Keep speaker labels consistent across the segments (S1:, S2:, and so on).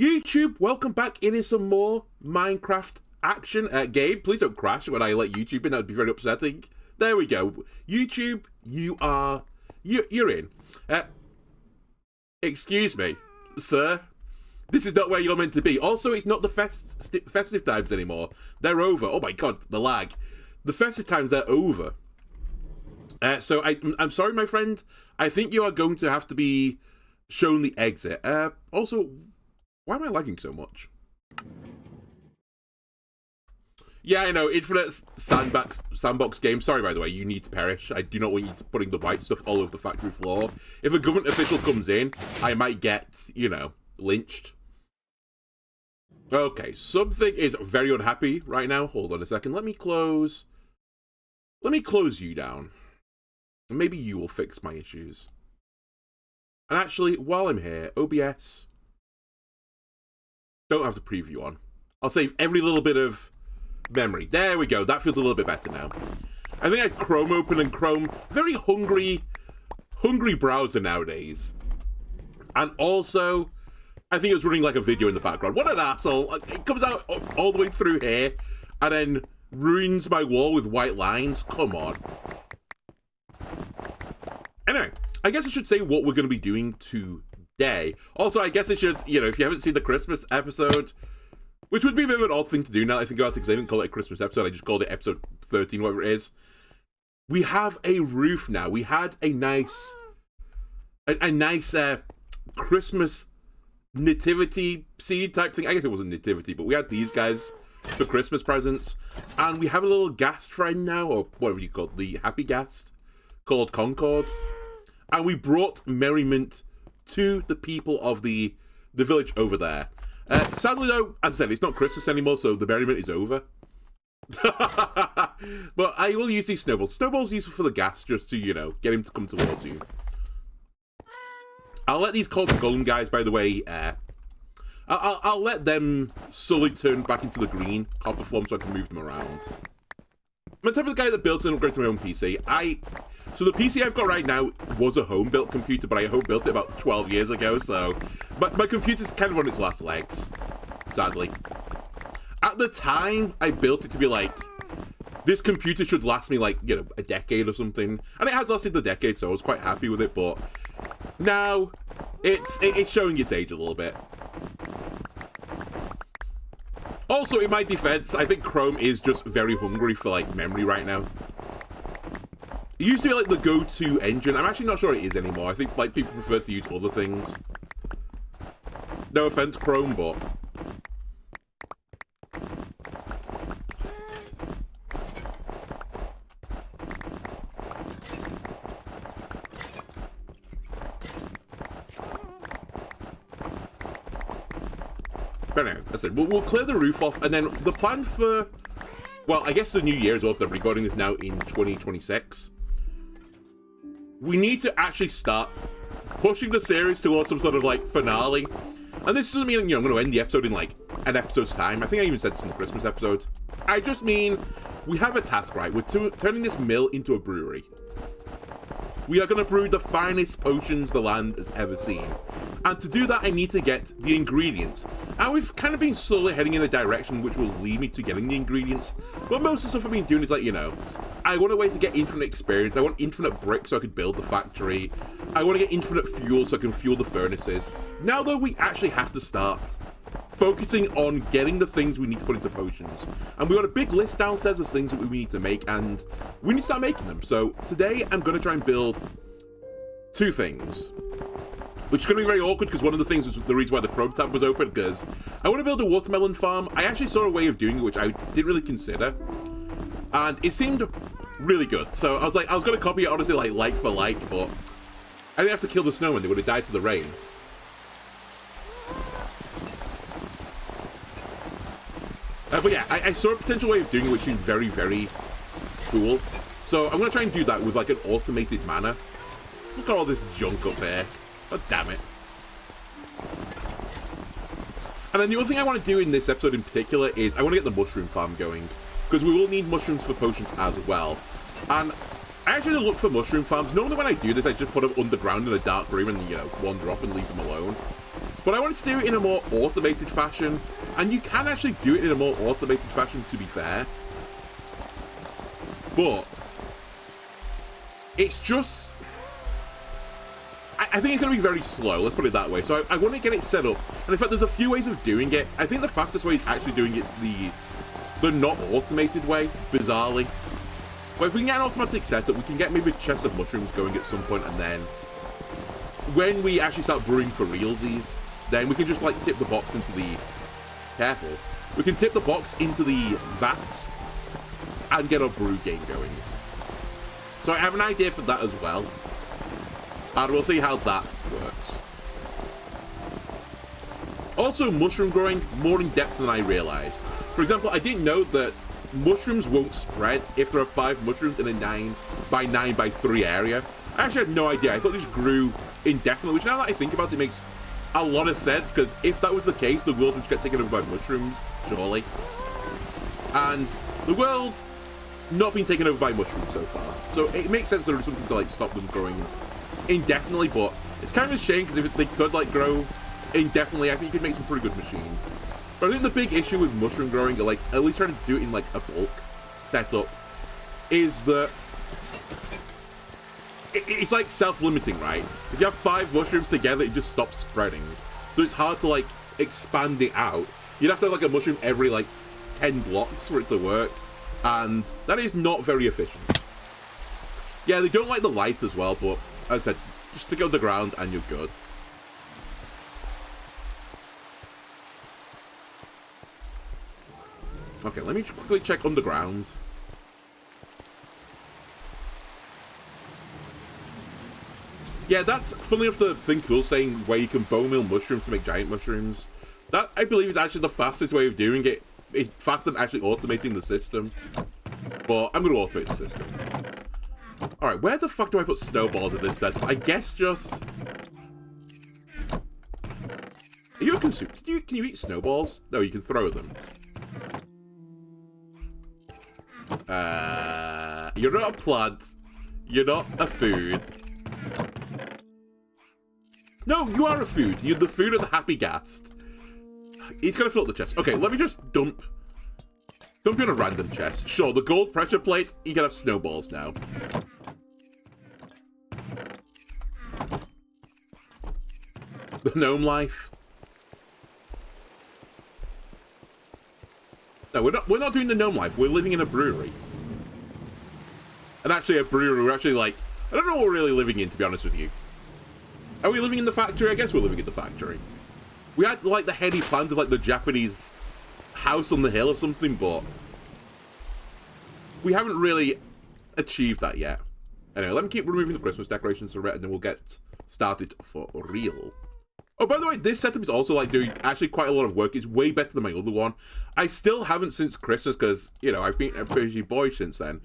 S1: YouTube, welcome back. It is some more Minecraft action. Gabe, please don't crash when I let YouTube in. That would be very upsetting. There we go. YouTube, you're in. Excuse me, sir. This is not where you're meant to be. Also, it's not the festive times anymore. They're over. Oh my god, the lag. The festive times, they're over. So I'm sorry, my friend. I think you are going to have to be shown the exit. Also, why am I lagging so much? Yeah, I know. Infinite sandbox game. Sorry, by the way. You need to perish. I do not want you to putting the white stuff all over the factory floor. If a government official comes in, I might get, you know, lynched. Okay, something is very unhappy right now. Hold on a second. Let me close you down. Maybe you will fix my issues. And actually, while I'm here, OBS, don't have the preview on. I'll save every little bit of memory. There we go. That feels a little bit better now. I think I had Chrome open, and Chrome, very hungry browser nowadays. And also, I think it was running like a video in the background. What an asshole. It comes out all the way through here, and then ruins my wall with white lines. Come on. Anyway, I guess I should say what we're going to be doing today. Also, I guess I should, you know, if you haven't seen the Christmas episode, which would be a bit of an odd thing to do now that I think about it, because I didn't call it a Christmas episode, I just called it episode 13, whatever it is. We have a roof now. We had a nice Christmas nativity seed type thing. I guess it wasn't nativity, but we had these guys for Christmas presents. And we have a little guest friend now, or whatever you call it, the happy guest, called Concord. And we brought merriment to the people of the village over there. Sadly, though, as I said, it's not Christmas anymore, so the merriment is over. But I will use these snowballs. Snowballs are useful for the gas, just to, you know, get him to come towards you. I'll let these cold golem guys, by the way, I'll let them slowly turn back into the green copper form so I can move them around. I'm the type of guy that builds and upgrades my own PC. So the PC I've got right now was a home-built computer, but I home-built it about 12 years ago, so... But my computer's kind of on its last legs, sadly. At the time, I built it to be like, this computer should last me, like, you know, a decade or something. And it has lasted a decade, so I was quite happy with it, but... Now, it's showing its age a little bit. Also, in my defense, I think Chrome is just very hungry for, like, memory right now. It used to be, like, the go-to engine. I'm actually not sure it is anymore. I think, like, people prefer to use other things. No offense, Chrome, but... But anyway, that's it. We'll clear the roof off, and then the plan for... Well, I guess the new year as well, because I'm recording this now in 2026. We need to actually start pushing the series towards some sort of, like, finale. And this doesn't mean, you know, I'm going to end the episode in, like, an episode's time. I think I even said this in the Christmas episode. I just mean, we have a task, right? We're turning this mill into a brewery. We are going to brew the finest potions the land has ever seen. And to do that, I need to get the ingredients. And we've kind of been slowly heading in a direction which will lead me to getting the ingredients. But most of the stuff I've been doing is like, you know, I want a way to get infinite experience. I want infinite bricks so I could build the factory. I want to get infinite fuel so I can fuel the furnaces. Now, though, we actually have to start focusing on getting the things we need to put into potions. And we've got a big list downstairs of things that we need to make, and we need to start making them. So today, I'm going to try and build two things. Which is going to be very awkward, because one of the things was the reason why the Chrome tab was open, because I want to build a watermelon farm. I actually saw a way of doing it, which I didn't really consider. And it seemed really good. So I was going to copy it, honestly, like for like, but I didn't have to kill the snowman. They would have died to the rain. But yeah, I saw a potential way of doing it, which seemed very, very cool. So I'm going to try and do that with, like, an automated manner. Look at all this junk up here. Oh, damn it. And then the other thing I want to do in this episode in particular is I want to get the mushroom farm going. Because we will need mushrooms for potions as well. And I actually look for mushroom farms. Normally when I do this, I just put them underground in a dark room and, you know, wander off and leave them alone. But I wanted to do it in a more automated fashion, and you can actually do it in a more automated fashion, to be fair. But it's just... I think it's going to be very slow, let's put it that way. So I want to get it set up. And in fact, there's a few ways of doing it. I think the fastest way is actually doing it the not automated way, bizarrely. But if we can get an automatic setup, we can get maybe chests of mushrooms going at some point, and then when we actually start brewing for realsies, then we can just like tip the box into the... Careful. We can tip the box into the vats and get our brew game going. So I have an idea for that as well. And we'll see how that works. Also, mushroom growing more in depth than I realized. For example, I didn't know that mushrooms won't spread if there are 5 mushrooms in a 9 by 9 by 3 area. I actually had no idea. I thought they just grew indefinitely, which now that I think about it makes a lot of sense, because if that was the case, the world would just get taken over by mushrooms, surely. And the world's not been taken over by mushrooms so far. So it makes sense there is something to like stop them growing indefinitely, but it's kind of a shame, because if they could like grow indefinitely, I think you could make some pretty good machines. But I think the big issue with mushroom growing, or like at least trying to do it in like a bulk setup, is that it's like self-limiting, right? If you have 5 mushrooms together, it just stops spreading. So it's hard to like expand it out. You'd have to have like a mushroom every like 10 blocks for it to work, and that is not very efficient. Yeah, they don't like the light as well, but as I said, just stick it on the ground and you're good. Okay, let me just quickly check underground. Yeah, that's funny enough the thing cool saying where you can bone meal mushrooms to make giant mushrooms. That, I believe, is actually the fastest way of doing it. It's faster than actually automating the system. But I'm going to automate the system. Alright, where the fuck do I put snowballs in this setup? I guess just... Are you a consumer? Can you eat snowballs? No, you can throw them. You're not a plant. You're not a food. No, you are a food. You're the food of the happy ghast. He's gonna fill up the chest. Okay, let me just dump you in a random chest. Sure, the gold pressure plate, you can have snowballs now. The gnome life. No, we're not doing the gnome life. We're living in a brewery. And actually a brewery, we're actually like, I don't know what we're really living in, to be honest with you. Are we living in the factory? I guess we're living in the factory. We had like the heady plans of like the Japanese house on the hill or something, but we haven't really achieved that yet. Anyway, let me keep removing the Christmas decorations for it, and then we'll get started for real. Oh, by the way, this setup is also like doing actually quite a lot of work. It's way better than my other one. I still haven't since Christmas, because, you know, I've been a busy boy since then.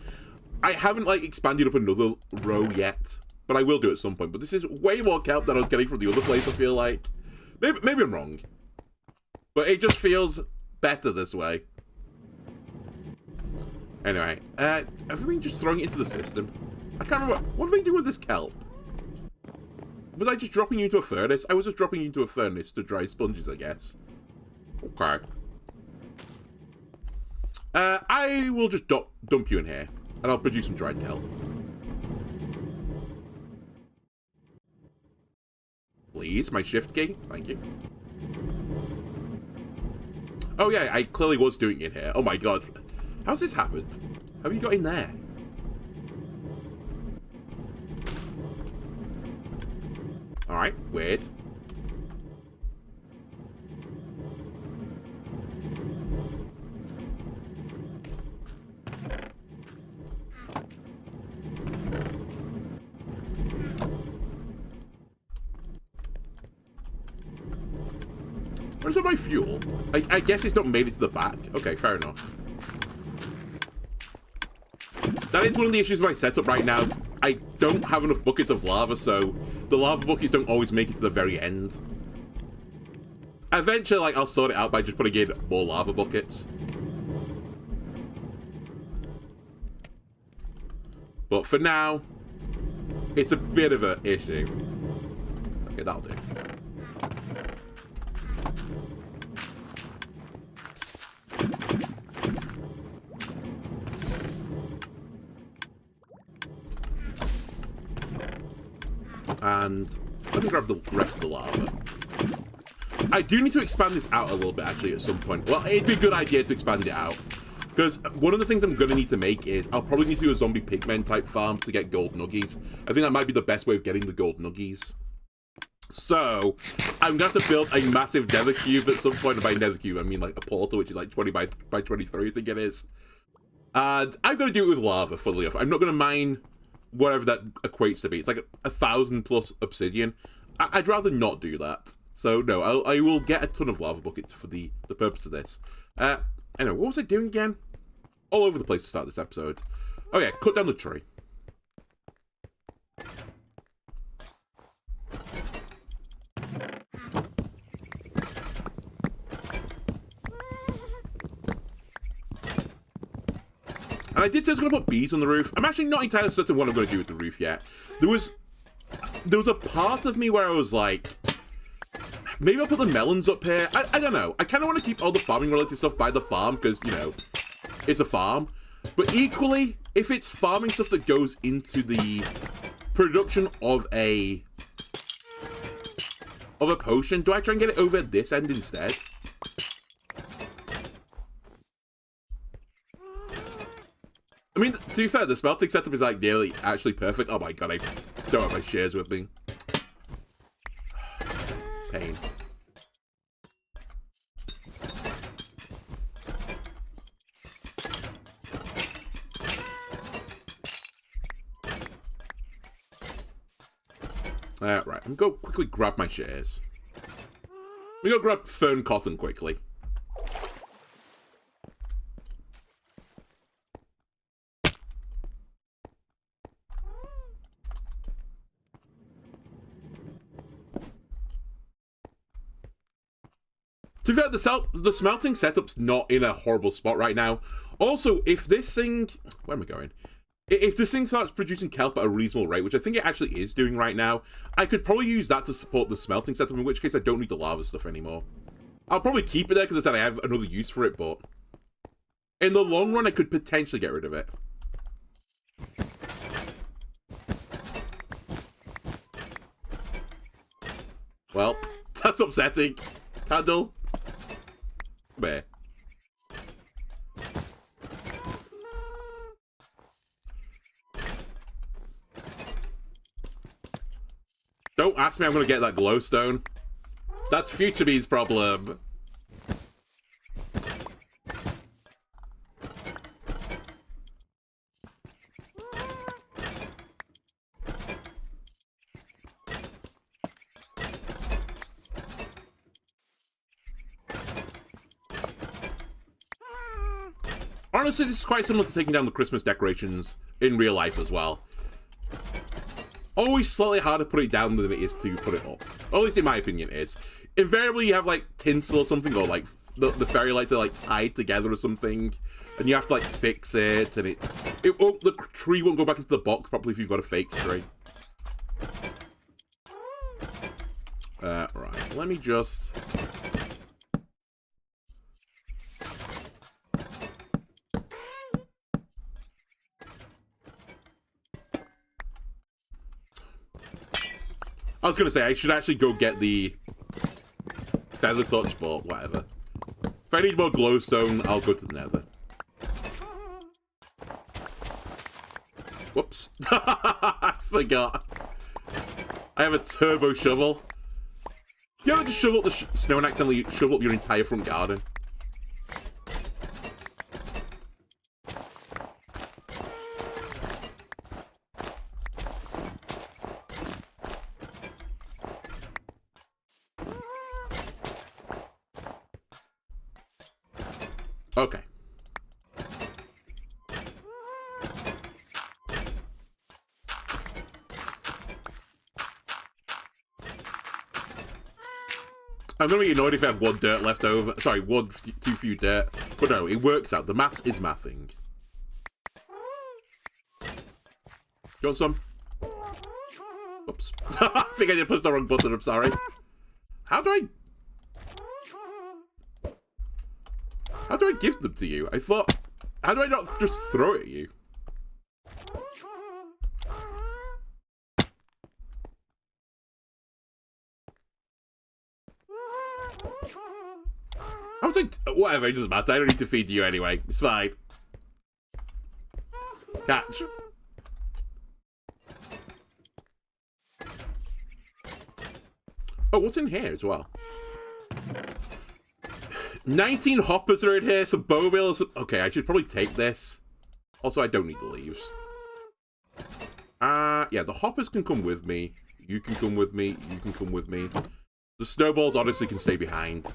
S1: I haven't like expanded up another row yet, but I will do at some point. But this is way more kelp than I was getting from the other place, I feel like. Maybe I'm wrong. But it just feels better this way. Anyway, have we been just throwing it into the system? I can't remember. What have we been doing with this kelp? Was I just dropping you into a furnace? I was just dropping you into a furnace to dry sponges, I guess. Okay. I will just dump you in here, and I'll produce some dried kelp. Please, my shift key. Thank you. Oh yeah, I clearly was doing it here. Oh my god. How's this happened? How have you got in there? Alright, weird. Where's all my fuel? I guess it's not made it to the back. Okay, fair enough. That is one of the issues with my setup right now. I don't have enough buckets of lava, so the lava buckets don't always make it to the very end. Eventually, like, I'll sort it out by just putting in more lava buckets. But for now, it's a bit of an issue. Okay, that'll do. And let me grab the rest of the lava. I do need to expand this out a little bit, actually, at some point. Well, it'd be a good idea to expand it out. Because one of the things I'm going to need to make is, I'll probably need to do a zombie pigmen type farm to get gold nuggies. I think that might be the best way of getting the gold nuggies. So, I'm going to have to build a massive nether cube at some point. And by nether cube, I mean like a portal, which is like 20 by 23, I think it is. And I'm going to do it with lava, funnily enough. I'm not going to mine whatever that equates to be. It's like 1,000 plus obsidian. I'd rather not do that. So, no, I will get a ton of lava buckets for the purpose of this. Anyway, what was I doing again? All over the place to start this episode. Oh yeah, cut down the tree. And I did say I was going to put bees on the roof. I'm actually not entirely certain what I'm going to do with the roof yet. There was a part of me where I was like, maybe I'll put the melons up here. I don't know. I kind of want to keep all the farming related stuff by the farm because, you know, it's a farm. But equally, if it's farming stuff that goes into the production of a potion, do I try and get it over at this end instead? I mean, to be fair, the smelting setup is like nearly actually perfect. Oh my god, I don't have my shares with me. Pain. Right, I'm going to quickly grab my shares. We go grab fern cotton quickly. To be fair, the smelting setup's not in a horrible spot right now. Also, if this thing... Where am I going? If this thing starts producing kelp at a reasonable rate, which I think it actually is doing right now, I could probably use that to support the smelting setup, in which case I don't need the lava stuff anymore. I'll probably keep it there because I said I have another use for it, but... in the long run, I could potentially get rid of it. Well, that's upsetting. Candle. Where? Don't ask me I'm gonna get that glowstone. That's future me's problem. Honestly, this is quite similar to taking down the Christmas decorations in real life as well. Always slightly harder to put it down than it is to put it up. Or at least in my opinion it is. Invariably you have like tinsel or something, or like the fairy lights are like tied together or something, and you have to like fix it, and the tree won't go back into the box properly if you've got a fake tree. Right, let me just... I was going to say, I should actually go get the feather touch, but whatever. If I need more glowstone, I'll go to the nether. Whoops. I forgot. I have a turbo shovel. You ever just shovel up the snow and accidentally shovel up your entire front garden? Okay. I'm gonna be annoyed if I have one dirt left over. Sorry, too few dirt. But no, it works out. The maths is mathing. You want some? Oops. I think I just pushed the wrong button, I'm sorry. How do I give them to you? I thought... How do I not just throw it at you? I was like, whatever, it doesn't matter. I don't need to feed you anyway. It's fine. Catch. Oh, what's in here as well? 19 hoppers are in here, some bow mills. Okay, I should probably take this. Also, I don't need the leaves. Yeah, the hoppers can come with me. You can come with me. You can come with me. The snowballs honestly can stay behind.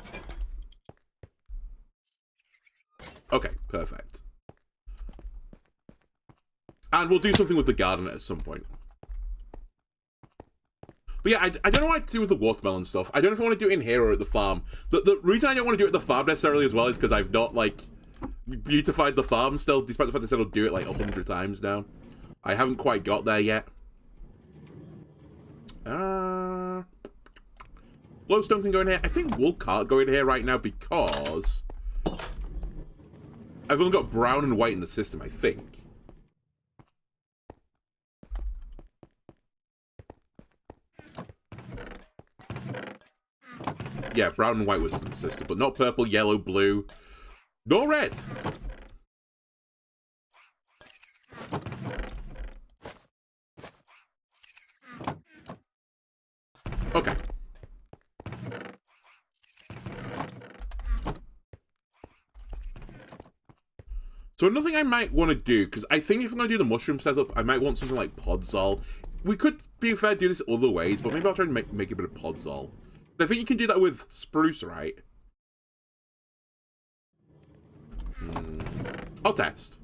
S1: Okay, perfect. And we'll do something with the garden at some point. But yeah, I don't know what to do with the watermelon stuff. I don't know if I want to do it in here or at the farm. The reason I don't want to do it at the farm necessarily as well is because I've not, like, beautified the farm still, despite the fact that I said I'll do it, like, 100 times now. I haven't quite got there yet. Glowstone can go in here. I think wool can't go in here right now because I've only got brown and white in the system, I think. Yeah, brown and white was in the system, but not purple, yellow, blue, nor red. Okay. So another thing I might want to do, because I think if I'm going to do the mushroom setup, I might want something like podzol. We could, be fair, do this other ways, but maybe I'll try and make a bit of podzol. I think you can do that with spruce, right? I'll test.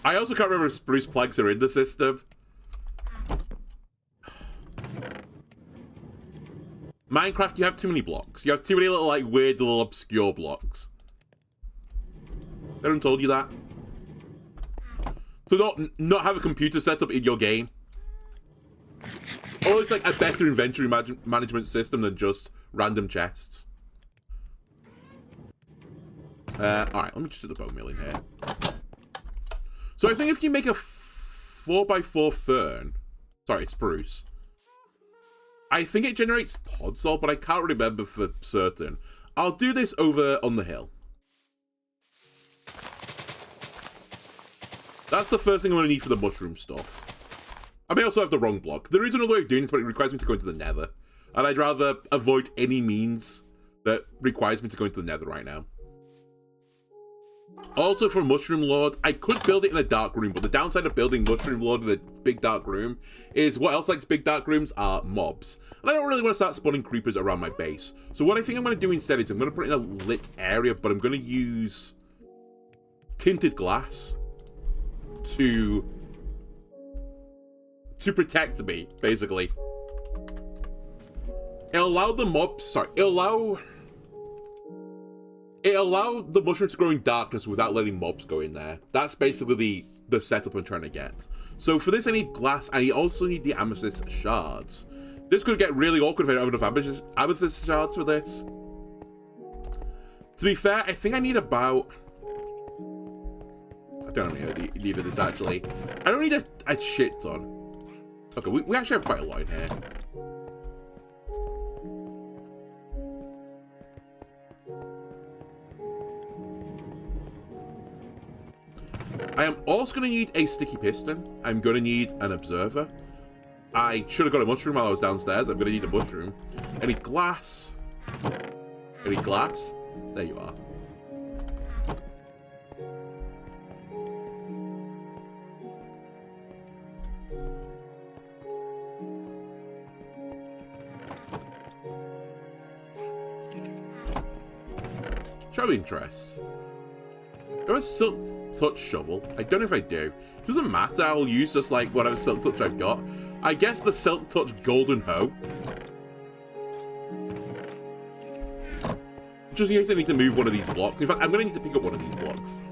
S1: I also can't remember if spruce planks are in the system. Minecraft, you have too many blocks. You have too many little, like, weird little obscure blocks. Anyone told you that? So not have a computer setup in your game. Or it's like a better inventory management system than just random chests. Alright, let me just do the bone meal in here. So I think if you make a 4x4 fern, sorry, spruce, I think it generates podzol, but I can't remember for certain. I'll do this over on the hill. That's the first thing I'm going to need for the mushroom stuff. I may also have the wrong block. There is another way of doing this, but it requires me to go into the nether. And I'd rather avoid any means that requires me to go into the nether right now. Also, for Mushroom Lord, I could build it in a dark room, but the downside of building Mushroom Lord in a big dark room is what else likes big dark rooms are mobs. And I don't really want to start spawning creepers around my base. So what I think I'm going to do instead is I'm going to put it in a lit area, but I'm going to use tinted glass to protect me, basically. It'll allow the mobs, sorry, it'll allow the mushrooms to grow in darkness without letting mobs go in there. That's basically the setup I'm trying to get. So for this I need glass, and I also need the amethyst shards. This could get really awkward if I don't have enough amethyst shards for this. To be fair, I think I need about... I don't know how many I need of this, actually. I don't need a shit ton. Okay, we actually have quite a lot in here. I am also going to need a sticky piston. I'm going to need an observer. I should have got a mushroom while I was downstairs. I'm going to need a mushroom. Any glass? Any glass? There you are. Show interest. Do I have a silk touch shovel? I don't know if I do. Doesn't matter, I'll use just like whatever silk touch I've got. I guess the silk touch golden hoe. Just in case I need to move one of these blocks. In fact, I'm going to need to pick up one of these blocks.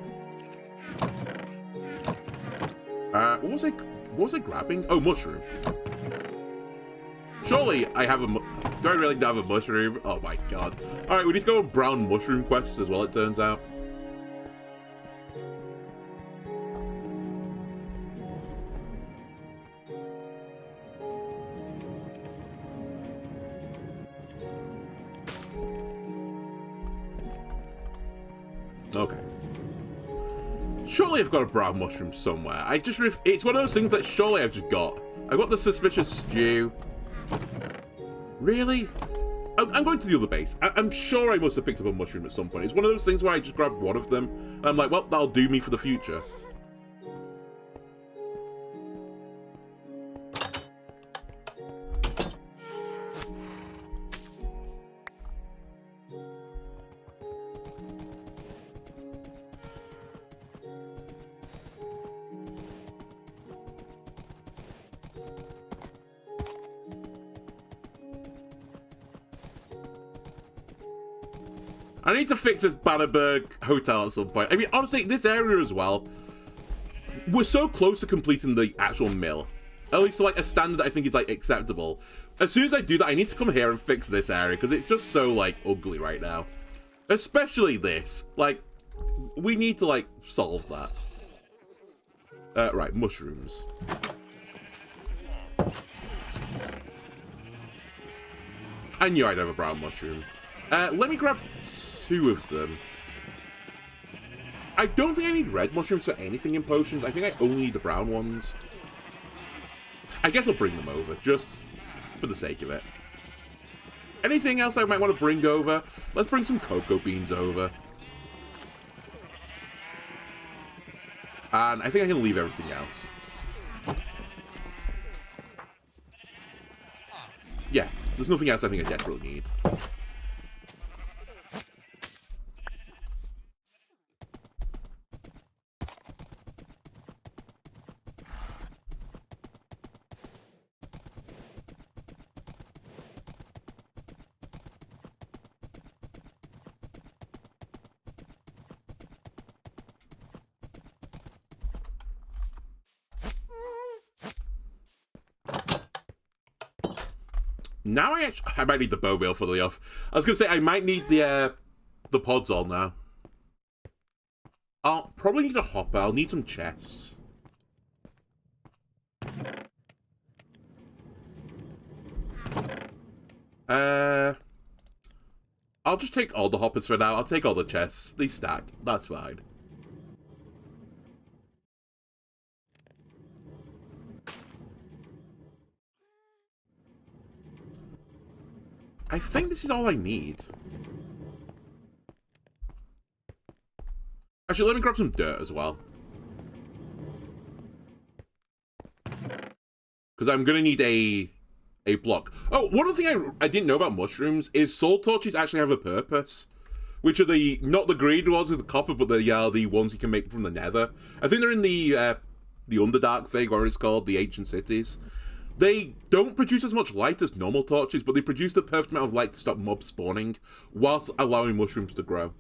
S1: What was I grabbing? Oh, mushroom. Surely I have a... Do I really have a mushroom? Oh my god. Alright, we need to go on brown mushroom quests as well, it turns out. Okay. Surely I've got a brown mushroom somewhere. It's one of those things that surely I've just got. I've got the suspicious stew. Really? I'm going to the other base. I'm sure I must have picked up a mushroom at some point. It's one of those things where I just grab one of them, and I'm like, well, that'll do me for the future. I need to fix this Bannerberg hotel at some point. I mean, honestly, this area as well, we're so close to completing the actual mill. At least to, like, a standard that I think is, like, acceptable. As soon as I do that, I need to come here and fix this area, because it's just so, like, ugly right now. Especially this. Like, we need to, like, solve that. Right, mushrooms. I knew I'd have a brown mushroom. Let me grab 2 of them. I don't think I need red mushrooms for anything in potions. I think I only need the brown ones. I guess I'll bring them over, just for the sake of it. Anything else I might want to bring over? Let's bring some cocoa beans over. And I think I can leave everything else. Yeah, there's nothing else I think I desperately need. Now I might need the bow wheel for the off. I was gonna say I might need the pods all now. I'll probably need a hopper. I'll need some chests. I'll just take all the hoppers for now. I'll take all the chests. They stack. That's fine. I think this is all I need. Actually, let me grab some dirt as well. Because I'm going to need a block. Oh, one other thing I didn't know about mushrooms is soul torches actually have a purpose. Which are not the green ones with the copper, but they are the ones you can make from the nether. I think they're in the Underdark thing, whatever it's called, the ancient cities. They don't produce as much light as normal torches, but they produce the perfect amount of light to stop mobs spawning, whilst allowing mushrooms to grow.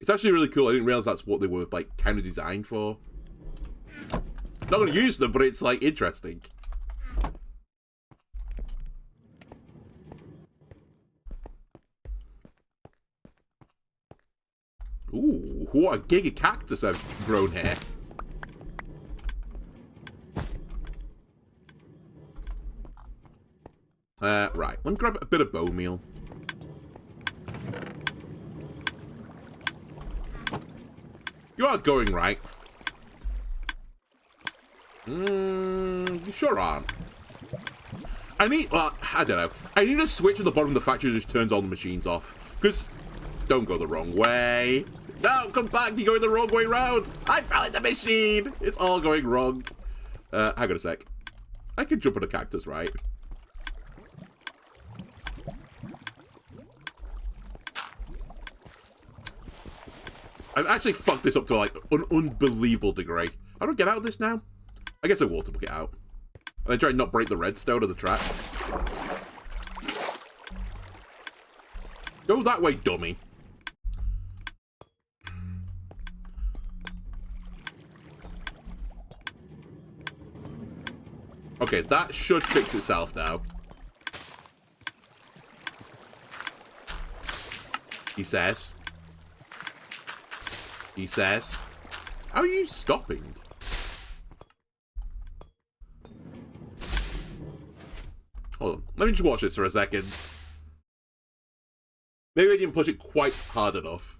S1: It's actually really cool. I didn't realize that's what they were, like, kind of designed for. Not going to use them, but it's, like, interesting. Ooh, what a giga cactus I've grown here. Right, let me grab a bit of bone meal. You are going right. You sure aren't. I don't know. I need a switch at the bottom of the factory that just turns all the machines off. Because, don't go the wrong way. No, come back, you're going the wrong way round. I fell in the machine. It's all going wrong. Hang on a sec. I can jump on a cactus, right? I've actually fucked this up to, like, an unbelievable degree. How do I get out of this now? I guess I water book it out. And then try and not break the redstone of the tracks. Go that way, dummy. Okay, that should fix itself now. He says. He says. How are you stopping? Hold on. Let me just watch this for a second. Maybe I didn't push it quite hard enough.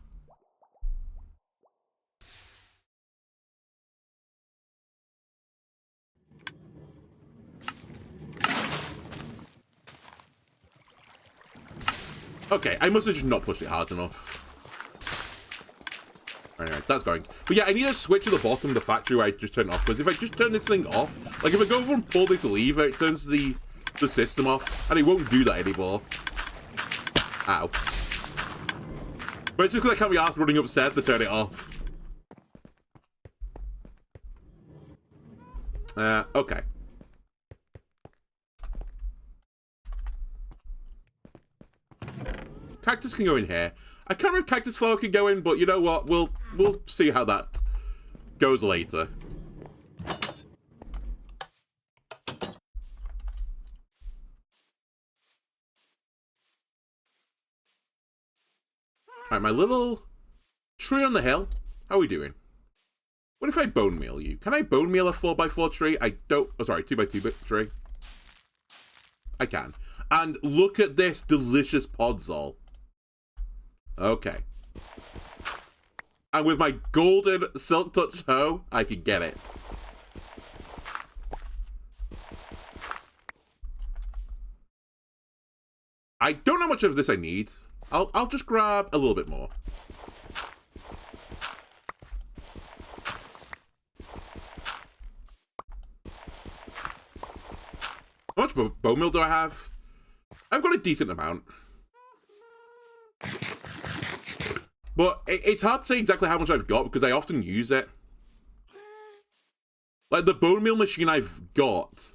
S1: Okay, I must have just not pushed it hard enough. Anyway, that's going. But yeah, I need a switch at the bottom of the factory where I just turn it off. Because if I just turn this thing off, like if I go over and pull this lever, it turns the system off. And it won't do that anymore. Ow. But it's just because I can't be asked running upstairs to turn it off. Okay. Cactus can go in here. I can't remember if cactus flower can go in, but you know what? We'll see how that goes later. Alright, my little tree on the hill. How are we doing? What if I bone meal you? Can I bone meal a 4x4 tree? I don't... Oh, sorry, 2x2 tree. I can. And look at this delicious podzol. Okay. And with my golden silk touch hoe, I can get it. I don't know how much of this I need. I'll just grab a little bit more. How much bone meal do I have? I've got a decent amount. But it's hard to say exactly how much I've got because I often use it. Like the bone meal machine I've got,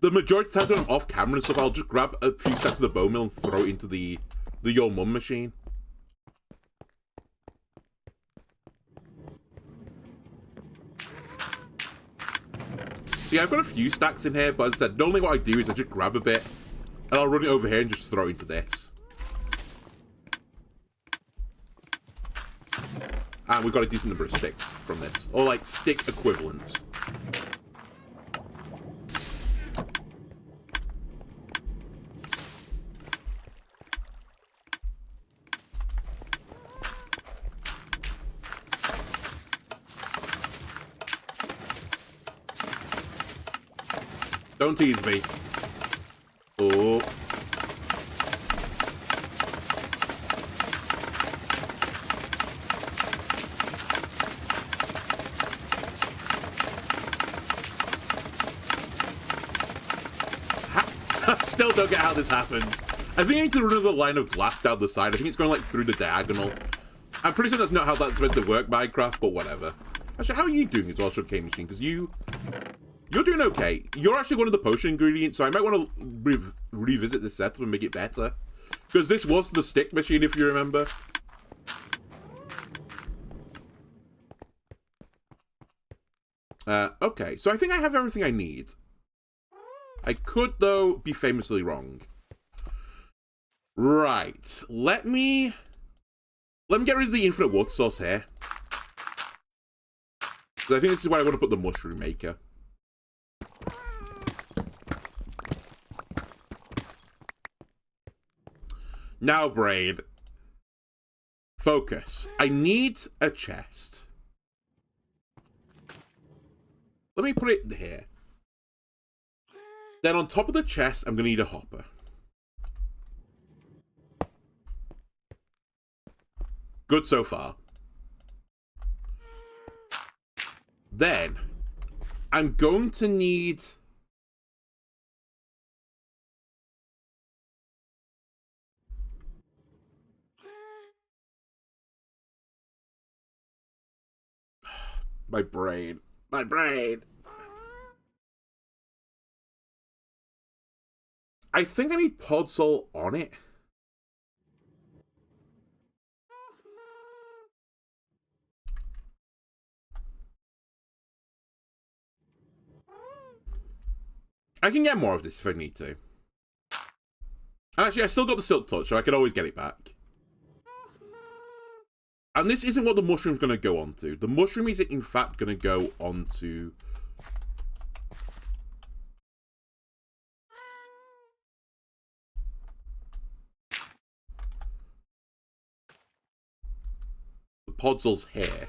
S1: the majority of the time when I'm off camera and stuff, I'll just grab a few sets of the bone meal and throw it into the Your Mum machine. So yeah, I've got a few stacks in here, but as I said, normally what I do is I just grab a bit, and I'll run it over here and just throw it into this. And we've got a decent number of sticks from this, or like stick equivalents. Don't tease me. Oh. I still don't get how this happens. I think I need to run another line of glass down the side. I think it's going like through the diagonal. I'm pretty sure that's not how that's meant to work, Minecraft, but whatever. Actually, how are you doing as well, Sugarcane Machine? Because you're doing okay. You're actually one of the potion ingredients, so I might want to revisit this setup and make it better. Because this was the stick machine, if you remember. Okay, so I think I have everything I need. I could, though, be famously wrong. Right. Let me get rid of the infinite water source here. Because I think this is where I want to put the mushroom maker. Now, Braid. Focus. I need a chest. Let me put it here. Then on top of the chest, I'm going to need a hopper. Good so far. Then, I'm going to need... My brain. My brain. I think I need podzol on it. I can get more of this if I need to. And actually, I still got the silk touch, so I can always get it back. And this isn't what the mushroom's going to go onto. The mushroom is, in fact, going to go onto... the podzol's hair.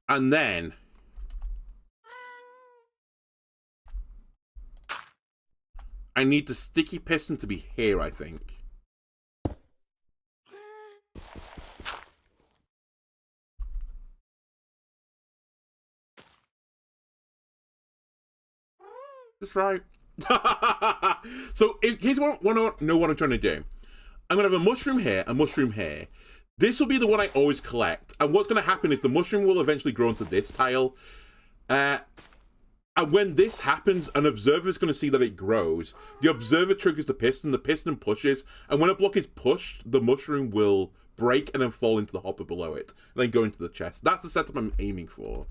S1: And then I need the sticky piston to be here, I think. That's right. So, in case you want to know what I'm trying to do, I'm going to have a mushroom here, a mushroom here. This will be the one I always collect. And what's going to happen is the mushroom will eventually grow into this tile. And when this happens, an observer is going to see that it grows. The observer triggers the piston pushes, and when a block is pushed, the mushroom will break and then fall into the hopper below it, and then go into the chest. That's the setup I'm aiming for.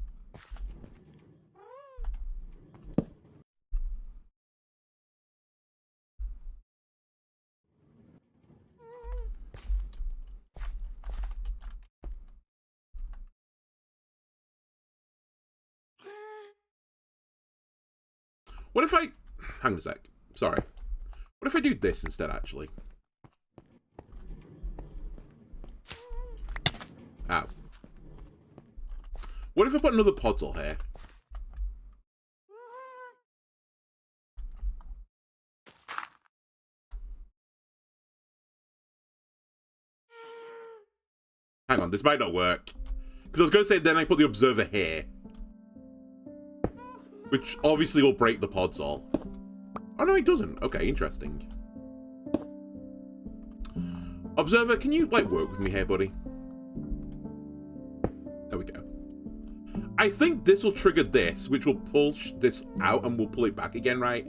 S1: What if I... Hang on a sec. Sorry. What if I do this instead, actually? Ow. What if I put another podzol here? Hang on, this might not work. Because I was going to say then I put the observer here. Which obviously will break the podzol. Oh no, it doesn't. Okay, interesting. Observer, can you, like, work with me here, buddy? There we go. I think this will trigger this, which will push this out and we'll pull it back again, right?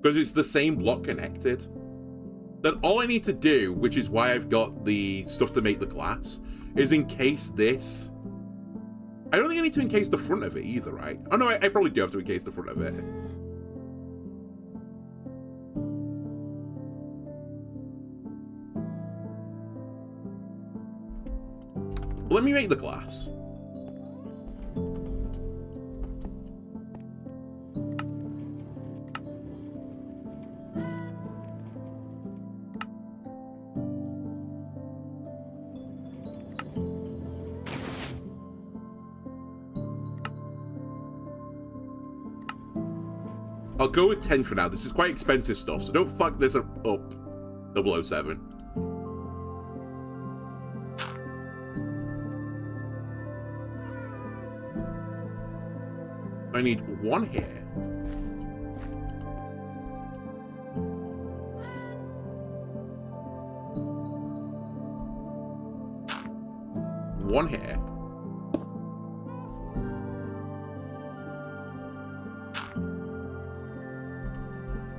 S1: Because it's the same block connected. Then all I need to do, which is why I've got the stuff to make the glass, is encase this. I don't think I need to encase the front of it either, right? Oh no, I probably do have to encase the front of it. Let me make the glass. I'll go with 10 for now. This is quite expensive stuff, so don't fuck this up, 007. I need one here. One here.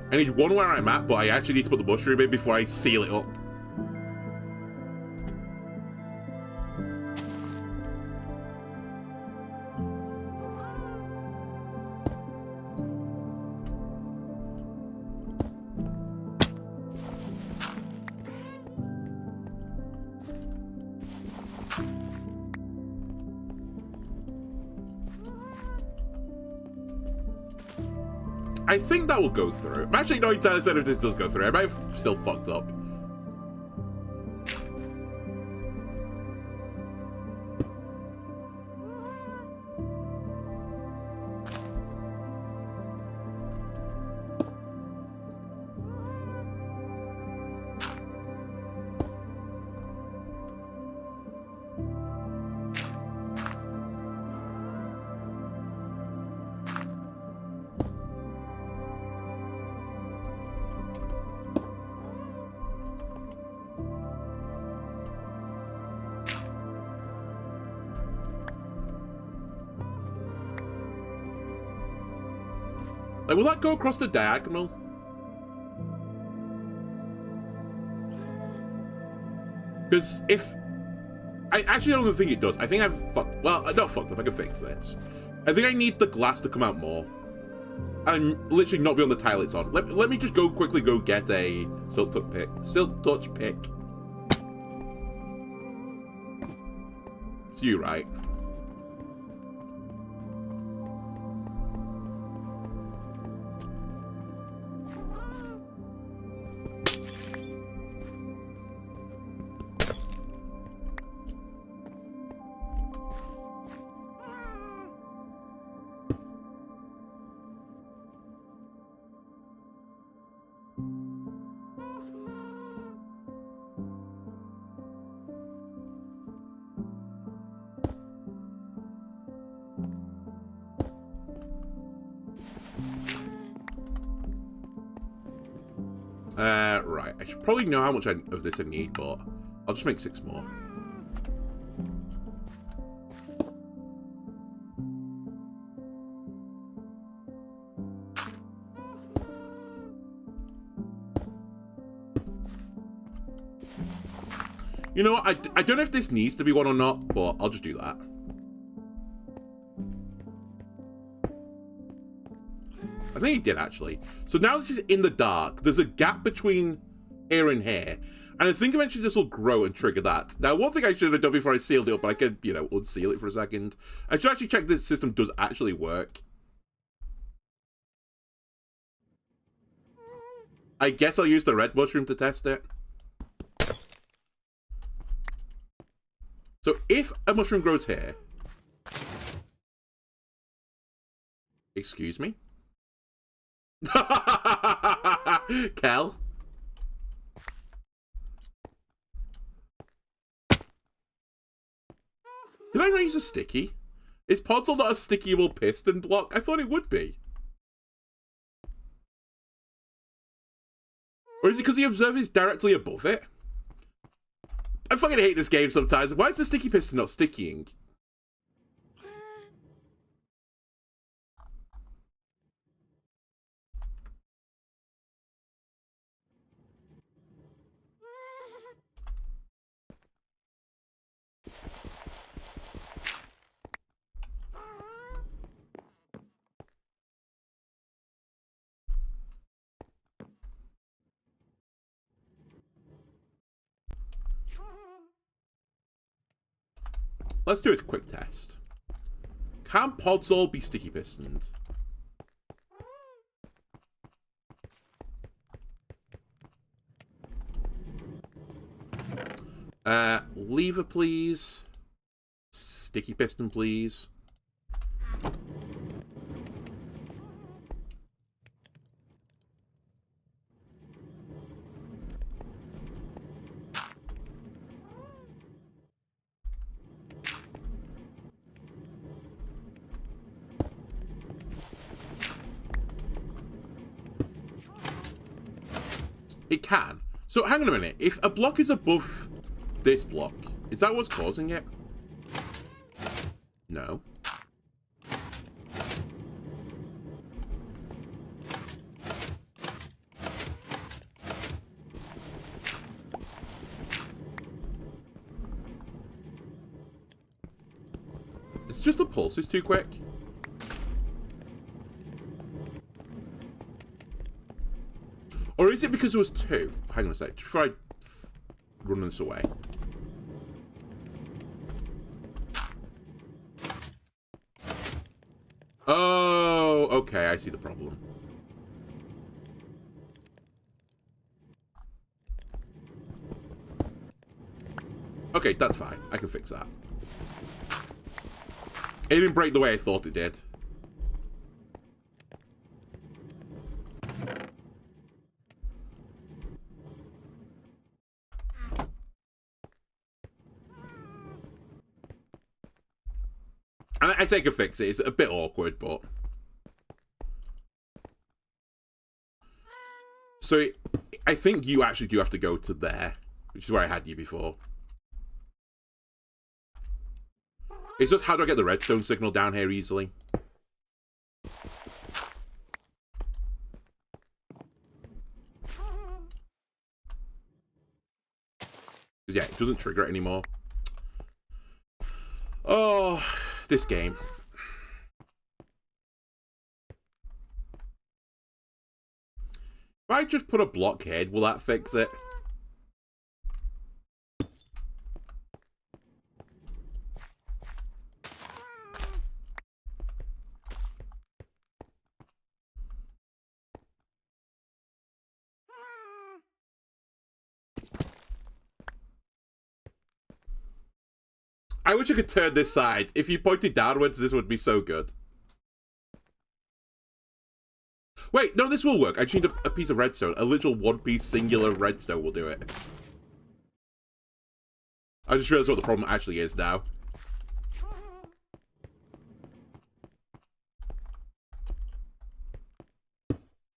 S1: I need one where I'm at, but I actually need to put the mushroom in before I seal it up. I think that will go through. I'm actually not entirely certain if this does go through. I might have still fucked up. Like, will that go across the diagonal? Because if... I actually don't think it does. I think I've fucked... Well, not fucked up. I can fix this. I think I need the glass to come out more. And literally not be on the tile it's on. Let me just quickly go get a silk touch pick. Silk touch pick. It's you, right? Right. I should probably know how much of this I need, but I'll just make 6 more. You know what? I don't know if this needs to be one or not, but I'll just do that. I think he did, actually. So now this is in the dark. There's a gap between here and here. And I think eventually this will grow and trigger that. Now, one thing I should have done before I sealed it up, but I could, you know, unseal it for a second. I should actually check this system does actually work. I guess I'll use the red mushroom to test it. So if a mushroom grows here... Excuse me? Kel? Did I not use a sticky? Is Podzol not a stickyable piston block? I thought it would be. Or is it because the observer is directly above it? I fucking hate this game sometimes. Why is the sticky piston not stickying? Let's do a quick test. Can Podzol be sticky pistons? Lever, please. Sticky piston, please. It can. So hang on a minute. If a block is above this block, is that what's causing it? No. It's just the pulse is too quick. Or is it because there was 2? Hang on a sec. Before I run this away. Oh, okay. I see the problem. Okay, that's fine. I can fix that. It didn't break the way I thought it did. And I say I can fix it. It's a bit awkward, but... So, I think you actually do have to go to there, which is where I had you before. It's just, how do I get the redstone signal down here easily? Yeah, it doesn't trigger it anymore. Oh... This game. If I just put a blockhead, will that fix it? I wish I could turn this side. If you pointed downwards, this would be so good. Wait, no, this will work. I just need a piece of redstone. A literal one-piece singular redstone will do it. I just realized what the problem actually is now.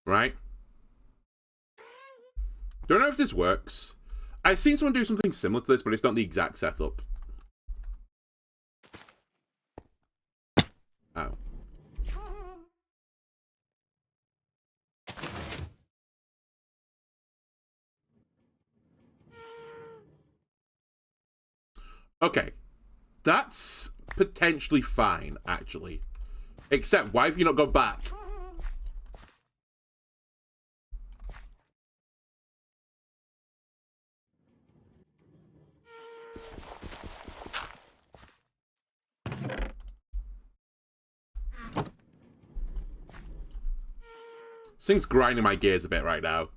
S1: Right? Don't know if this works. I've seen someone do something similar to this, but it's not the exact setup. Oh. Okay. That's potentially fine, actually. Except, why have you not gone back? This thing's grinding my gears a bit right now.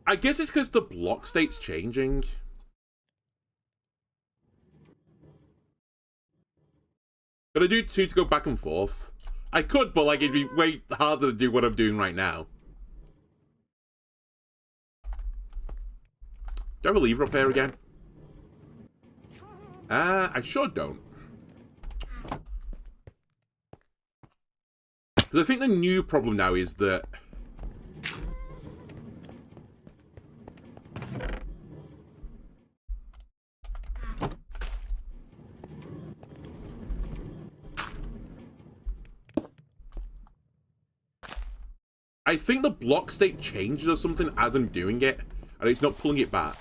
S1: I guess it's because the block state's changing. Could I do 2 to go back and forth? I could, but like it'd be way harder to do what I'm doing right now. Do I have a lever up here again? I sure don't. Because I think the new problem now is that... I think the block state changes or something as I'm doing it, and it's not pulling it back.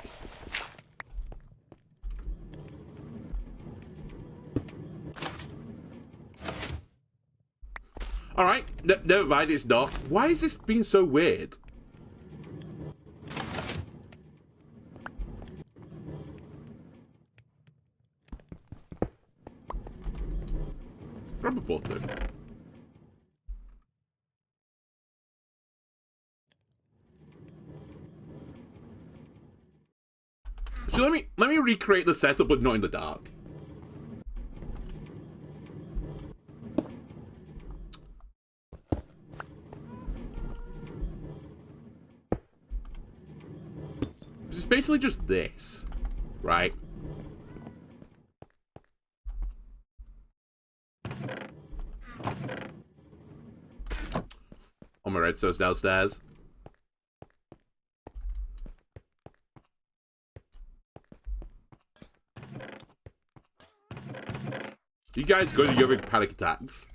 S1: Alright, never mind, it's not. Why is this being so weird? Grab a button. So let me recreate the setup, but not in the dark. It's basically just this, right? On my redstone's downstairs. You guys good? You're having panic attacks.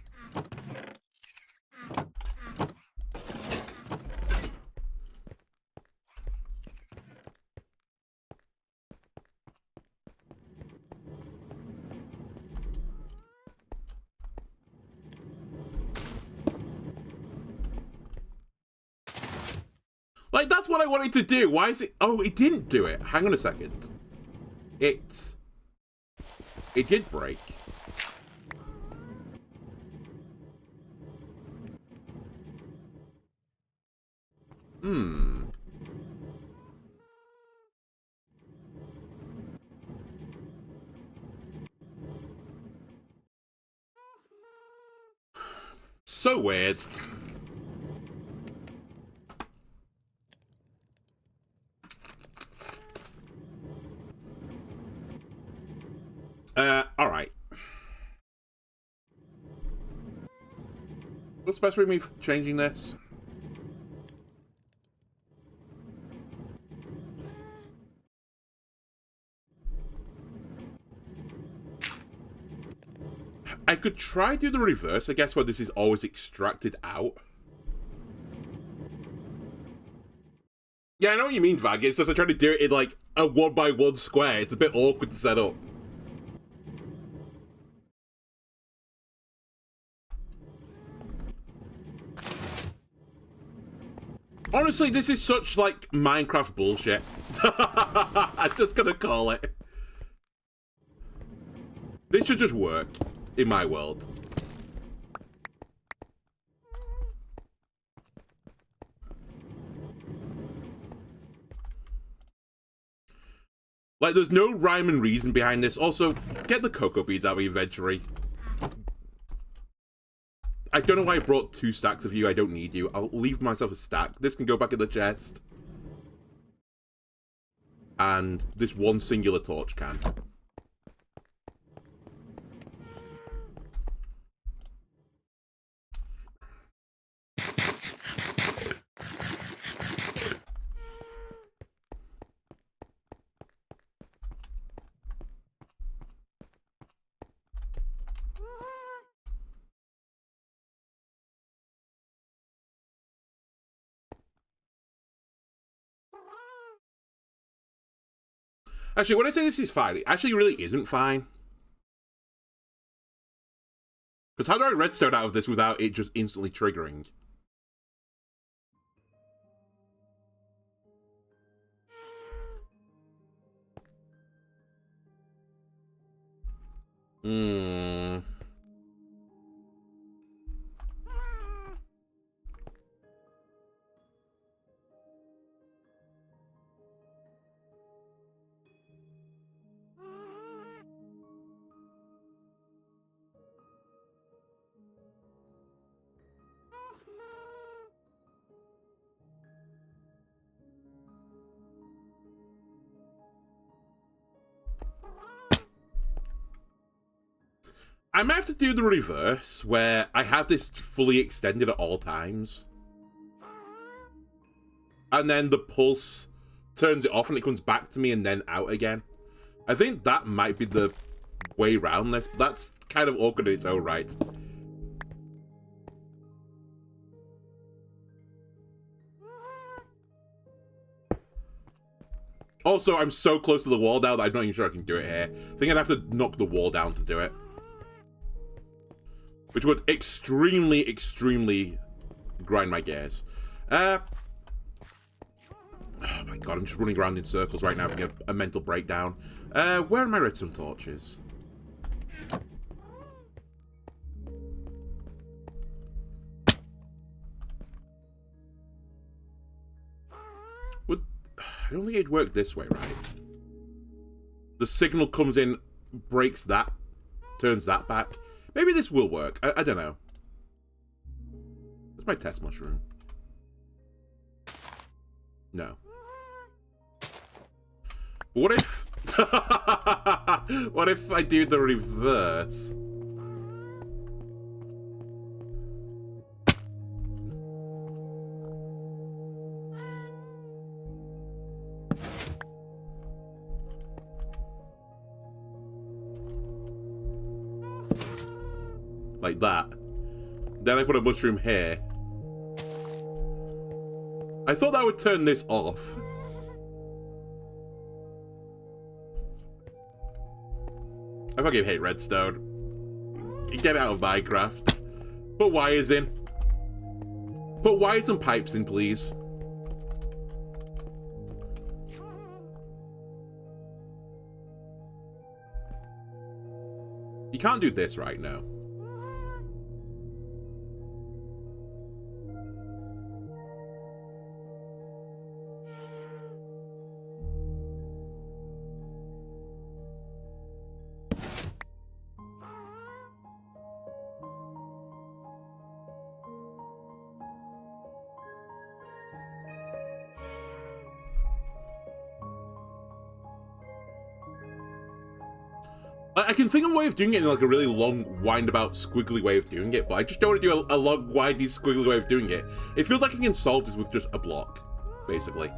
S1: Like, that's what I wanted to do. Why is it... Oh, it didn't do it. Hang on a second. It did break. So weird. Alright. What's the best way of me changing this? I could try do the reverse, I guess, where this is always extracted out. Yeah, I know what you mean, Vag. It's just I try to do it in, like, a 1x1 square. It's a bit awkward to set up. Honestly, this is such, like, Minecraft bullshit. I'm just gonna call it. This should just work, in my world. Like, there's no rhyme and reason behind this. Also, get the cocoa beads out of your inventory. I don't know why I brought 2 stacks of you. I don't need you. I'll leave myself a stack. This can go back in the chest. and this one singular torch can. Actually, when I say this is fine, it actually really isn't fine. Because how do I redstone out of this without it just instantly triggering? Hmm. I might have to do the reverse, where I have this fully extended at all times. And then the pulse turns it off and it comes back to me and then out again. I think that might be the way around this, but that's kind of awkward in its own right. Also, I'm so close to the wall now that I'm not even sure I can do it here. I think I'd have to knock the wall down to do it. Which would extremely, extremely grind my gears. Oh my god, I'm just running around in circles right now, having a mental breakdown. Where are my redstone torches? I don't think it'd work this way, right? The signal comes in, breaks that, turns that back. Maybe this will work. I don't know. That's my test mushroom. No. But what if... what if I do the reverse? Like that. Then I put a mushroom here. I thought that would turn this off. I fucking hate redstone. Get out of Minecraft. Put wires in. Put wires and pipes in, please. You can't do this right now. I can think of a way of doing it in like a really long, windabout, squiggly way of doing it, but I just don't want to do a long, windy, squiggly way of doing it. It feels like I can solve this with just a block, basically.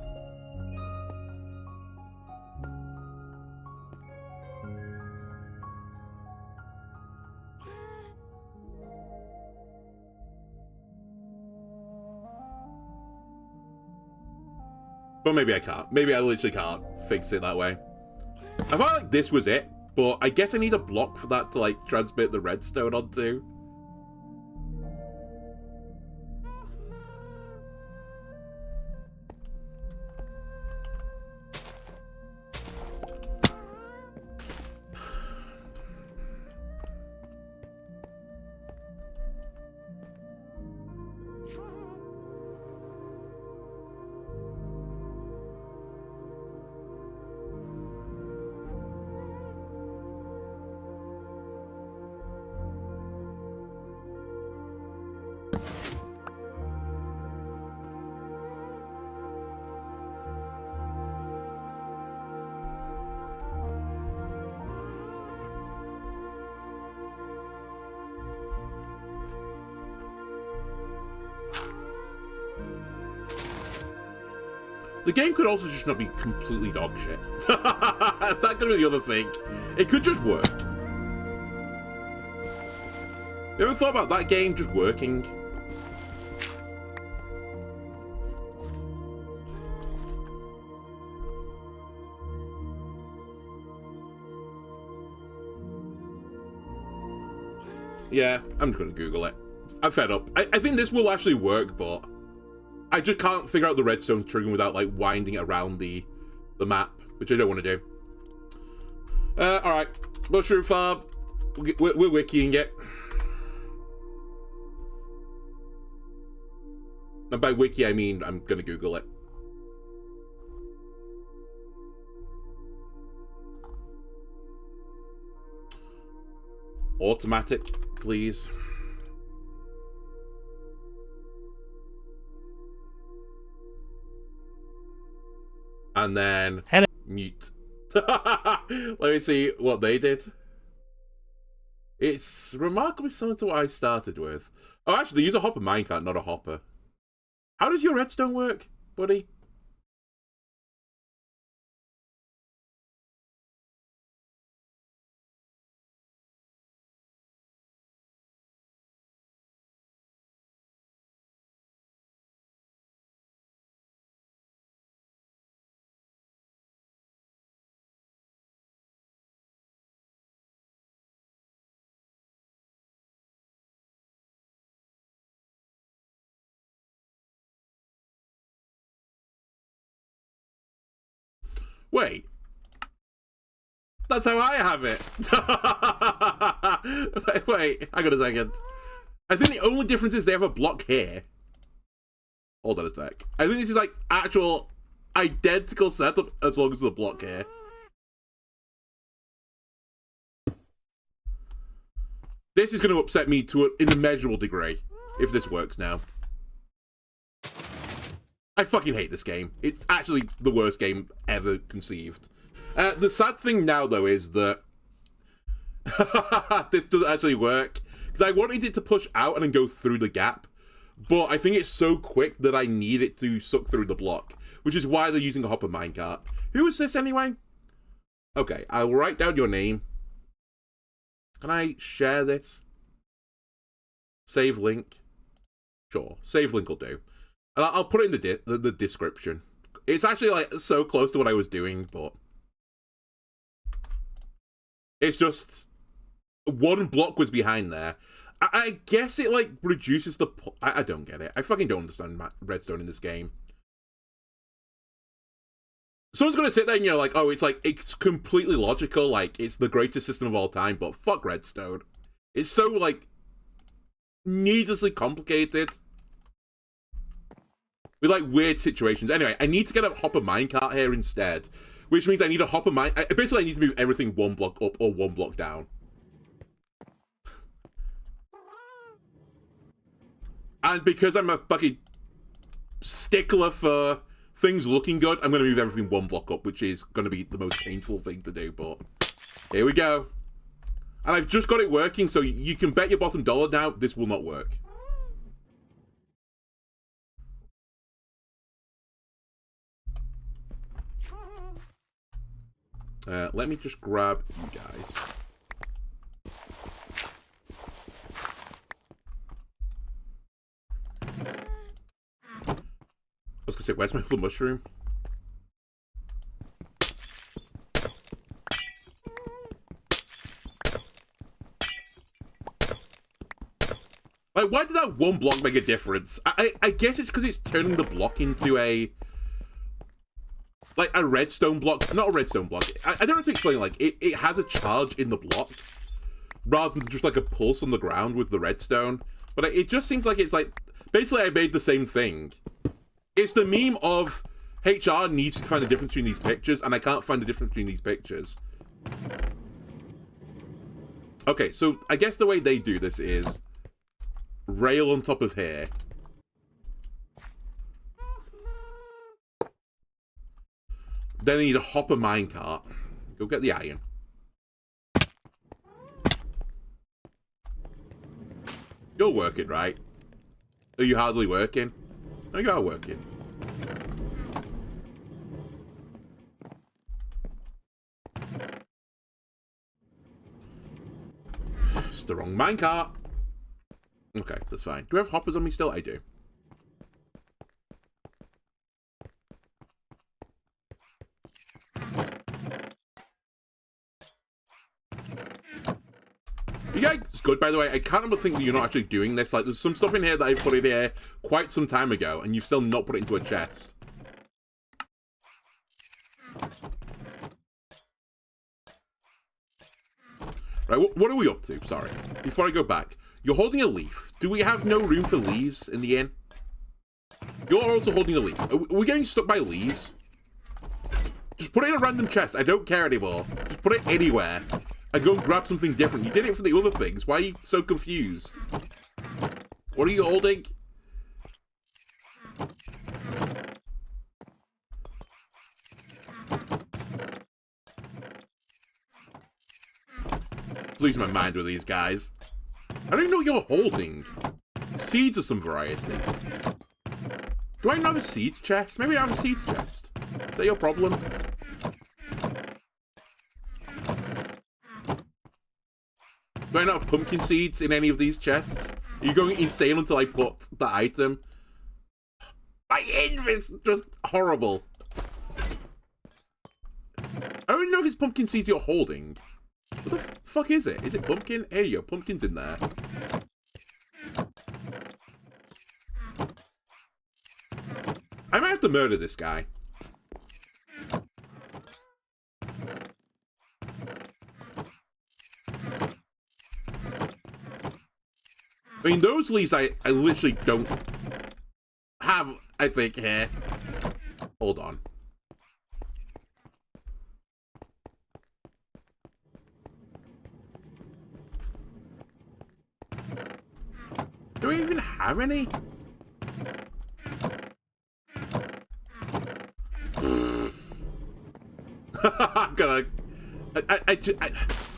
S1: But maybe I can't. Maybe I literally can't fix it that way. I felt like this was it, but I guess I need a block for that to like transmit the redstone onto. The game could also just not be completely dog shit. That could be the other thing. It could just work. You ever thought about that game just working? Yeah, I'm just gonna Google it. I'm fed up. I think this will actually work, but I just can't figure out the redstone triggering without, like, winding it around the map, which I don't want to do. Alright. Mushroom farm. We're wikiing it. And by wiki, I mean I'm gonna Google it. Automatic, please. And then mute. Let me see what they did. It's remarkably similar to what I started with. Oh, actually, they use a hopper minecart, not a hopper. How does your redstone work, buddy? Wait. That's how I have it. wait, hang on a second. I think the only difference is they have a block here. Hold on a sec. I think this is like actual identical setup as long as there's a block here. This is going to upset me to an immeasurable degree if this works now. I fucking hate this game. It's actually the worst game ever conceived. The sad thing now, though, is that this doesn't actually work. Because I wanted it to push out and then go through the gap. But I think it's so quick that I need it to suck through the block. Which is why they're using a hopper minecart. Who is this, anyway? Okay, I'll write down your name. Can I share this? Save link? Sure, save link will do. And I'll put it in the description. It's actually, like, so close to what I was doing, but it's just one block was behind there. I guess it, like, reduces the... I don't get it. I fucking don't understand redstone in this game. Someone's gonna sit there and you're like, oh, it's completely logical, like, it's the greatest system of all time, but fuck redstone. It's so, like, needlessly complicated. With, like, weird situations. Anyway, I need to get a hopper minecart here instead. Which means I need a hopper basically, I need to move everything one block up or one block down. And because I'm a fucking stickler for things looking good, I'm going to move everything one block up, which is going to be the most painful thing to do, but here we go. And I've just got it working, so you can bet your bottom dollar now this will not work. Let me just grab you guys. I was gonna say, where's my little mushroom? Like, why did that one block make a difference? I guess it's because it's turning the block into a... like a redstone block, not a redstone block. I don't know how to explain. Like it has a charge in the block, rather than just like a pulse on the ground with the redstone. But it just seems like it's like basically I made the same thing. It's the meme of HR needs to find the difference between these pictures, and I can't find the difference between these pictures. Okay, so I guess the way they do this is rail on top of here. Then I need a hopper minecart. Go get the iron. You're working, right? Are you hardly working? No, you are working. the wrong minecart. Okay, that's fine. Do I have hoppers on me still? I do. You guys, good, by the way. I can't but think that you're not actually doing this. Like, there's some stuff in here that I put in here quite some time ago, and you've still not put it into a chest. Right, what are we up to? Sorry. Before I go back. You're holding a leaf. Do we have no room for leaves in the inn? You're also holding a leaf. Are we getting stuck by leaves? Just put it in a random chest. I don't care anymore. Just put it anywhere. And go and grab something different. You did it for the other things. Why are you so confused? What are you holding? Losing my mind with these guys. I don't even know what you're holding. Seeds of some variety. Do I not have a seeds chest? Maybe I have a seeds chest. Is that your problem? Do I not have pumpkin seeds in any of these chests? Are you going insane until I put the item? My envy is just horrible. I don't even know if it's pumpkin seeds you're holding. What the fuck is it? Is it pumpkin? Here you go, pumpkin's in there. I might have to murder this guy. I mean, those leaves I literally don't have, I think, here. Hold on. Do we even have any? I'm gonna... I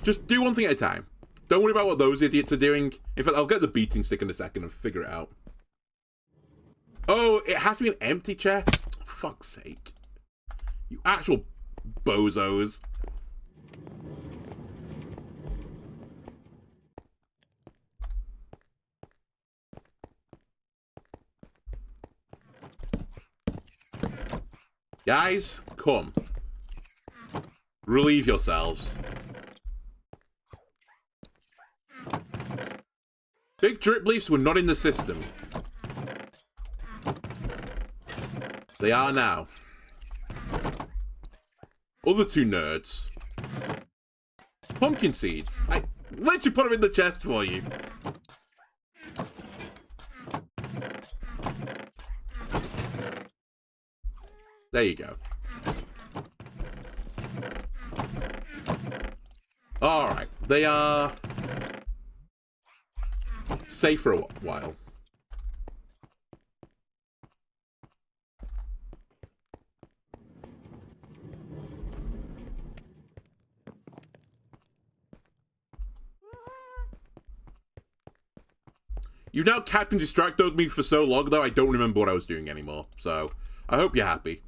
S1: just do one thing at a time. Don't worry about what those idiots are doing. In fact, I'll get the beating stick in a second and figure it out. Oh, it has to be an empty chest? Oh, fuck's sake. You actual bozos. Guys, come. Relieve yourselves. Big drip leaves were not in the system. They are now. Other two nerds. Pumpkin seeds. I literally put them in the chest for you. There you go. Alright, they are safe for a while. You've now Captain Distracted me for so long, though I don't remember what I was doing anymore. So, I hope you're happy.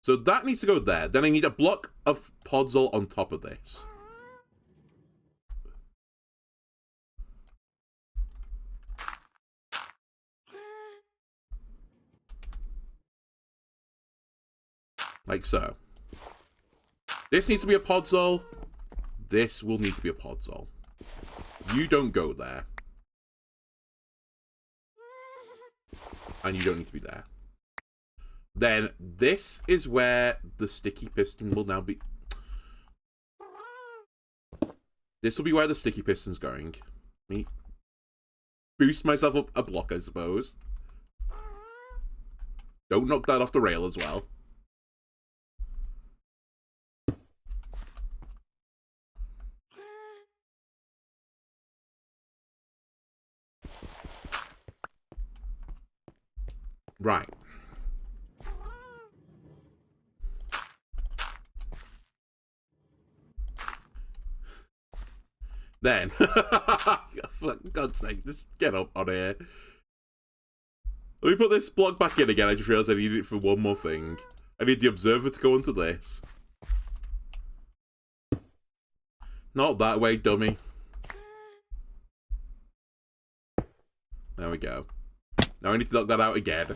S1: So that needs to go there. Then I need a block of podzol on top of this. Like so. This needs to be a podzol. This will need to be a podzol. You don't go there. And you don't need to be there. Then this is where the sticky piston will now be. This will be where the sticky piston's going. Let me boost myself up a block, I suppose. Don't knock that off the rail as well. Right. Then, for God's sake, just get up on here. Let me put this block back in again. I just realised I needed it for one more thing. I need the observer to go into this. Not that way, dummy. There we go. Now I need to knock that out again.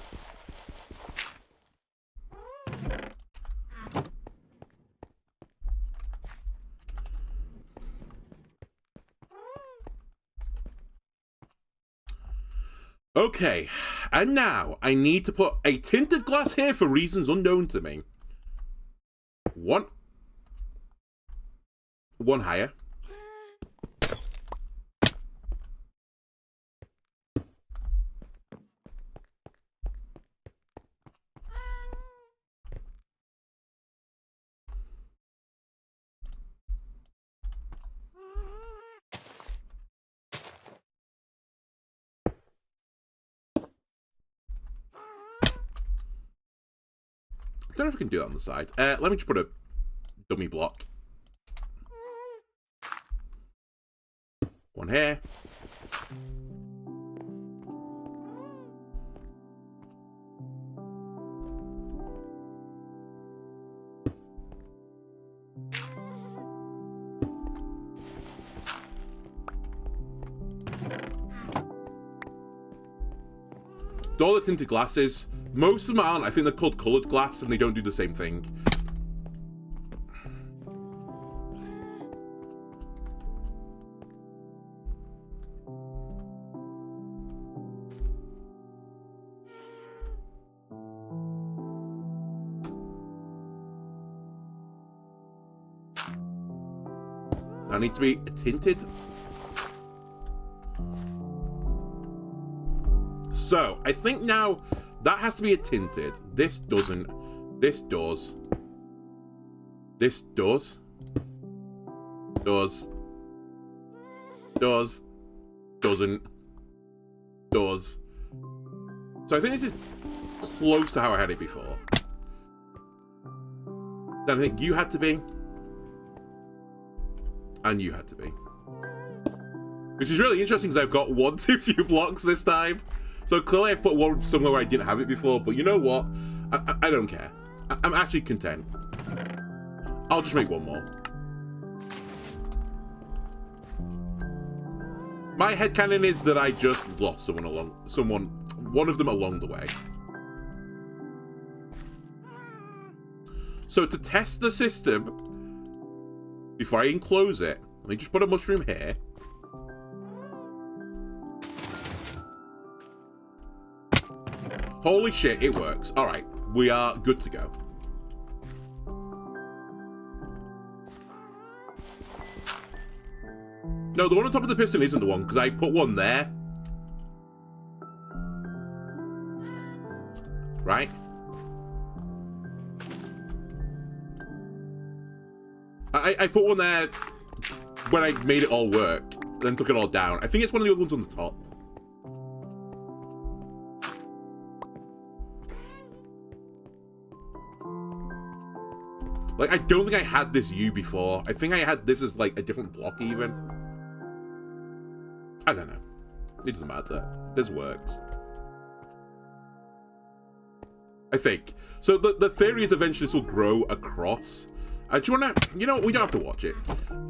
S1: Okay, and now I need to put a tinted glass here for reasons unknown to me. One higher. I don't know if I can do that on the side. Let me just put a dummy block. One here. All the tinted glasses, most of them aren't. I think they're called coloured glass and they don't do the same thing. That needs to be tinted. So, I think now that has to be a tinted. This doesn't. This does. This does. Does. Does. Doesn't. Does. So I think this is close to how I had it before. Then I think you had to be. And you had to be. Which is really interesting because I've got one too few blocks this time. So clearly I've put one somewhere where I didn't have it before, but you know what? I don't care. I'm actually content. I'll just make one more. My headcanon is that I just lost one of them along the way. So to test the system, before I enclose it, let me just put a mushroom here. Holy shit, it works. Alright, we are good to go. No, the one on top of the piston isn't the one, because I put one there. Right? I put one there when I made it all work, then took it all down. I think it's one of the other ones on the top. Like, I don't think I had this U before. I think I had this as, like, a different block, even. I don't know. It doesn't matter. This works. I think. So, the theory is eventually this will grow across. I just want to... You know what? We don't have to watch it.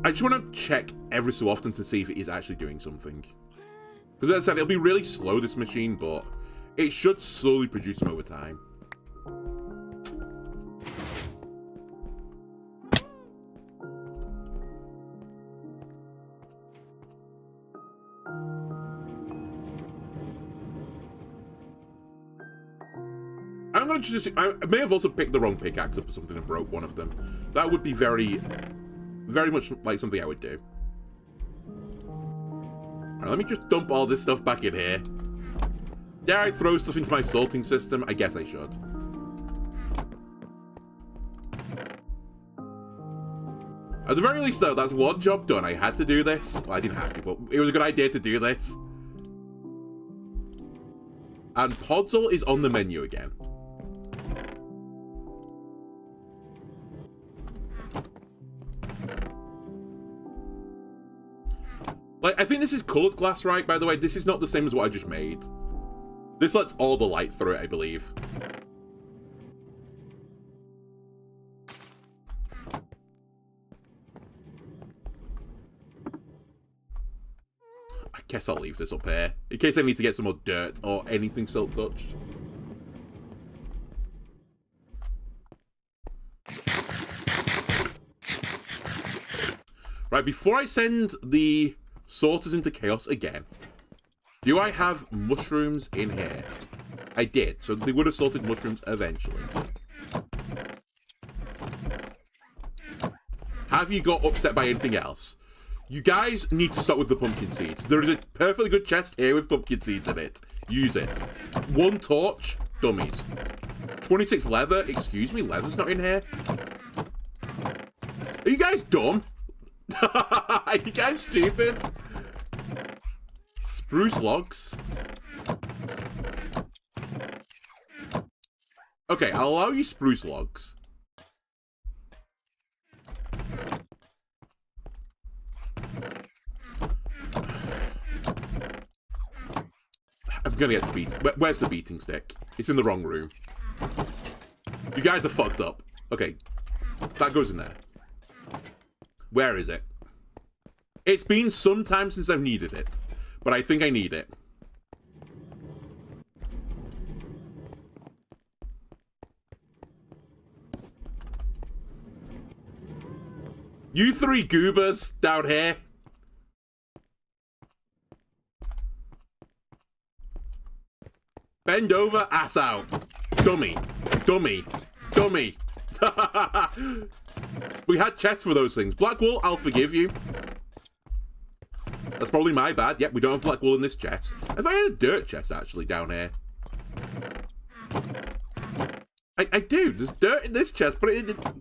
S1: I just want to check every so often to see if it is actually doing something. Because, as I said, it'll be really slow, this machine, but it should slowly produce them over time. I'm gonna just... I may have also picked the wrong pickaxe up or something and broke one of them. That would be very much like something I would do. Alright, let me just dump all this stuff back in here. Dare I throw stuff into my sorting system? I guess I should. At the very least, though, that's one job done. I had to do this. Well, I didn't have to, but it was a good idea to do this. And Podzol is on the menu again. Like, I think this is coloured glass, right? By the way, this is not the same as what I just made. This lets all the light through it, I believe. guess I'll leave this up here. In case I need to get some more dirt or anything silk touched. Right, before I send the sorters into chaos again, do I have mushrooms in here? I did, so they would have sorted mushrooms eventually. Have you got upset by anything else? You guys need to start with the pumpkin seeds. There is a perfectly good chest here with pumpkin seeds in it. Use it. 1 torch, dummies. 26 leather, excuse me, leather's not in here. Are you guys dumb? Are you guys stupid? Spruce logs. Okay, I'll allow you spruce logs. I'm gonna get the beat. Where's the beating stick? It's in the wrong room. You guys are fucked up. Okay, that goes in there. Where is it? It's been some time since I've needed it, but I think I need it. You 3 goobers down here. Bend over, ass out. Dummy. Dummy. Dummy. We had chests for those things. Black wool, I'll forgive you. That's probably my bad. Yep, we don't have black wool in this chest. I thought I had a dirt chest, actually, down here. I do. There's dirt in this chest, but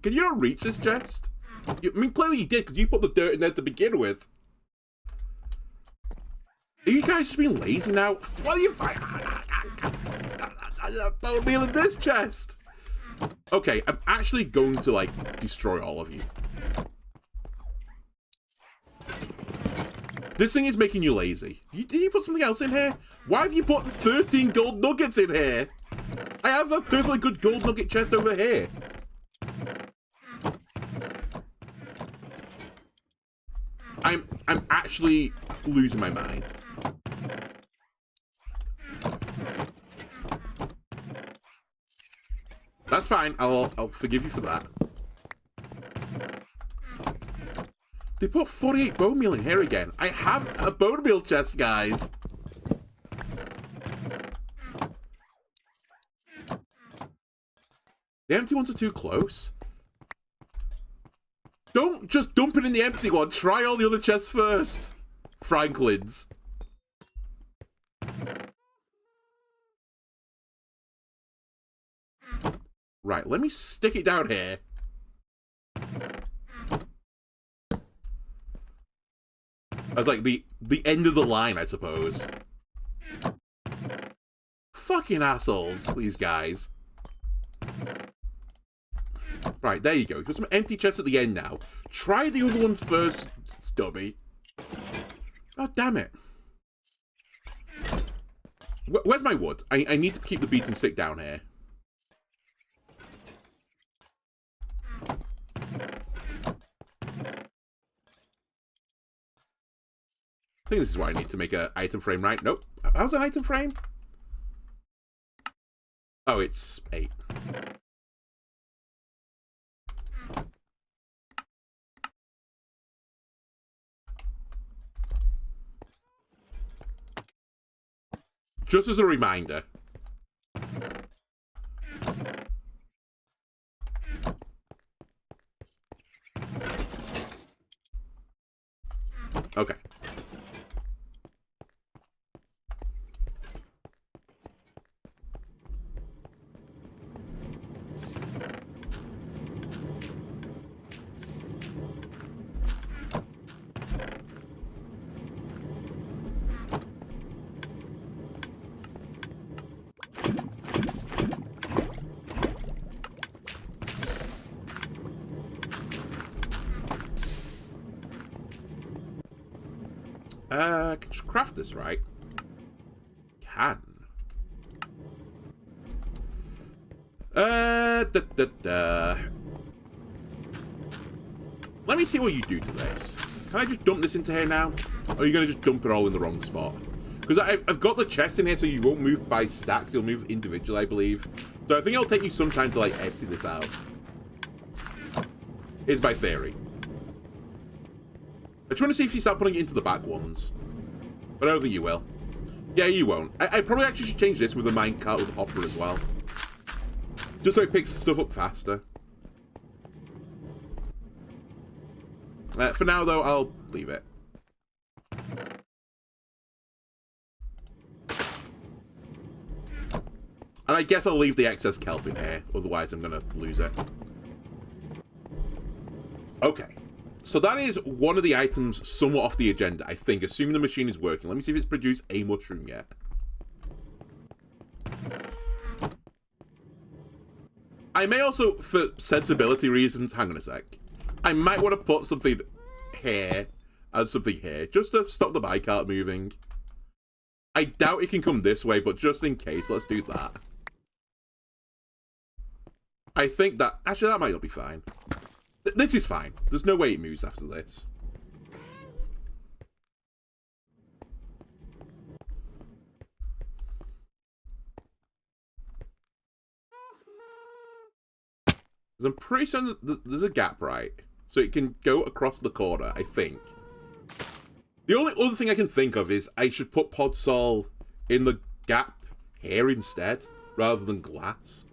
S1: can you not reach this chest? I mean, clearly you did, because you put the dirt in there to begin with. Are you guys just being lazy now? What are you bone meal in this chest? Okay, I'm actually going to, like, destroy all of you. This thing is making you lazy. Did you put something else in here? Why have you put 13 gold nuggets in here? I have a perfectly good gold nugget chest over here. I'm actually losing my mind. That's fine. I'll forgive you for that. They put 48 bone meal in here again. I have a bone meal chest, guys. The empty ones are too close. Don't just dump it in the empty one. Try all the other chests first. Franklin's. Right, let me stick it down here. That's like the end of the line, I suppose. Fucking assholes, these guys. Right, there you go. Got some empty chests at the end now. Try the other ones first, Stubby. Oh, damn it. Where's my wood? I need to keep the beating stick down here. I think this is why I need to make an item frame, right? Nope. How's an item frame? Oh, it's 8. Just as a reminder. Okay. Can you craft this, right? Can. Let me see what you do to this. Can I just dump this into here now? Or are you going to just dump it all in the wrong spot? Because I've got the chest in here so you won't move by stack. You'll move individually, I believe. So I think it'll take you some time to, like, empty this out. Is my theory. I just want to see if you start putting it into the back ones. But I don't think you will. Yeah, you won't. I probably actually should change this with a minecart with a hopper as well. Just so it picks stuff up faster. For now, though, I'll leave it. And I guess I'll leave the excess kelp in here, otherwise I'm going to lose it. Okay. So that is one of the items somewhat off the agenda, I think, assuming the machine is working. Let me see if it's produced a mushroom yet. I may also, for sensibility reasons, hang on a sec. I might want to put something here and something here, just to stop the minecart moving. I doubt it can come this way, but just in case, let's do that. I think that... Actually, that might not be fine. This is fine. There's no way it moves after this. I'm pretty certain that there's a gap, right? So it can go across the corner, I think. The only other thing I can think of is I should put podsol in the gap here instead, rather than glass.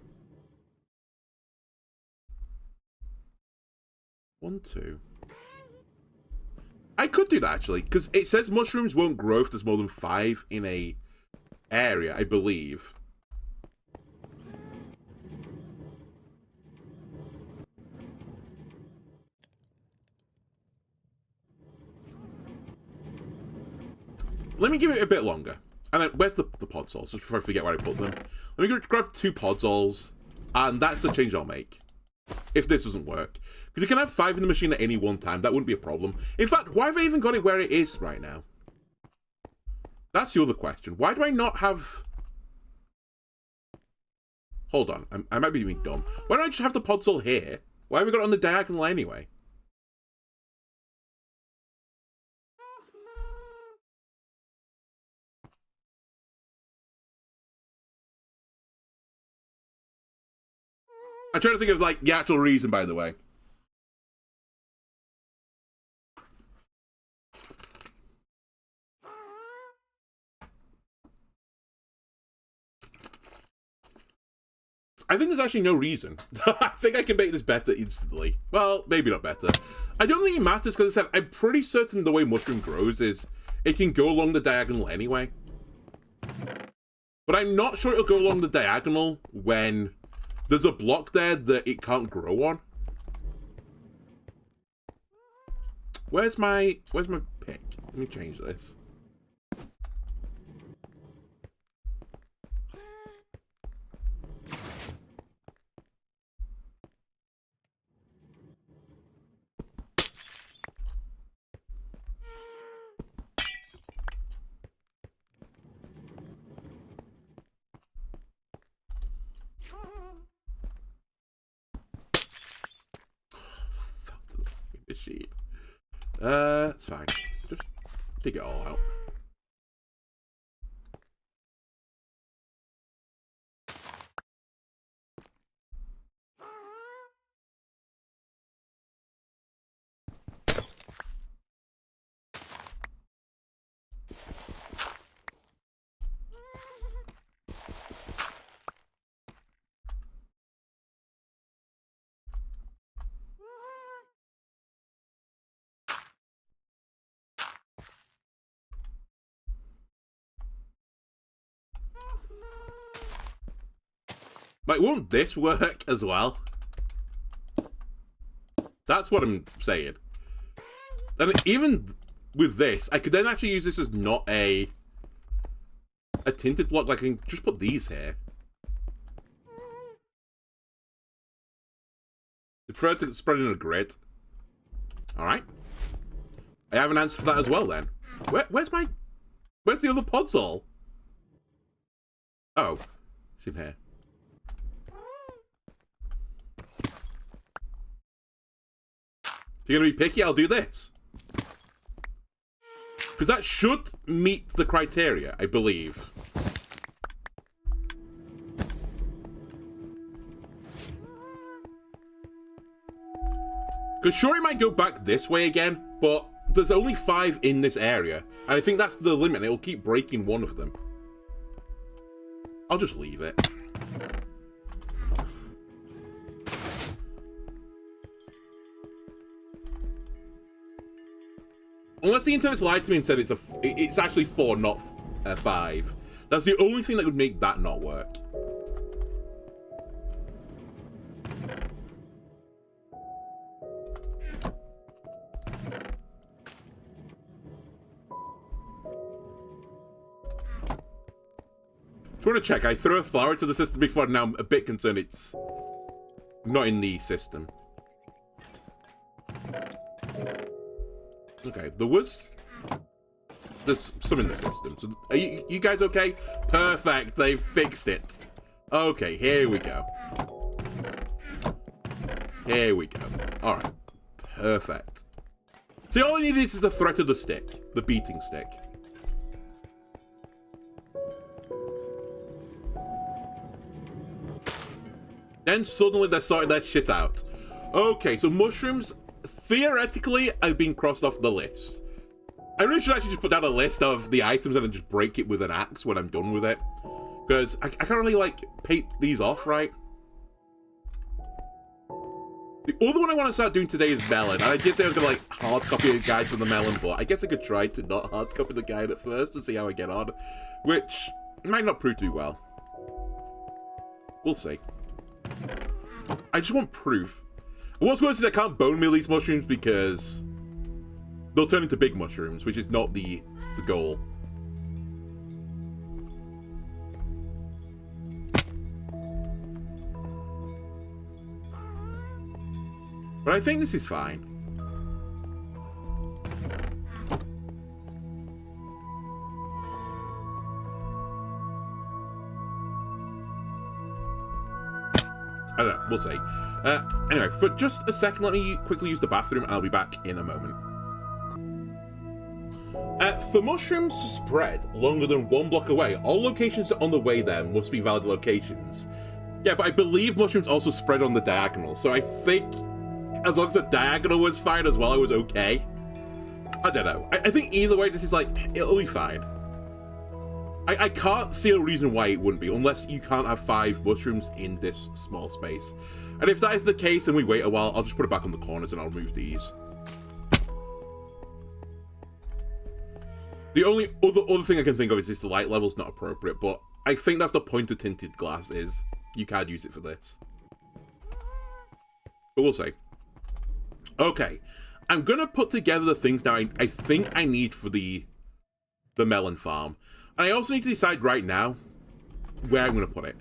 S1: 1, 2. I could do that, actually, because it says mushrooms won't grow if there's more than 5 in a area, I believe. Let me give it a bit longer. And then, where's the podsols? Just before I forget where I put them. Let me grab 2 podsols, and that's the change I'll make. If this doesn't work. Because you can have 5 in the machine at any one time. That wouldn't be a problem. In fact, why have I even got it where it is right now? That's the other question. Why do I not have... Hold on. I might be being dumb. Why don't I just have the podsol here? Why have we got it on the diagonal anyway? I'm trying to think of, like, the actual reason, by the way. I think there's actually no reason. I think I can make this better instantly. Well, maybe not better. I don't think it matters because I said I'm pretty certain the way mushroom grows is it can go along the diagonal anyway. But I'm not sure it'll go along the diagonal when there's a block there that it can't grow on. Where's my pick? Let me change this. Sheet. It's fine. Just dig it all out. Like, won't this work as well? That's what I'm saying. And even with this, I could then actually use this as not a tinted block. Like, I can just put these here. I prefer to spread in a grid. Alright. I have an answer for that as well, then. Where's the other podzol? Oh. It's in here. If you're going to be picky, I'll do this. Because that should meet the criteria, I believe. Because sure, it might go back this way again, but there's only 5 in this area. And I think that's the limit, and it'll keep breaking one of them. I'll just leave it. Unless the internet's lied to me and said it's actually 4, not 5. That's the only thing that would make that not work. Just want to check. I threw a flower into the system before, and now I'm a bit concerned it's not in the system. Okay, there's some in the system. So are you guys okay? Perfect, they fixed it. Okay, here we go. Here we go. Alright, perfect. See, all I needed is the threat of the stick, the beating stick. Then suddenly they're sorting their shit out. Okay, so mushrooms theoretically have been crossed off the list. I really should actually just put down a list of the items and then just break it with an axe when I'm done with it. Because I can't really, like, paint these off, right? The other one I want to start doing today is melon. And I did say I was going to, like, hard copy a guide for the melon, but I guess I could try to not hard copy the guide at first and see how I get on. Which might not prove to be well. We'll see. I just want proof. What's worse is I can't bone meal these mushrooms because they'll turn into big mushrooms, which is not the goal. But I think this is fine. I don't know, we'll see. Anyway, for just a second, let me quickly use the bathroom, and I'll be back in a moment. For mushrooms to spread longer than 1 block away, all locations on the way there must be valid locations. Yeah, but I believe mushrooms also spread on the diagonal, so I think as long as the diagonal was fine as well, I was okay. I don't know. I think either way, this is like, it'll be fine. I can't see a reason why it wouldn't be, unless you can't have 5 mushrooms in this small space. And if that is the case and we wait a while, I'll just put it back on the corners and I'll remove these. The only other thing I can think of is this light level's not appropriate, but I think that's the point of tinted glass is you can't use it for this. But we'll see. Okay, I'm gonna put together the things now I think I need for the melon farm. And I also need to decide right now where I'm going to put it.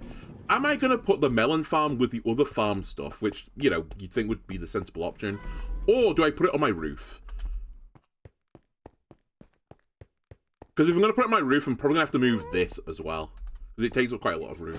S1: Am I going to put the melon farm with the other farm stuff, which, you know, you'd think would be the sensible option? Or do I put it on my roof? Because if I'm going to put it on my roof, I'm probably going to have to move this as well. Because it takes up quite a lot of room.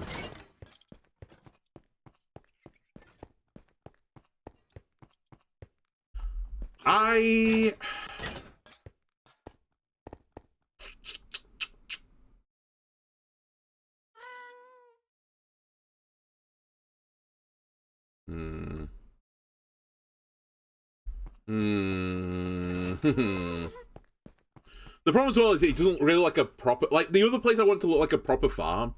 S1: The problem as well is it doesn't really look like a proper... Like, the other place I want to look like a proper farm.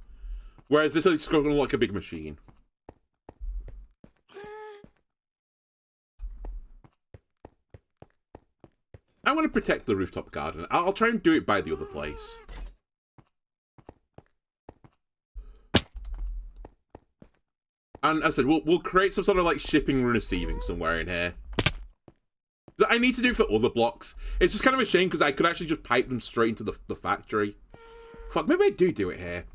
S1: Whereas this is going to look like a big machine. I want to protect the rooftop garden. I'll try and do it by the other place. And as I said, we'll create some sort of like shipping and receiving somewhere in here. I need to do it for other blocks. It's just kind of a shame because I could actually just pipe them straight into the factory. Fuck, maybe I do it here.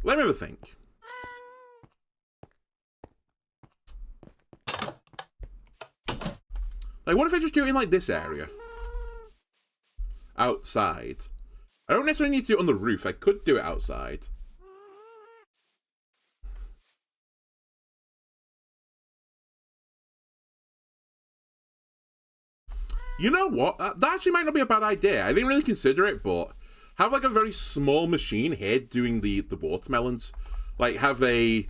S1: Let me have a think. Like, what if I just do it in, like, this area? Outside. I don't necessarily need to do it on the roof. I could do it outside. You know what? That actually might not be a bad idea. I didn't really consider it, but have like a very small machine here doing the watermelons. Like have a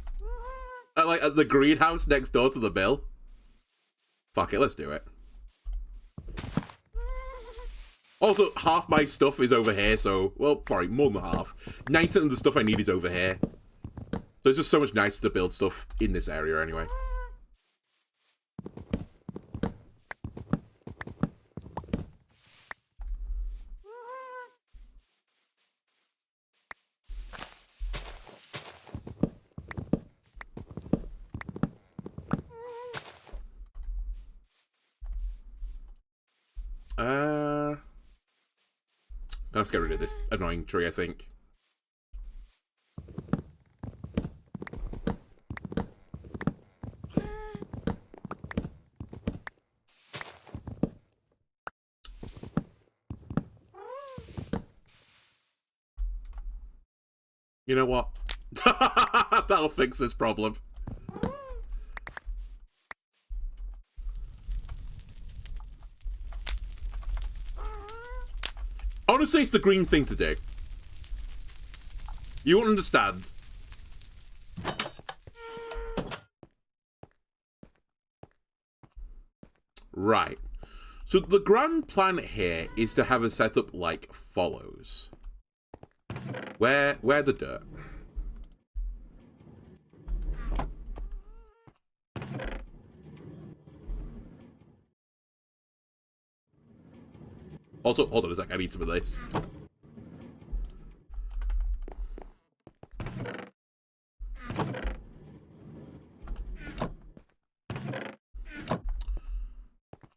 S1: like the greenhouse next door to the mill. Fuck it, let's do it. Also, half my stuff is over here, so well, sorry, more than half. 90% of the stuff I need is over here. So it's just so much nicer to build stuff in this area anyway. Let's get rid of this annoying tree, I think. You know what? That'll fix this problem. Honestly, it's the green thing to do. You won't understand. Right. So the grand plan here is to have a setup like follows. Where the dirt? Also, hold on a sec, I need some of this.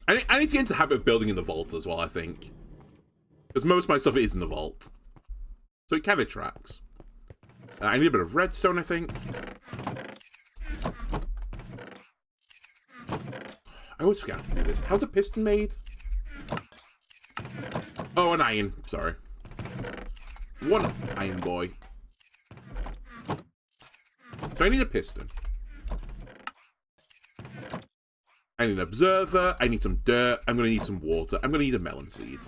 S1: I need to get into the habit of building in the vault as well, I think. Because most of my stuff is in the vault. So it kind of tracks. I need a bit of redstone, I think. I always forget to do this. How's a piston made? Oh, an iron. Sorry. One iron boy. So I need a piston. I need an observer. I need some dirt. I'm going to need some water. I'm going to need a melon seed.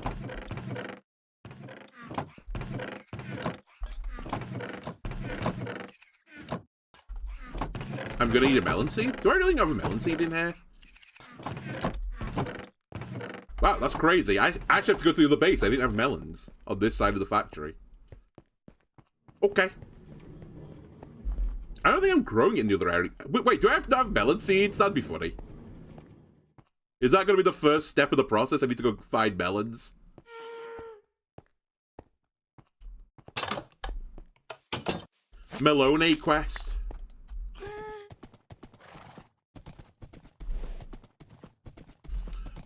S1: I'm going to need a melon seed. Do I really have a melon seed in here? Wow, that's crazy. I actually have to go through the base. I didn't have melons on this side of the factory. Okay. I don't think I'm growing it in the other area. Wait, do I have to have melon seeds? That'd be funny. Is that going to be the first step of the process? I need to go find melons. Melone quest.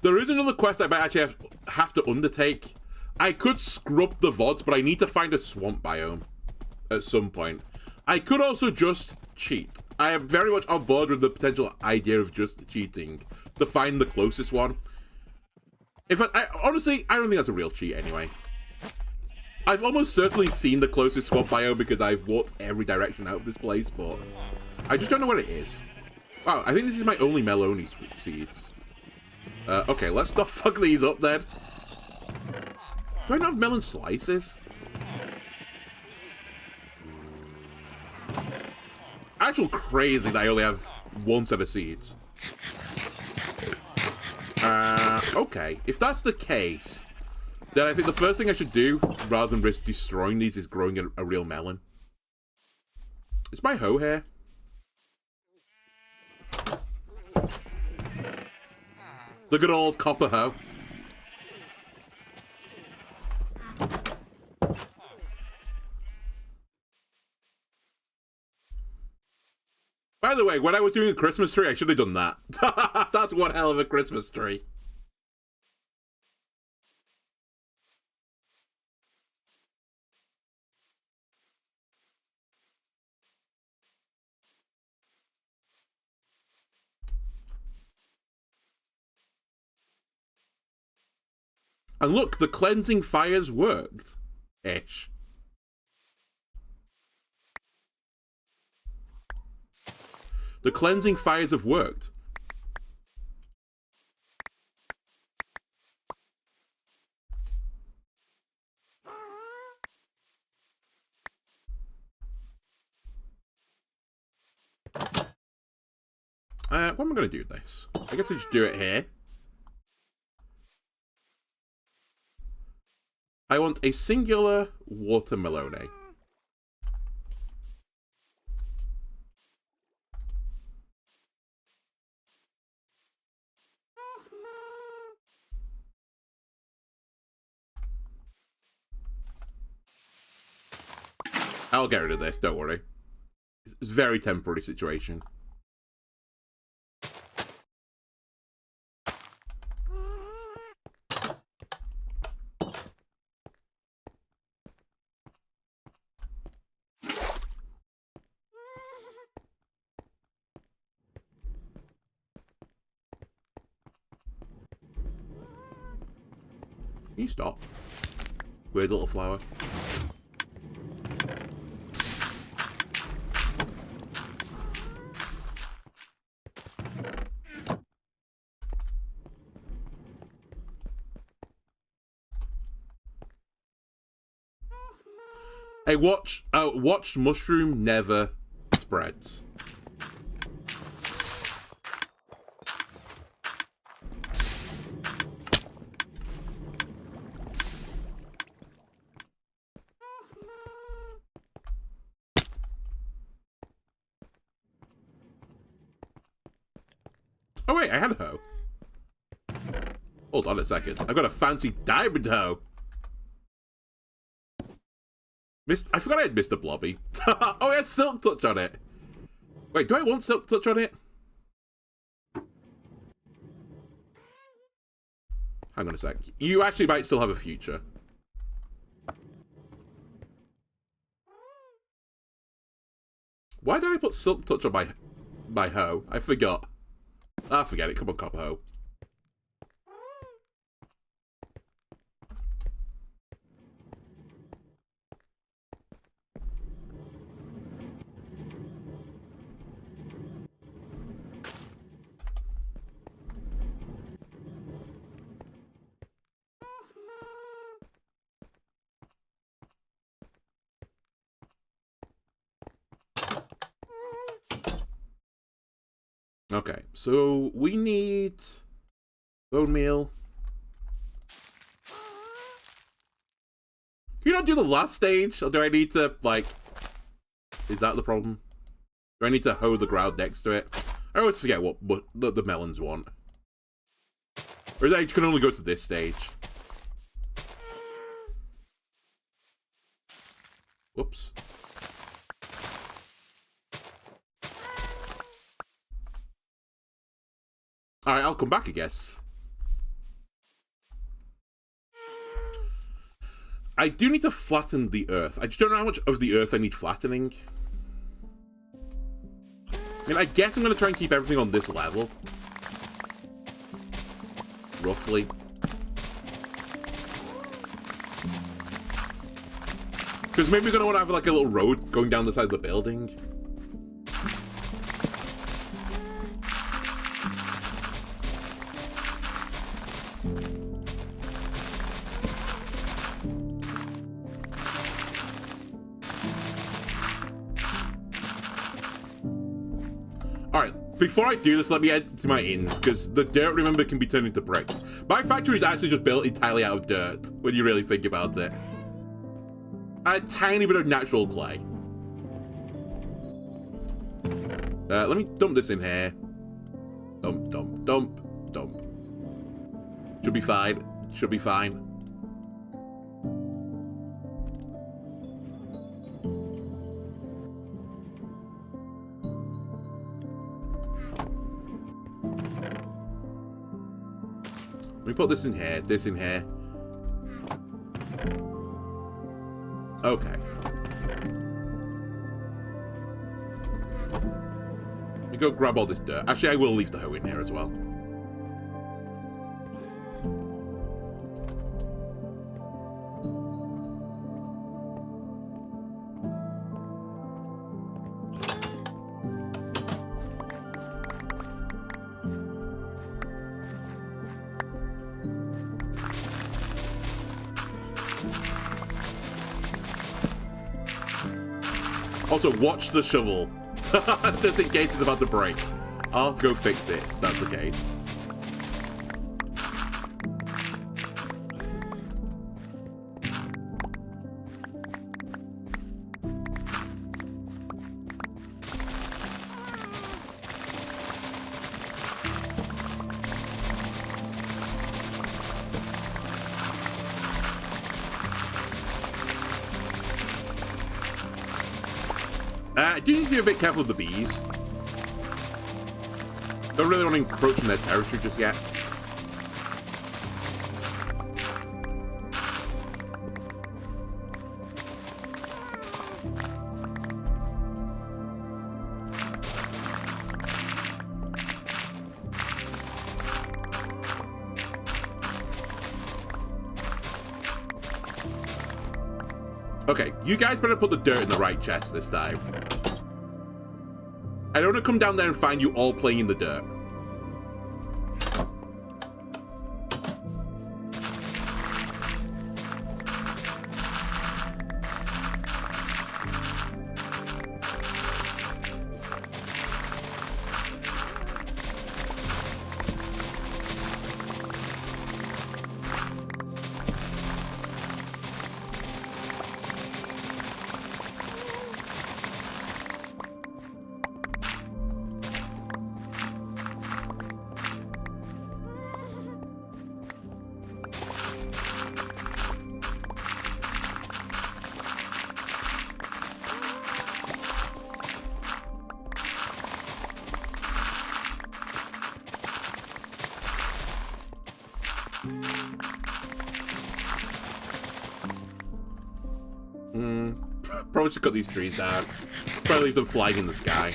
S1: There is another quest I might actually have to undertake. I could scrub the VODs, but I need to find a swamp biome at some point. I could also just cheat. I am very much on board with the potential idea of just cheating to find the closest one. In fact, honestly, I don't think that's a real cheat anyway. I've almost certainly seen the closest swamp biome because I've walked every direction out of this place, but I just don't know what it is. Wow, I think this is my only Melones seeds. Okay, let's not fuck these up then. Do I not have melon slices? Actual crazy that I only have one set of seeds. Okay. If that's the case, then I think the first thing I should do, rather than risk destroying these, is growing a real melon. Is my hoe here? The good old copper hoe. By the way, when I was doing a Christmas tree, I should have done that. That's one hell of a Christmas tree. And look, the cleansing fires worked. Ish. The cleansing fires have worked. What am I going to do with this? I guess I just do it here. I want a singular water Melone. I'll get rid of this, don't worry. It's a very temporary situation. Can you stop? Weird little flower. Hey, watched mushroom never spreads. Oh wait, I had a hoe. Hold on a second. I've got a fancy diamond hoe. I forgot I had Mr. Blobby. Oh, it has Silk Touch on it. Wait, do I want Silk Touch on it? Hang on a sec. You actually might still have a future. Why did I put Silk Touch on my hoe? I forgot. Ah, forget it. Come on, Copper Hoe. Okay, so we need bone meal. Can you not do the last stage? Or do I need to, like... Is that the problem? Do I need to hoe the ground next to it? I always forget what the melons want. Or is that you can only go to this stage? Whoops. Alright, I'll come back, I guess. I do need to flatten the earth. I just don't know how much of the earth I need flattening. I mean, I guess I'm going to try and keep everything on this level. Roughly. Because maybe we're going to want to have like a little road going down the side of the building. Before I do this, let me add to my inns, because the dirt, remember, can be turned into bricks. My factory is actually just built entirely out of dirt, when you really think about it. A tiny bit of natural clay. Let me dump this in here. Dump, dump, dump, dump. Should be fine. Should be fine. Let me put this in here, this in here. Okay. Let me go grab all this dirt. Actually, I will leave the hoe in here as well. Also, watch the shovel. Just in case it's about to break. I'll have to go fix it, if that's the case. I do need to be a bit careful of the bees. Don't really want to encroach on their territory just yet. Okay, you guys better put the dirt in the right chest this time. I don't want to come down there and find you all playing in the dirt. Probably should cut these trees down. Probably leave them flying in the sky.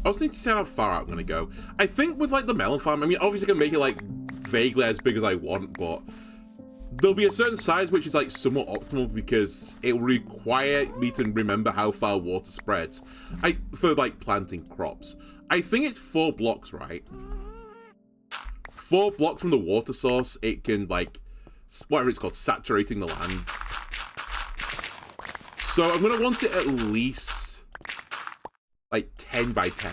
S1: I also need to see how far out I'm gonna go. I think with like the melon farm, I mean, obviously I can make it like vaguely as big as I want, but there'll be a certain size which is like somewhat optimal because it will require me to remember how far water spreads. For like planting crops. I think it's 4 blocks, right? 4 blocks from the water source, it can like, whatever it's called, saturating the land. So I'm gonna want it at least like 10 by 10.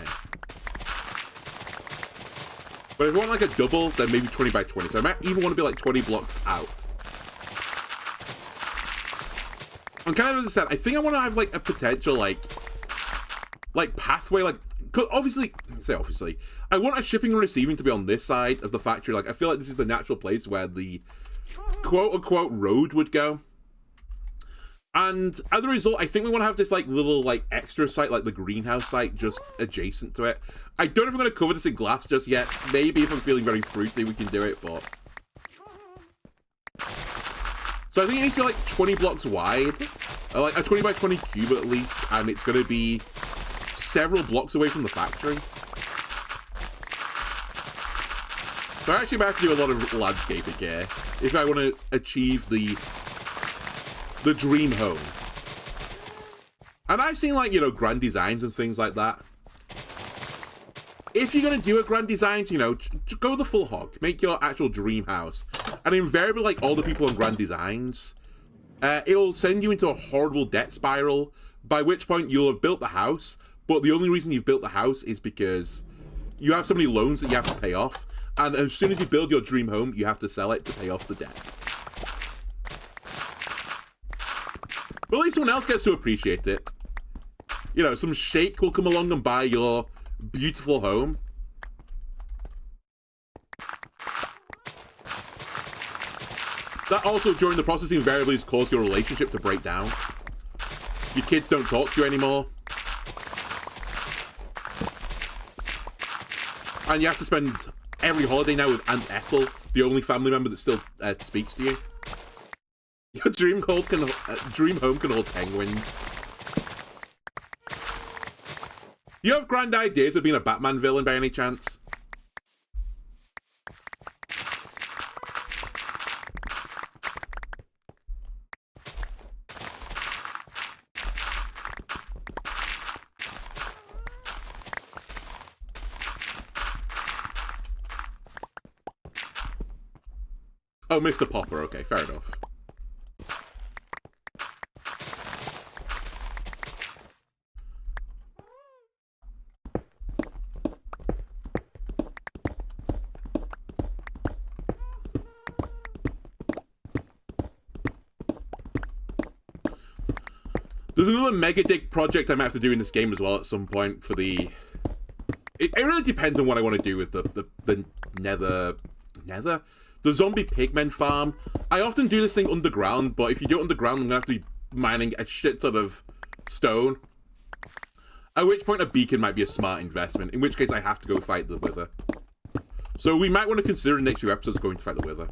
S1: But if I want like a double, then maybe 20 by 20. So I might even want to be like 20 blocks out. And kind of as I said, I think I want to have like a potential like pathway, like, cause obviously, I want a shipping and receiving to be on this side of the factory. Like, I feel like this is the natural place where the quote-unquote road would go. And as a result, I think we want to have this like little like extra site, like the greenhouse site, just adjacent to it. I don't know if I'm going to cover this in glass just yet. Maybe if I'm feeling very fruity, we can do it, but... So I think it needs to be like 20 blocks wide. Like a 20 by 20 cube at least, and it's going to be several blocks away from the factory. So I actually might have to do a lot of landscaping here if I want to achieve the dream home. And I've seen like, you know, grand designs and things like that. If you're going to do a grand designs, you know, go the full hog. Make your actual dream house. And invariably, like all the people on grand designs, it'll send you into a horrible debt spiral, by which point you'll have built the house, but the only reason you've built the house is because you have so many loans that you have to pay off. And as soon as you build your dream home, you have to sell it to pay off the debt. But at least someone else gets to appreciate it. You know, some sheikh will come along and buy your beautiful home. That also, during the process, invariably has caused your relationship to break down. Your kids don't talk to you anymore. And you have to spend every holiday now with Aunt Ethel, the only family member that still speaks to you. Your dream home can hold penguins. You have grand ideas of being a Batman villain by any chance? Oh, Mr. Popper. Okay, fair enough. There's another mega dig project I might have to do in this game as well at some point for the... It really depends on what I want to do with the nether... The zombie pigmen farm. I often do this thing underground, but if you do it underground, I'm going to have to be mining a shit ton of stone. At which point a beacon might be a smart investment, in which case I have to go fight the wither. So we might want to consider in the next few episodes going to fight the wither.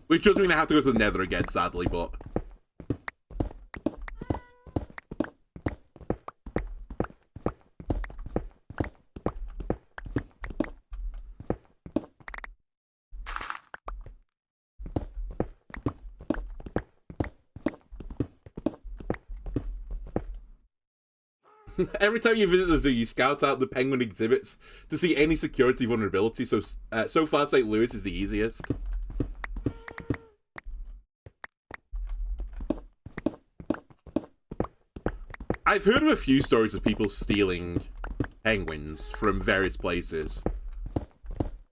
S1: Which does mean I have to go to the nether again, sadly, but... Every time you visit the zoo, you scout out the penguin exhibits to see any security vulnerability, so far St. Louis is the easiest. I've heard of a few stories of people stealing penguins from various places.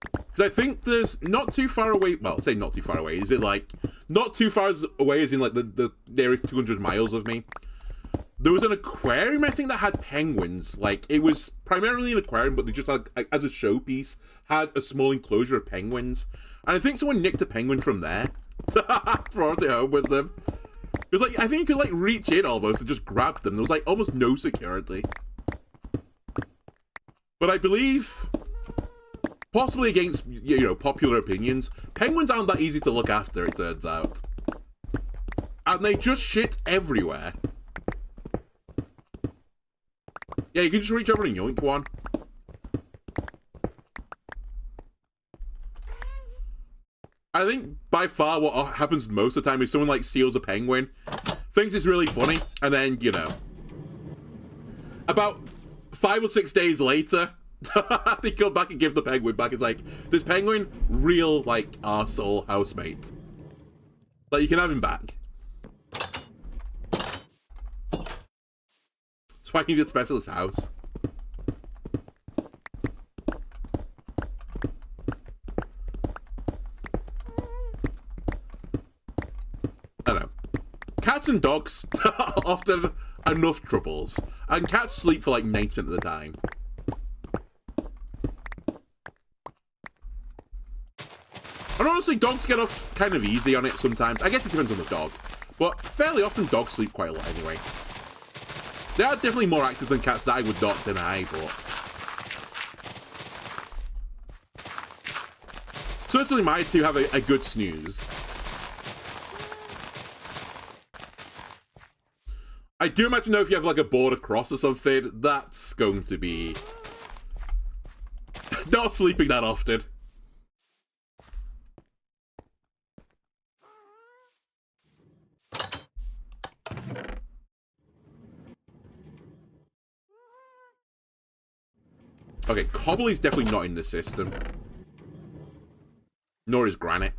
S1: Because I think there's not too far away, well, say not too far away, is it like, not too far away as in like the nearest 200 miles of me. There was an aquarium, I think, that had penguins. Like, it was primarily an aquarium, but they just had, like, as a showpiece, had a small enclosure of penguins. And I think someone nicked a penguin from there, brought it home with them. It was like, I think you could, like, reach in almost and just grab them. There was, like, almost no security. But I believe, possibly against, you know, popular opinions, penguins aren't that easy to look after, it turns out. And they just shit everywhere. Yeah, you can just reach over and yoink one. I think by far what happens most of the time is someone like steals a penguin, thinks it's really funny, and then, you know, about 5 or 6 days later, they come back and give the penguin back. It's like, this penguin, real, like, arsehole housemate. Like, you can have him back. That's why you need a specialist house. I don't know. Cats and dogs are often enough troubles. And cats sleep for like 90% of the time. And honestly, dogs get off kind of easy on it sometimes. I guess it depends on the dog. But fairly often dogs sleep quite a lot anyway. They are definitely more active than cats, that I would not deny, but... certainly my two have a good snooze. I do imagine, though, if you have, like, a border cross or something, that's going to be... not sleeping that often. Okay, cobble is definitely not in the system. Nor is granite.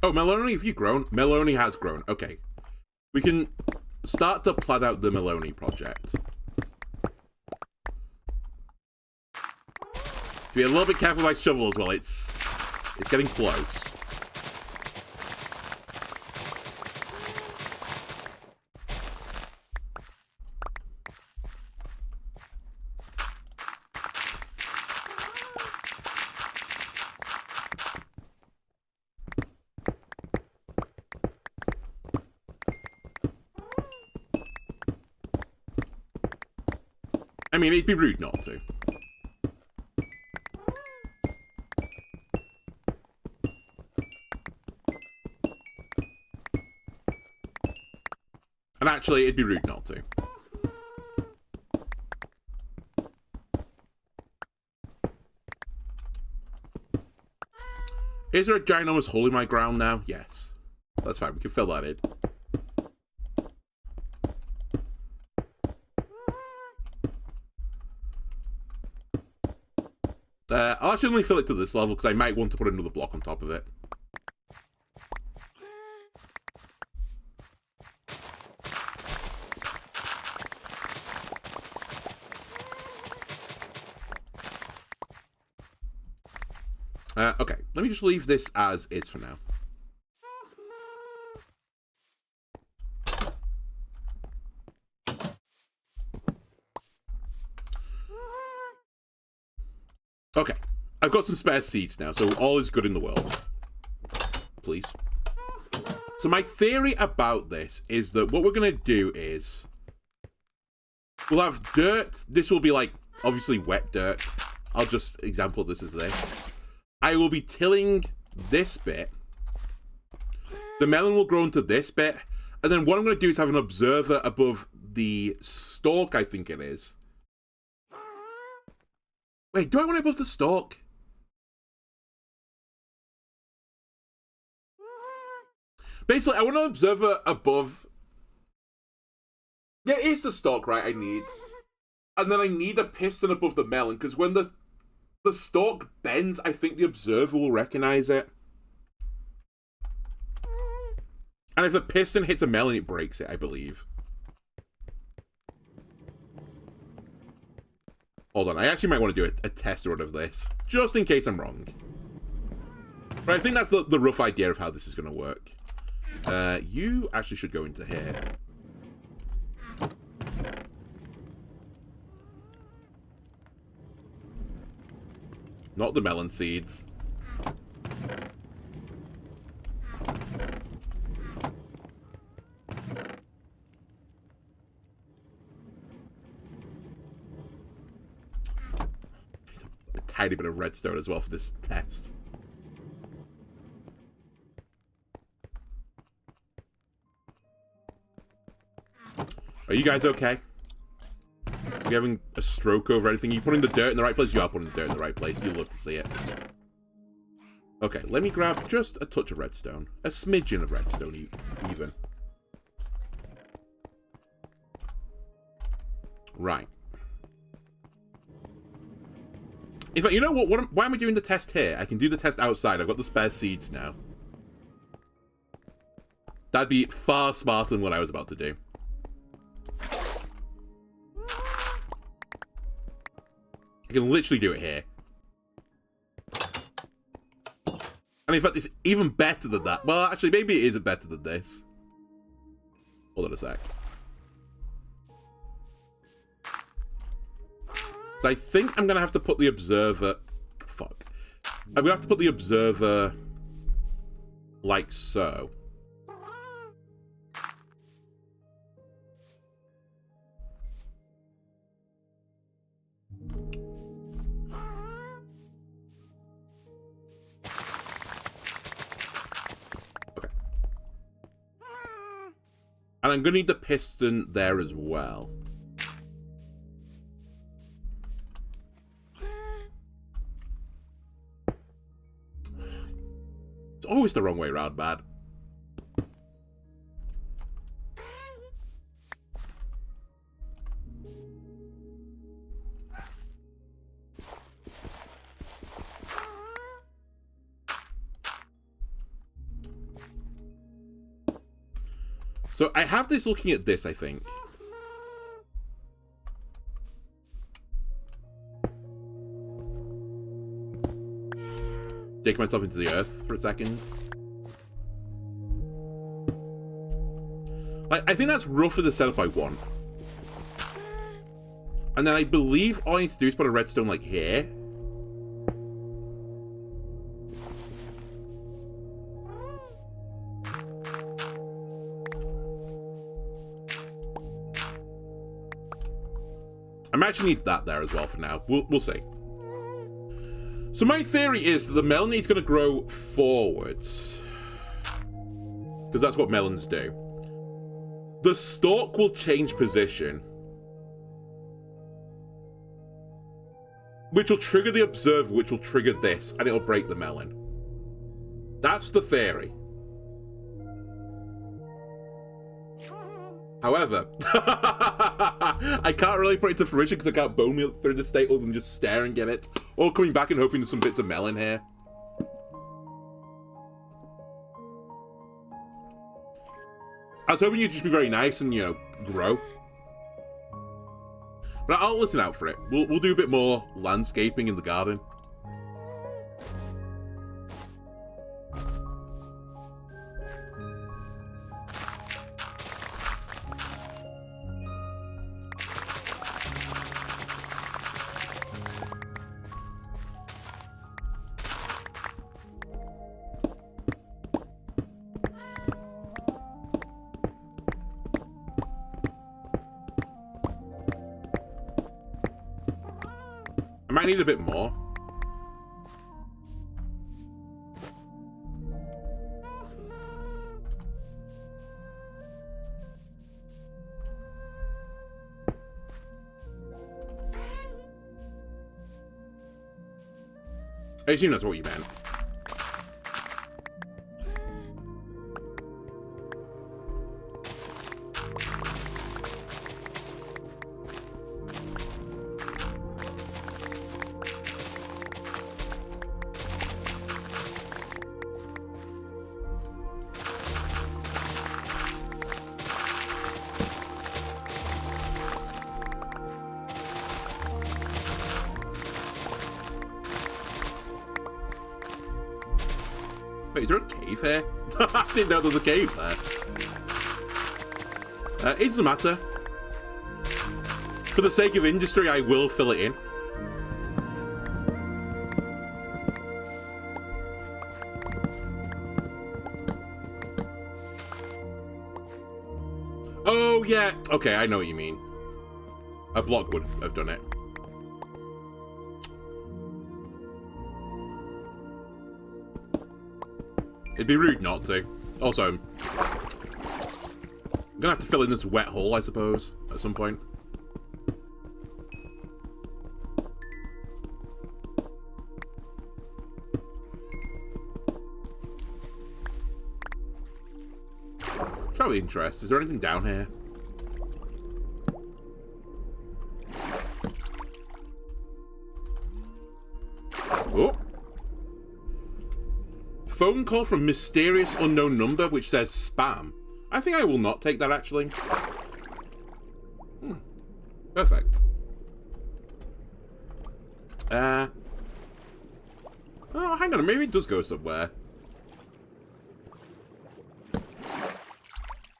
S1: Oh, Melone, have you grown? Melone has grown. Okay. We can start to plan out the Melone project. Be a little bit careful with my shovel as well. It's getting close. I mean, it'd be rude not to. And actually, it'd be rude not to. Is there a ginormous hole in my ground now? Yes. That's fine, we can fill that in. I'll actually only fill it to this level because I might want to put another block on top of it. Okay, let me just leave this as is for now. Okay, I've got some spare seeds now, so all is good in the world. Please. So my theory about this is that what we're going to do is... we'll have dirt. This will be, like, obviously wet dirt. I'll just example this as this. I will be tilling this bit. The melon will grow into this bit. And then what I'm going to do is have an observer above the stalk, I think it is. Wait, do I want it above the stalk? Basically, I want an observer above... yeah, it is the stalk, right, I need. And then I need a piston above the melon, because when the stalk bends, I think the observer will recognize it. And if the piston hits a melon, it breaks it, I believe. Hold on, I actually might want to do a test run of this, just in case I'm wrong. But I think that's the rough idea of how this is going to work. You actually should go into here. Not the melon seeds. A tiny bit of redstone as well for this test. Are you guys okay? Are you having a stroke over anything? Are you putting the dirt in the right place? You are putting the dirt in the right place. You'll love to see it. Okay, let me grab just a touch of redstone. A smidgen of redstone, even. Right. In fact, you know what? Why am I doing the test here? I can do the test outside. I've got the spare seeds now. That'd be far smarter than what I was about to do. I can literally do it here. And in fact, it's even better than that. Well, actually, maybe it isn't better than this. Hold on a sec. So I think I'm going to have to put the observer... fuck. I'm going to have to put the observer... like so. And I'm going to need the piston there as well. It's always the wrong way around, man. So I have this looking at this, I think. Dig myself into the earth for a second. I think that's roughly the setup I want. And then I believe all I need to do is put a redstone like here. I might actually need that there as well for now. We'll see. So my theory is that the melon is going to grow forwards. Because that's what melons do. The stalk will change position, which will trigger the observer, which will trigger this, and it'll break the melon. That's the theory. However, I can't really put it to fruition because I can't bone meal through the state other than just staring at it, or coming back and hoping there's some bits of melon here. I was hoping you'd just be very nice and, you know, grow. But I'll listen out for it. We'll do a bit more landscaping in the garden. I might need a bit more. I assume that's what you meant. Wait, is there a cave here? I didn't know there was a cave there. It doesn't matter. For the sake of industry, I will fill it in. Oh, yeah. Okay, I know what you mean. A block would have done it. It'd be rude not to. Also, I'm gonna have to fill in this wet hole, I suppose, at some point. Show me interest. Is there anything down here? Oh. Phone call from mysterious unknown number which says spam. I think I will not take that, actually. Perfect. Oh, hang on. Maybe it does go somewhere.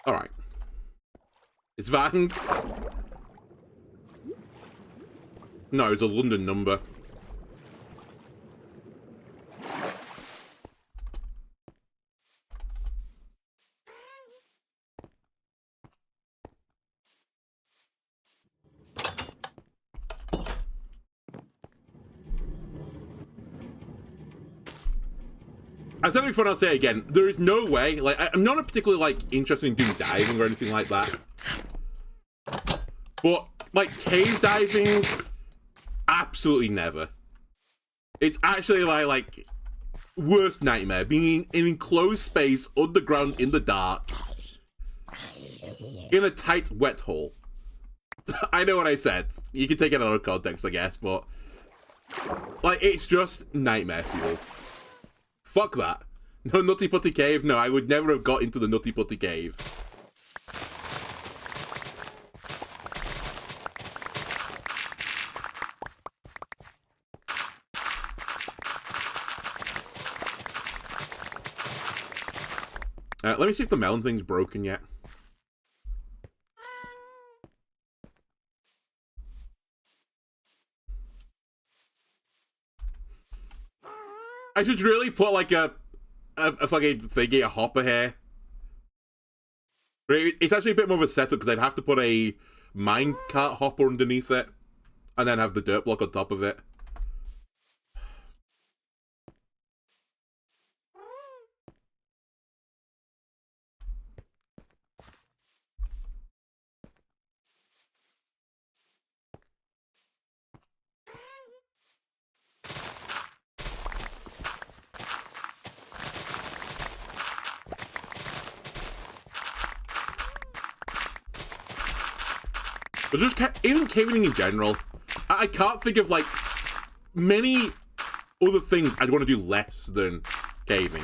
S1: Alright. It's Vang. No, it's a London number. I said it before and I'll say it again. There is no way, like, I'm not particularly, like, interested in doing diving or anything like that. But, like, cave diving, absolutely never. It's actually, like worst nightmare. Being in an enclosed space, underground, in the dark, in a tight, wet hole. I know what I said. You can take it out of context, I guess, but, like, it's just nightmare fuel. Fuck that. No Nutty Putty Cave? No, I would never have got into the Nutty Putty Cave. Let me see if the melon thing's broken yet. I should really put like a fucking thingy, a hopper here. It's actually a bit more of a setup because I'd have to put a minecart hopper underneath it and then have the dirt block on top of it. But just even caving in general, I can't think of like many other things I'd want to do less than caving.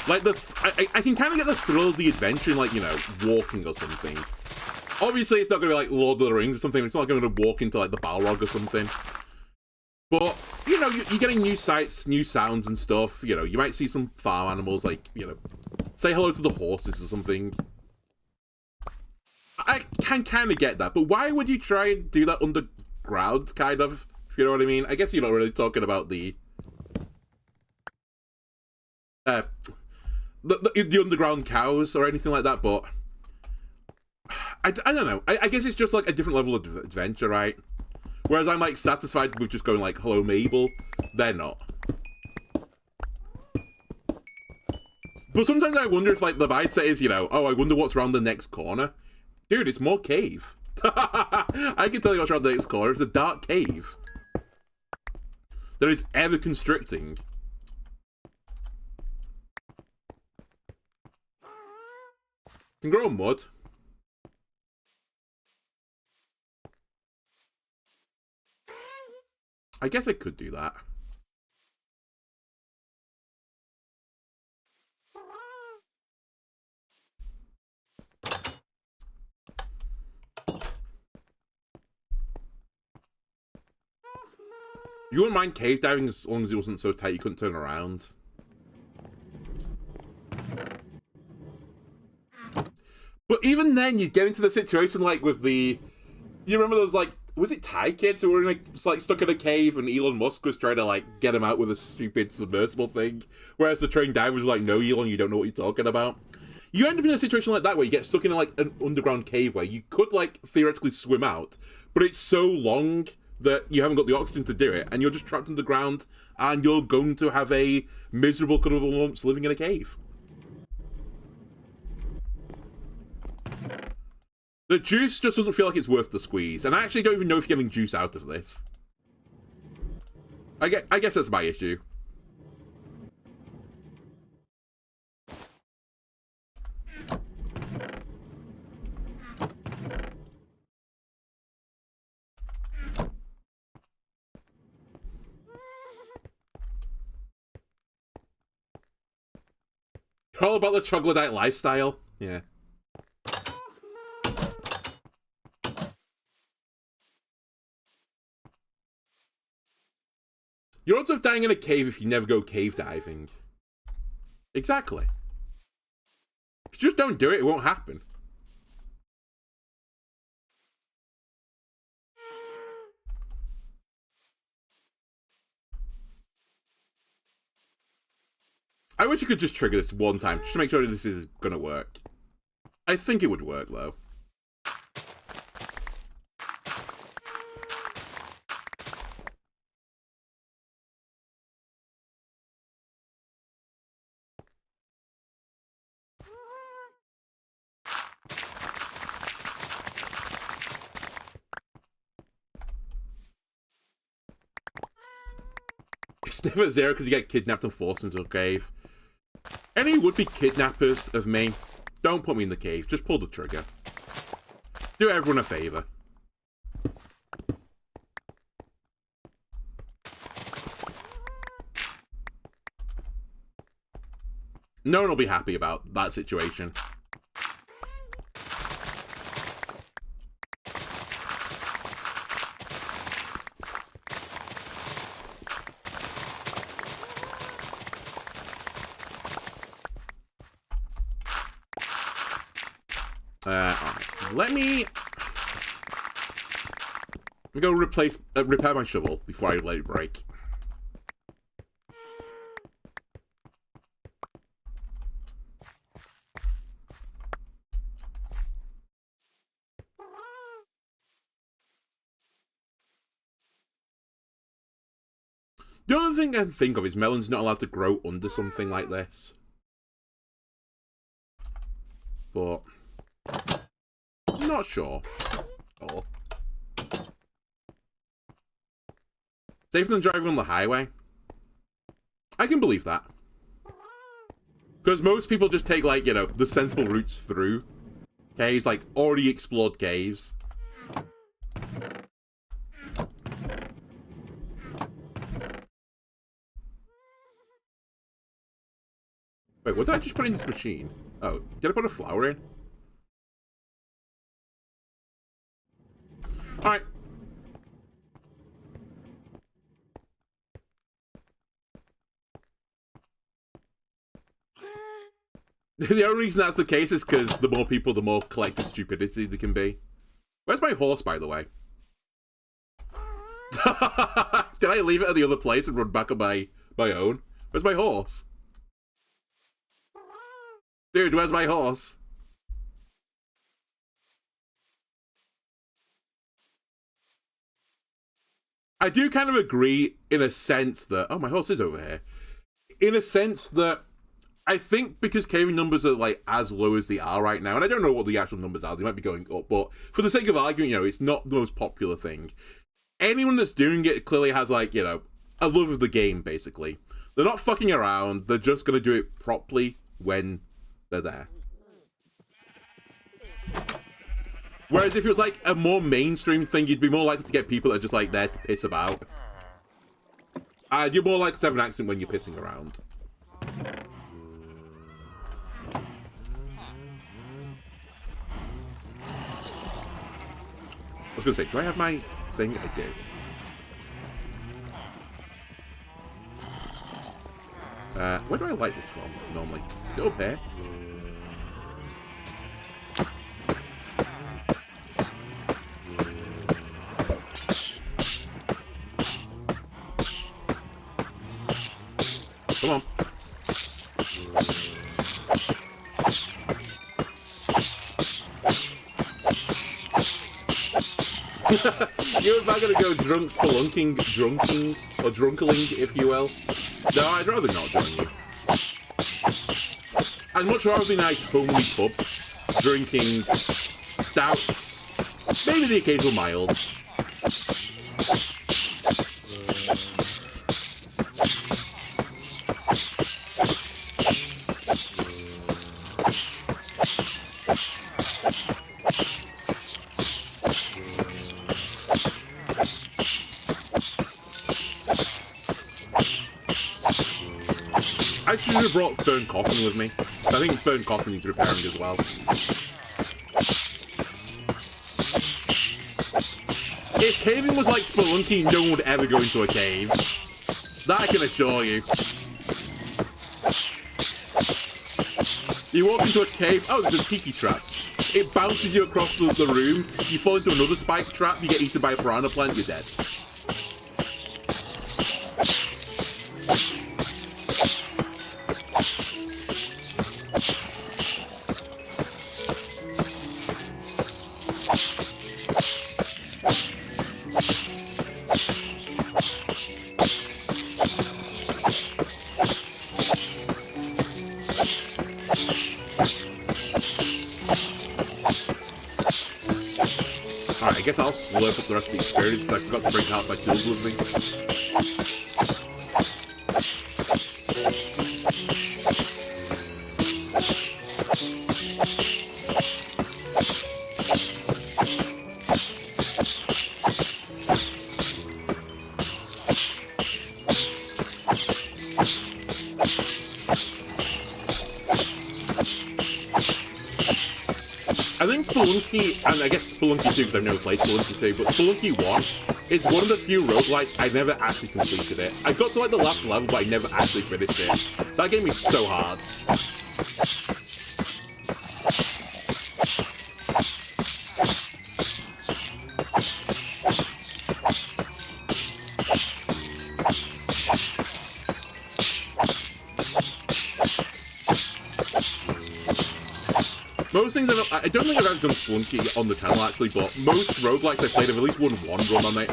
S1: Like I can kind of get the thrill of the adventure in, like, you know, walking or something. Obviously, it's not going to be like Lord of the Rings or something. It's not going to walk into like the Balrog or something. But, you know, you're getting new sights, new sounds and stuff. You know, you might see some farm animals, like, you know, say hello to the horses or something. I can kind of get that, but why would you try and do that underground, kind of? If you know what I mean? I guess you're not really talking about the underground cows or anything like that, but I don't know. I guess it's just like a different level of adventure, right? Whereas I'm like satisfied with just going like, hello Mabel. They're not. But sometimes I wonder if like the mindset is, you know, oh, I wonder what's around the next corner. Dude, it's more cave. I can tell you what's around the next corner. It's a dark cave that is ever constricting. Can grow mud. I guess I could do that. You wouldn't mind cave diving as long as it wasn't so tight you couldn't turn around. But even then, you get into the situation like with the... You remember those, like... Was it Thai kids who were like stuck in a cave and Elon Musk was trying to like get them out with a stupid submersible thing? Whereas the trained divers were like, no, Elon, you don't know what you're talking about. You end up in a situation like that where you get stuck in like an underground cave where you could like theoretically swim out, but it's so long that you haven't got the oxygen to do it, and you're just trapped underground, and you're going to have a miserable couple of months living in a cave. The juice just doesn't feel like it's worth the squeeze, and I actually don't even know if you're getting juice out of this. I guess that's my issue. You're all about the troglodyte lifestyle. Yeah. Your odds of dying in a cave if you never go cave diving. Exactly. If you just don't do it, it won't happen. I wish you could just trigger this one time, just to make sure that this is gonna work. I think it would work, though. It's never zero because you get kidnapped and forced into a cave. Any would-be kidnappers of me, don't put me in the cave, just pull the trigger. Do everyone a favor. No one will be happy about that situation. Let me go repair my shovel before I let it break. The only thing I can think of is melon's not allowed to grow under something like this. But I'm not sure. Oh. Safer than driving on the highway? I can believe that. Because most people just take, like, you know, the sensible routes through caves, like, already explored caves. Wait, what did I just put in this machine? Oh, did I put a flower in? Alright. The only reason that's the case is because the more people, the more collective stupidity there can be. Where's my horse, by the way? Did I leave it at the other place and run back on my own? Where's my horse? Dude, where's my horse? I do kind of agree in a sense that... Oh, my horse is over here. In a sense that I think because caving numbers are, like, as low as they are right now, and I don't know what the actual numbers are, they might be going up, but for the sake of arguing, you know, it's not the most popular thing. Anyone that's doing it clearly has, like, you know, a love of the game, basically. They're not fucking around, they're just gonna do it properly when they're there. Whereas if it was, like, a more mainstream thing, you'd be more likely to get people that are just, like, there to piss about. And you're more likely to have an accident when you're pissing around. I was gonna say, do I have my thing? I do. Where do I light this from, normally? Is it up here? Come on. You're about gonna go drunk spelunking, or drunkling, if you will. No, I'd rather not join you. I'd much rather be nice homely pub, drinking stouts, maybe the occasional mild. I should have brought Fern Coffin with me. I think Fern Coffin needs repairing as well. If caving was like spelunking, no one would ever go into a cave. That I can assure you. You walk into a cave, oh, there's a tiki trap. It bounces you across the room, you fall into another spike trap, you get eaten by a piranha plant, you're dead. Alright, I guess I'll slurp up the rest of the experience, because I forgot to bring half my tools with me. I think Spelunky, and I guess Spelunky 2 because I've never played Spelunky 2, but Spelunky 1 is one of the few roguelites I never actually completed it. I got to like the last level, but I never actually finished it. That game is so hard. Most things I don't think I've ever done Spelunky on the channel actually, but most roguelikes I've played have at least won one run on it.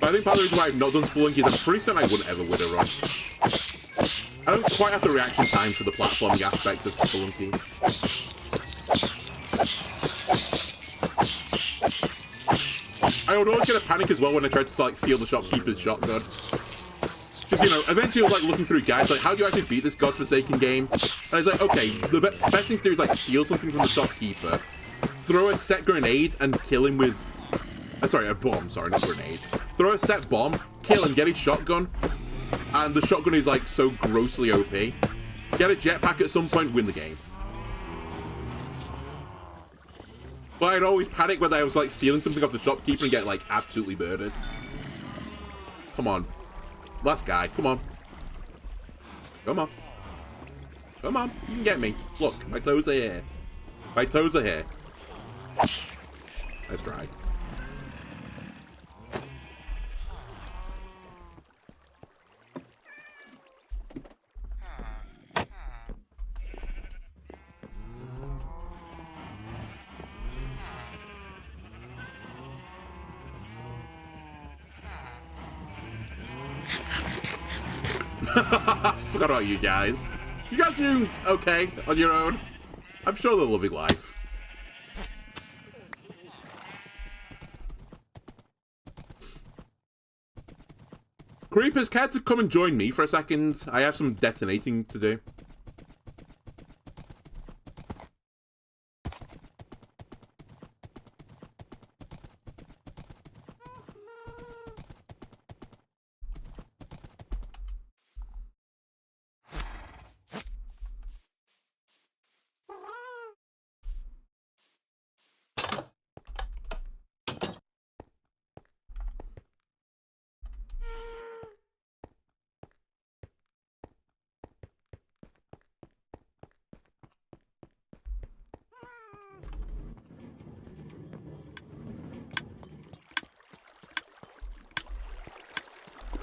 S1: But I think part of the reason why I've not done Spelunky is I'm pretty certain I wouldn't ever win a run. I don't quite have the reaction time for the platforming aspect of Spelunky. I would always get a panic as well when I tried to like steal the shopkeeper's shotgun. Because Because, you know, eventually I was, like, looking through guides, like, how do you actually beat this godforsaken game? And I was like, okay, the best thing to do is, like, steal something from the shopkeeper, throw a set grenade, and kill him with... sorry, a bomb, sorry, not grenade. Throw a set bomb, kill him, get his shotgun, and the shotgun is, like, so grossly OP. Get a jetpack at some point, win the game. But I'd always panic when I was, like, stealing something off the shopkeeper and get, like, absolutely murdered. Come on. Last guy, come on. Come on. Come on, you can get me. Look, my toes are here. My toes are here. Let's try. Forgot about you guys. You guys are doing okay on your own. I'm sure they're living life. Creepers, care to come and join me for a second? I have some detonating to do.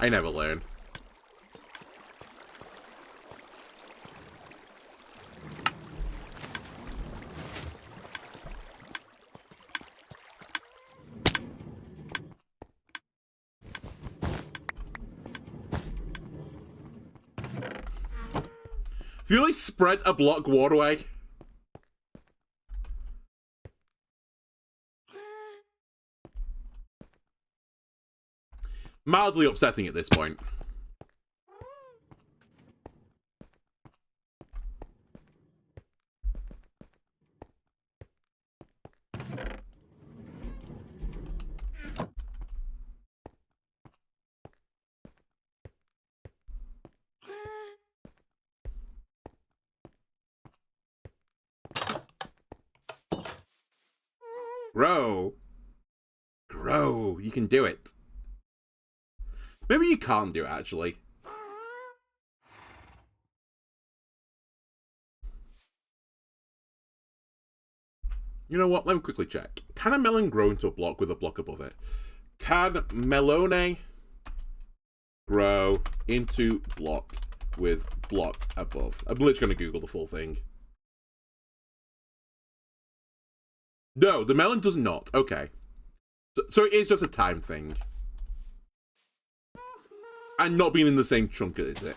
S1: I never learn. If you really spread a block waterway. Mildly upsetting at this point. Grow. Grow. You can do it. Maybe you can't do it, actually. You know what? Let me quickly check. Can a melon grow into a block with a block above it? Can melone grow into block with block above? I'm literally going to Google the full thing. No, the melon does not. Okay. So it is just a time thing. And not being in the same chunk, is it?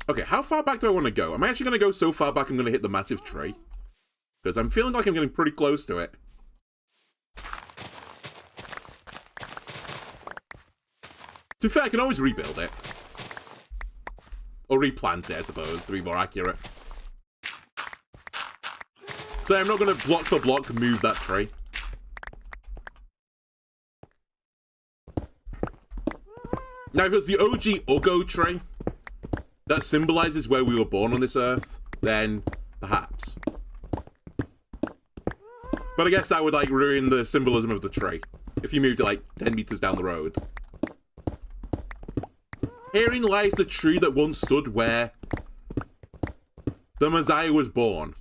S1: Okay, how far back do I want to go? Am I actually going to go so far back I'm going to hit the massive tree? Because I'm feeling like I'm getting pretty close to it. To be fair, I can always rebuild it. Or replant it, I suppose, to be more accurate. So I'm not going to block for block move that tree. Now, if it's the OG Ugo tree that symbolizes where we were born on this earth, then perhaps. But I guess that would, like, ruin the symbolism of the tree if you moved it, like, 10 meters down the road. Herein lies the tree that once stood where the Messiah was born.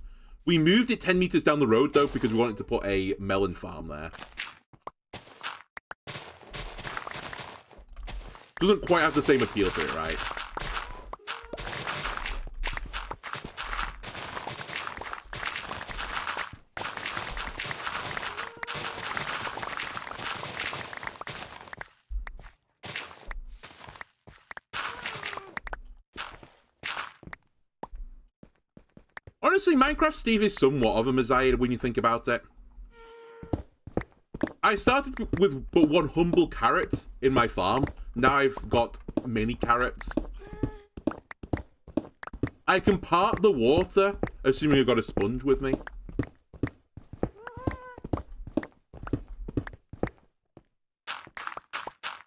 S1: We moved it 10 meters down the road, though, because we wanted to put a melon farm there. Doesn't quite have the same appeal to it, right? Honestly, Minecraft Steve is somewhat of a messiah when you think about it. I started with but one humble carrot in my farm. Now I've got many carrots. I can part the water, assuming I've got a sponge with me.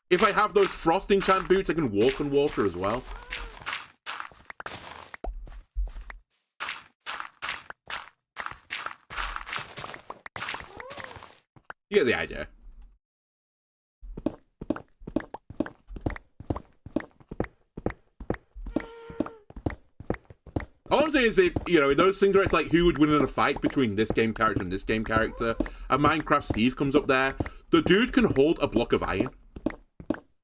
S1: If I have those frost enchant boots, I can walk on water as well. You get the idea. All I'm saying is that, you know, those things where it's like, who would win in a fight between this game character and this game character? And Minecraft Steve comes up there. The dude can hold a block of iron.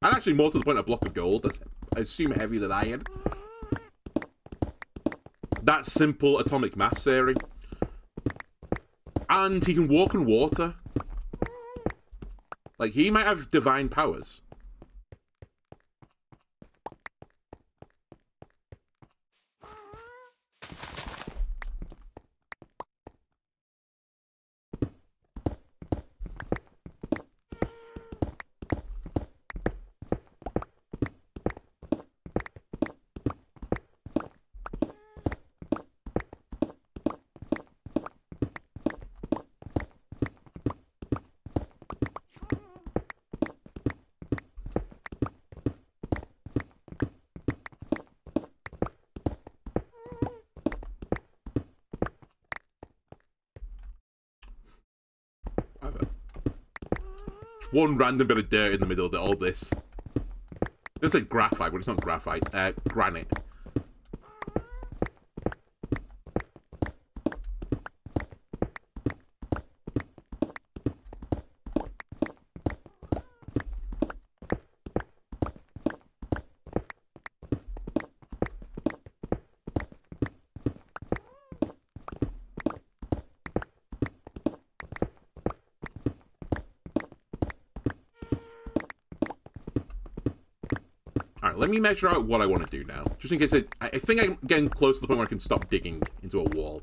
S1: And actually, more to the point, a block of gold. I assume heavier than iron. That's simple atomic mass theory. And he can walk on water. Like, he might have divine powers. One random bit of dirt in the middle of all this. It's like graphite, but it's not graphite. Granite. Let me measure out what I want to do now. Just in case I think I'm getting close to the point where I can stop digging into a wall.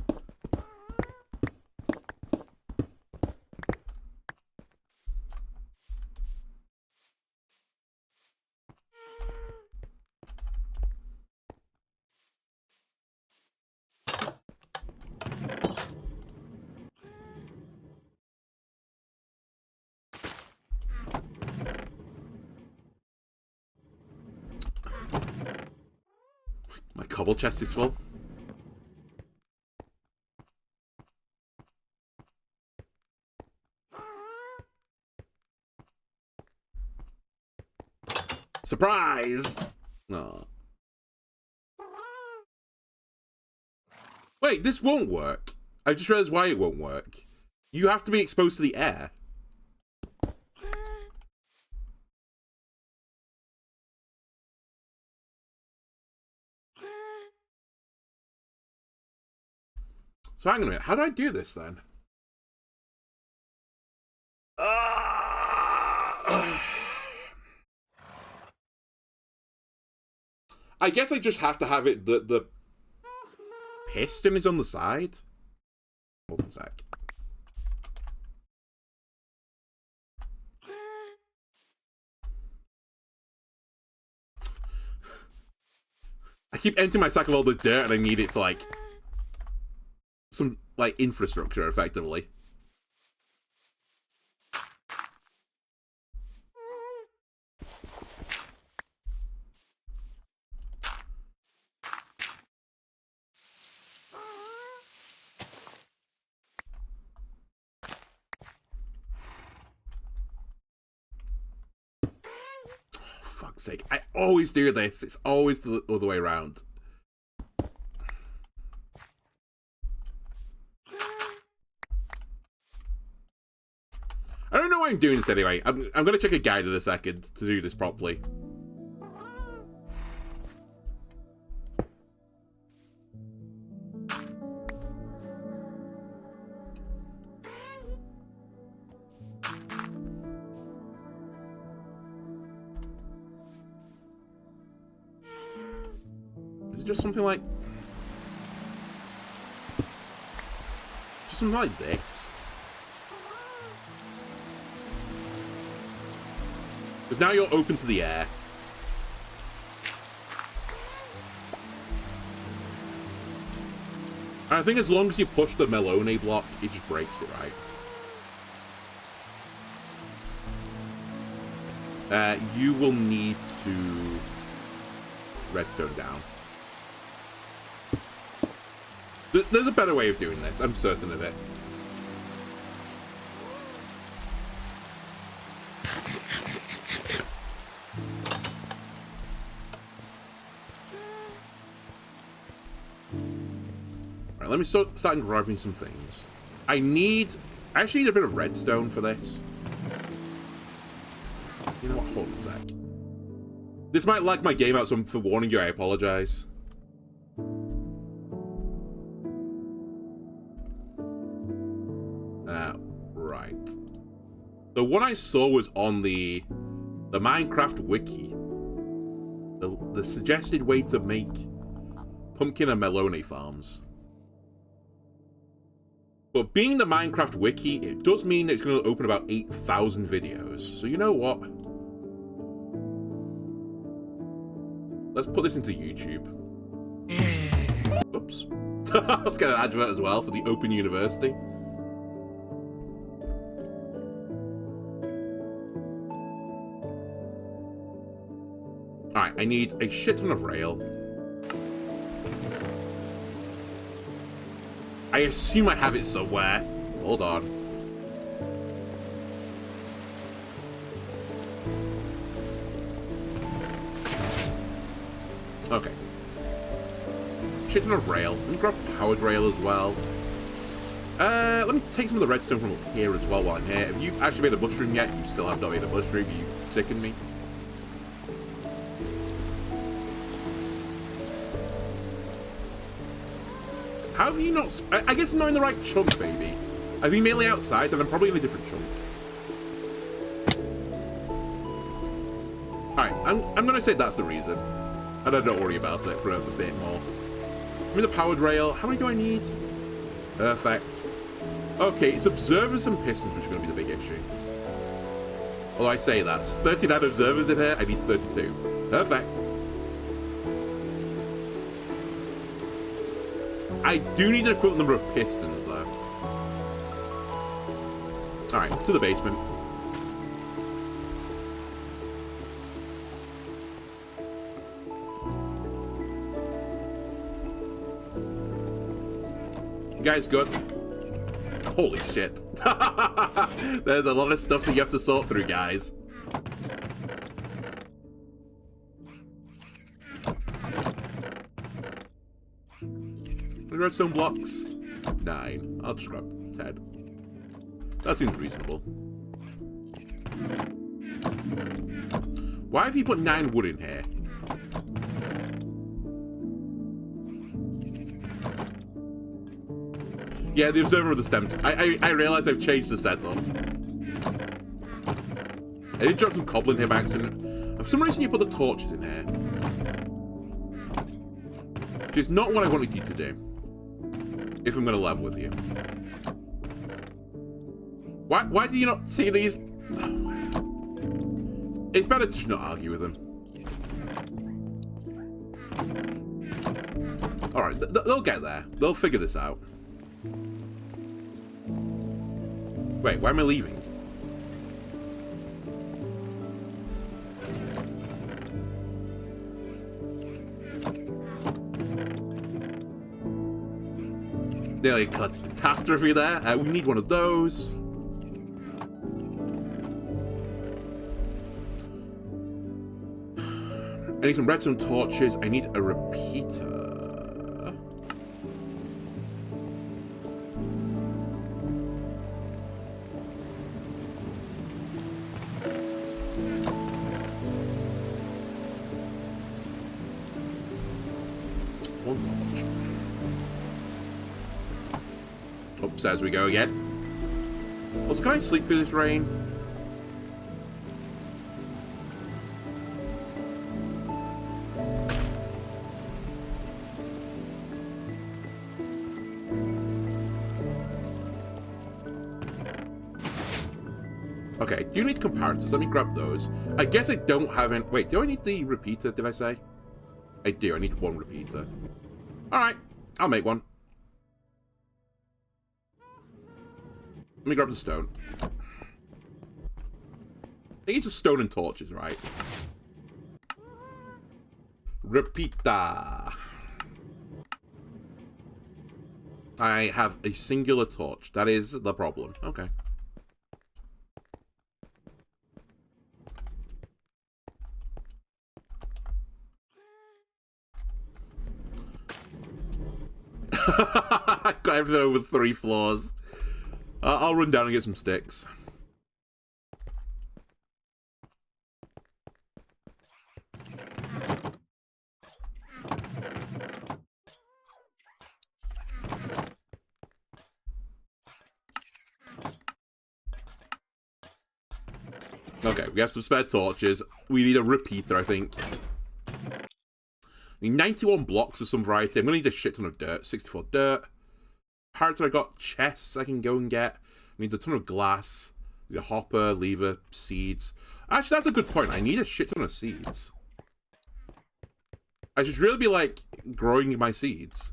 S1: My cobble chest is full. Surprise! No. Wait, this won't work. I just realized why it won't work. You have to be exposed to the air. So hang on a minute, how do I do this then? I guess I just have to have it the piston is on the side. Hold on a sec. I keep emptying my sack of all the dirt and I need it for like some like infrastructure effectively. Fuck's sake. I always do this. It's always the other way around. I don't know why I'm doing this anyway. I'm going to check a guide in a second to do this properly. Is it just something like... Just something like this? Because now you're open to the air. And I think as long as you push the Melone block, it just breaks it, right? You will need to redstone down. There's a better way of doing this, I'm certain of it. Right, let me start grabbing some things. I actually need a bit of redstone for this. You know what? Hold on a sec. This might lag my game out, so for warning you, I apologize. Right. The one I saw was on the Minecraft wiki. The suggested way to make pumpkin and Melone farms. But being the Minecraft wiki, it does mean it's going to open about 8,000 videos. So you know what? Let's put this into YouTube. Oops. Let's get an advert as well for the Open University. Alright, I need a shit ton of rail. I assume I have it somewhere. Hold on. Okay. Shit ton of rail. Let me grab powered rail as well. Let me take some of the redstone from up here as well while I'm here. Have you actually made a mushroom yet? You still have not made a mushroom. You sicken me. How have you not... I guess I'm not in the right chunk, baby. I've been mainly outside, and I'm probably in a different chunk. Alright, I'm gonna say that's the reason. And I don't worry about it for a bit more. Give me the powered rail. How many do I need? Perfect. Okay, it's observers and pistons which are going to be the big issue. Although I say that. 39 observers in here, I need 32. Perfect. I do need an equivalent number of pistons, though. Alright, to the basement. You guys good? Holy shit. There's a lot of stuff that you have to sort through, guys. Redstone blocks? 9. I'll just grab 10. That seems reasonable. Why have you put 9 wood in here? Yeah, the observer of the stems. I realize I've changed the setup. I did drop some cobble in here by accident. For some reason you put the torches in here. Which is not what I wanted you to do. If I'm going to level with you. Why do you not see these? It's better to just not argue with them. Alright, they'll get there. They'll figure this out. Wait, why am I leaving? Nearly a catastrophe there. We need one of those. I need some redstone torches. I need a repeater. One torch. Oops, as we go again. Also, can I sleep through this rain? Okay, do you need comparators? Let me grab those. I guess I don't have any... Wait, do I need the repeater, did I say? I do, I need one repeater. Alright, I'll make one. Let me grab the stone. I think it's just stone and torches, right? Repeater. I have a singular torch. That is the problem. Okay. I got everything over 3 floors. I'll run down and get some sticks. Okay, we have some spare torches. We need a repeater, I think. I need 91 blocks of some variety. I'm going to need a shit ton of dirt. 64 dirt. Parts I got. Chests I can go and get. I need a ton of glass. I need a hopper, lever, seeds. Actually, that's a good point. I need a shit ton of seeds. I should really be, like, growing my seeds.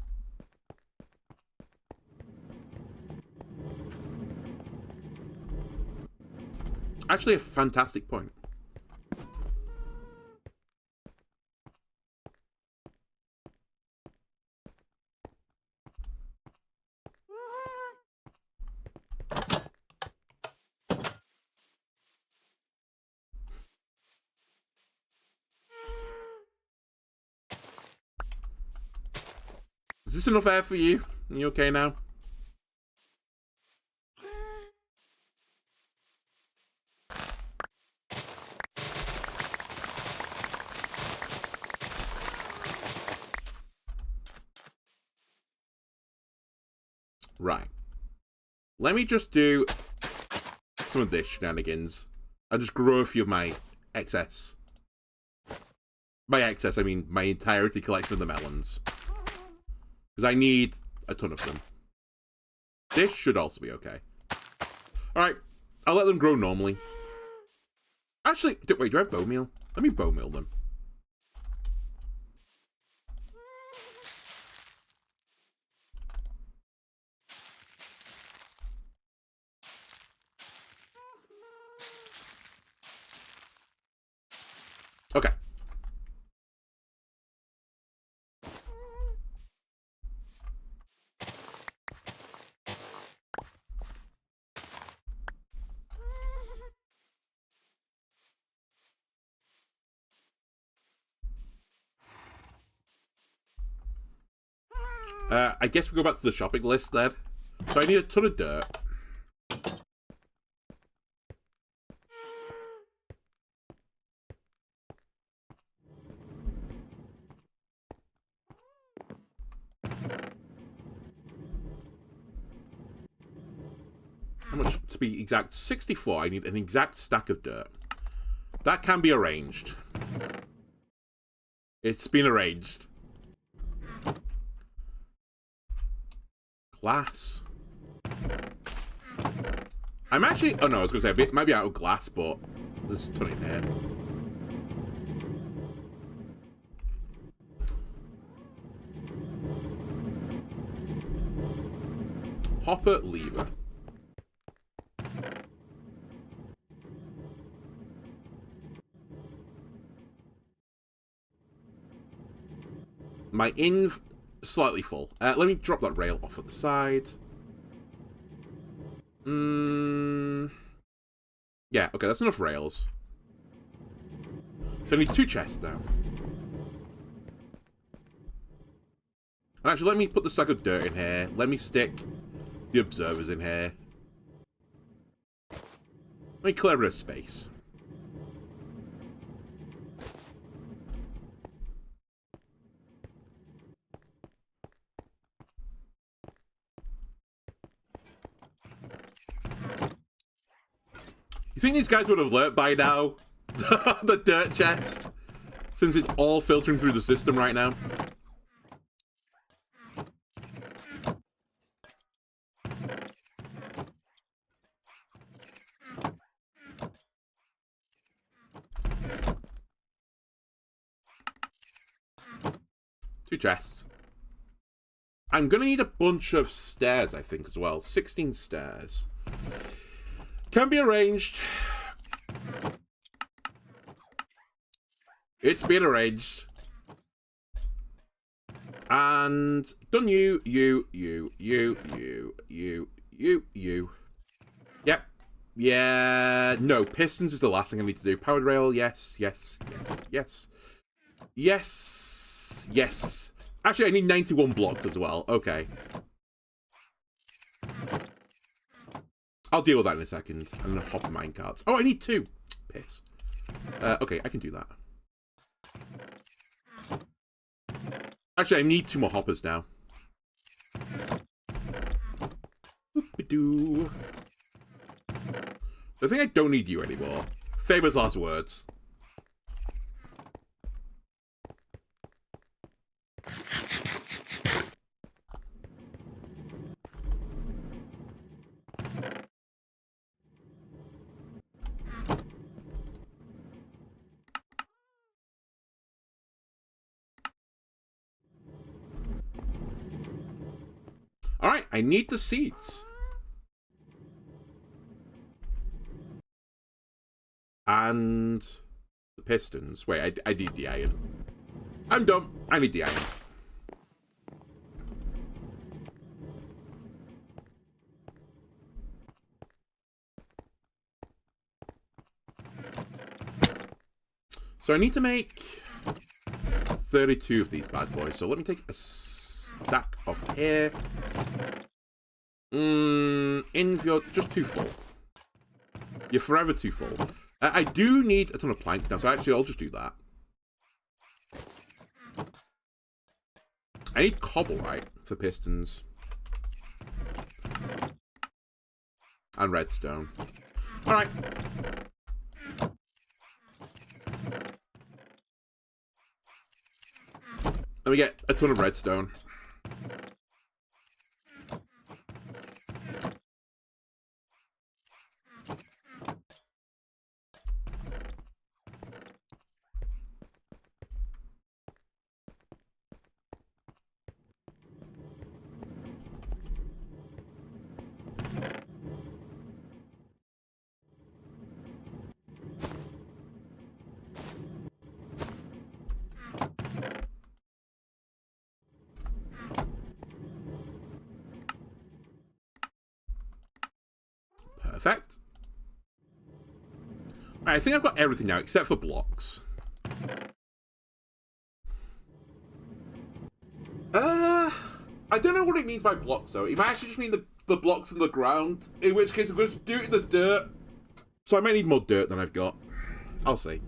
S1: Actually, a fantastic point. Is this enough air for you? Are you okay now? Right. Let me just do some of this shenanigans. I'll just grow a few of my excess. By excess, I mean my entirety collection of the melons. Because I need a ton of them. This should also be okay. Alright, I'll let them grow normally. Actually, wait, do I have bone meal? Let me bone meal them. Okay. I guess we go back to the shopping list then. So I need a ton of dirt. How much to be exact? 64. I need an exact stack of dirt. That can be arranged. It's been arranged. Glass. I'm actually... Oh no, I was going to say, I might be out of glass, but there's a ton in here. Hopper, lever. My inv slightly full. Let me drop that rail off at the side. Yeah, okay, that's enough rails. So I need 2 chests now. And actually, let me put the stack of dirt in here. Let me stick the observers in here. Let me clear a bit of space. You think these guys would have learnt by now? The dirt chest? Since it's all filtering through the system right now. 2 chests. I'm gonna need a bunch of stairs, I think, as well. 16 stairs. Can be arranged. It's been arranged. And done you. Yep. Yeah. No, pistons is the last thing I need to do. Powered rail, yes. Yes. Actually, I need 91 blocks as well. Okay. I'll deal with that in a second. I'm gonna hop minecarts. Oh, I need 2. Piss. Okay, I can do that. Actually, I need 2 more hoppers now. Whoop-a-doo. I think I don't need you anymore. Famous last words. Alright, I need the seeds. And the pistons. Wait, I need the iron. I'm done. I need the iron. So I need to make 32 of these bad boys. So let me take a stack off here. You're just too full. You're forever too full. I do need a ton of planks now, so actually I'll just do that. I need cobble, right, for pistons. And redstone. Alright. Let me get a ton of redstone. Perfect. Right, I think I've got everything now except for blocks. I don't know what it means by blocks though. It might actually just mean the blocks in the ground. In which case I'm going to do it in the dirt. So I might need more dirt than I've got. I'll see.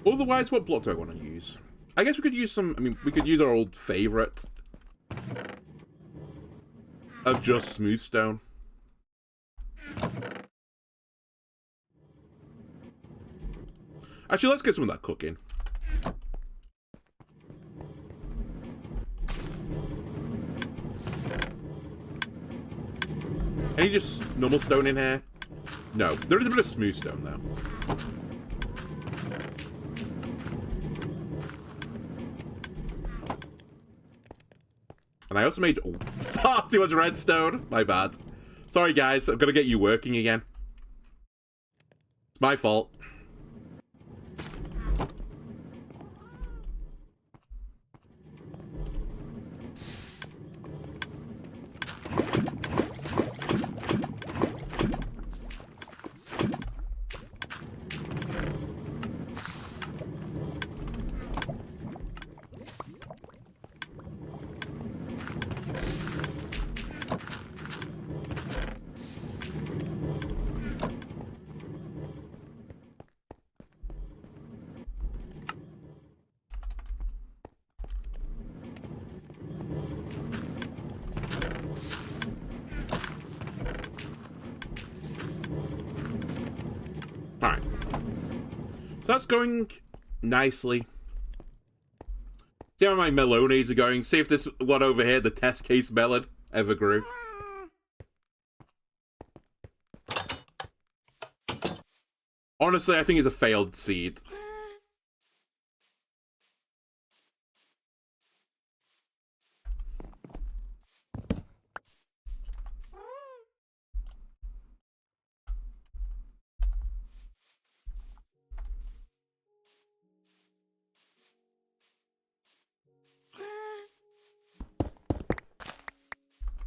S1: Otherwise, what block do I want to use? I guess we could use some... I mean, we could use our old favourite of just smooth stone. Actually, let's get some of that cooking. Any just normal stone in here? No, there is a bit of smooth stone though. And I also made far too much redstone. My bad. Sorry guys, I'm gonna get you working again. It's my fault. Alright. So that's going nicely. See how my melones are going. See if this one over here, the test case melon, ever grew. Honestly, I think it's a failed seed.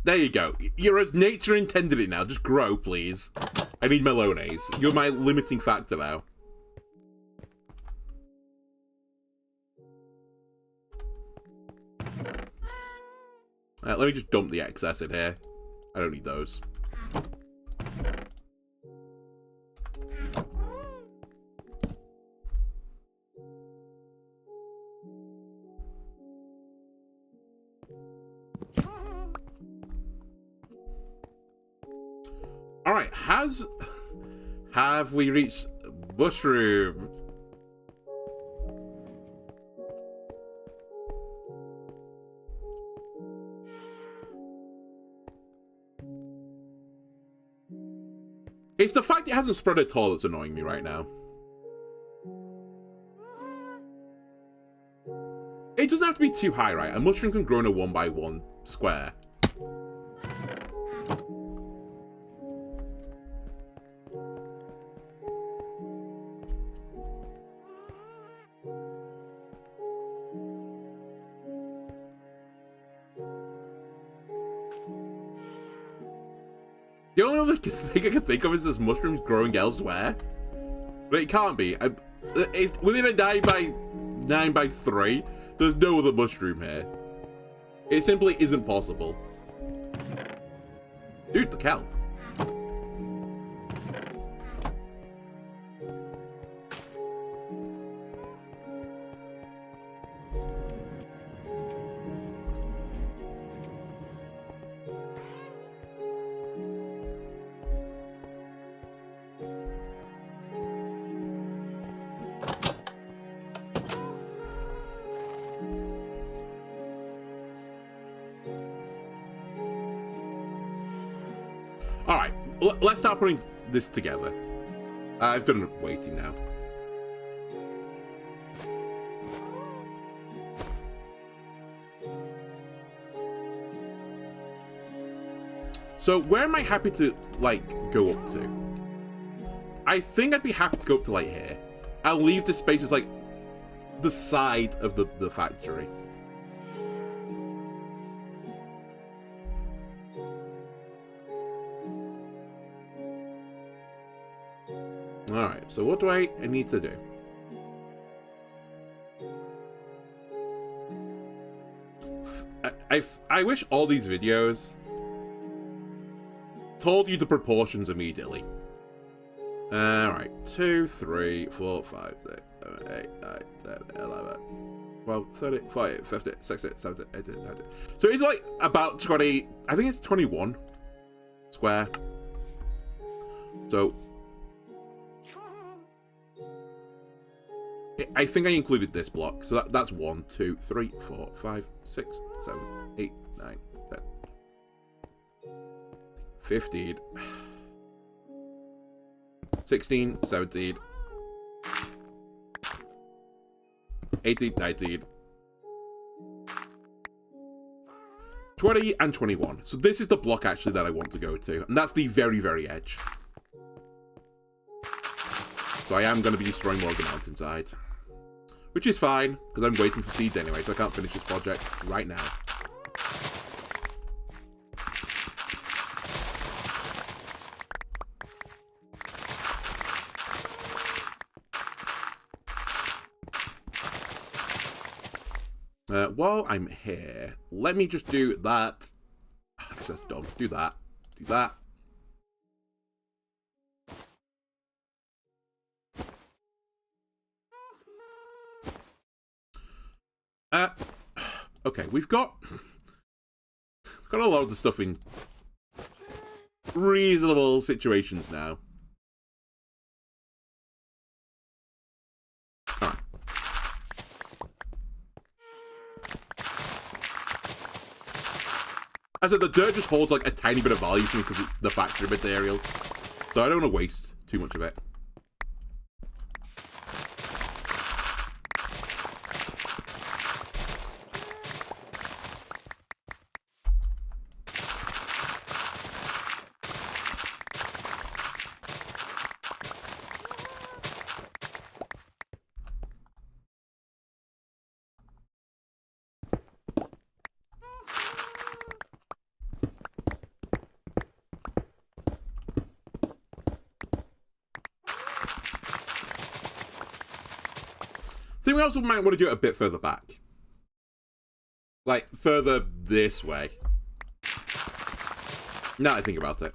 S1: There you go. You're as nature intended it now. Just grow, please. I need melones. You're my limiting factor now. Let me just dump the excess in here. I don't need those. Alright, have we reached mushroom? It's the fact it hasn't spread at all that's annoying me right now. It doesn't have to be too high, right? A mushroom can grow in a 1x1 square. The only other thing I can think of is this mushrooms growing elsewhere. But it can't be. It's within a 9x3, there's no other mushroom here. It simply isn't possible. Dude, the kelp. Alright, let's start putting this together. I've done waiting now. So where am I happy to, like, go up to? I think I'd be happy to go up to, like, here. I'll leave the space as, like, the side of the factory. Alright, so what do I need to do? I wish all these videos told you the proportions immediately. Alright, 2, 3, 4, 5, 6, 7, 8, 9, 10, 11, 12, 13, 14, 15, 16, 17, 18, 19. So it's like about 20, I think it's 21 square. So I think I included this block, so that's 1, 2, 3, 4, 5, 6, 7, 8, 9, 10, 15, 16, 17, 18, 19, 20, and 21. So this is the block actually that I want to go to, and that's the very, very edge. So I am going to be destroying more of the mountainside. Which is fine, because I'm waiting for seeds anyway, so I can't finish this project right now. While I'm here, let me just do that. That's dumb. Do that. Do that. Okay, we've got a lot of the stuff in reasonable situations now. All right. I said the dirt just holds like a tiny bit of value for me because it's the factory material, so I don't want to waste too much of it. think we also might want to do it a bit further back. Like, further this way. Now I think about it.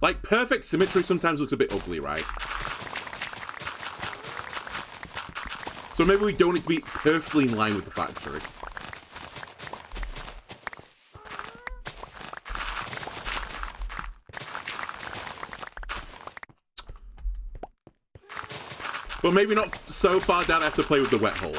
S1: Like, perfect symmetry sometimes looks a bit ugly, right? So maybe we don't need to be perfectly in line with the factory. But maybe not so far down I have to play with the wet hole.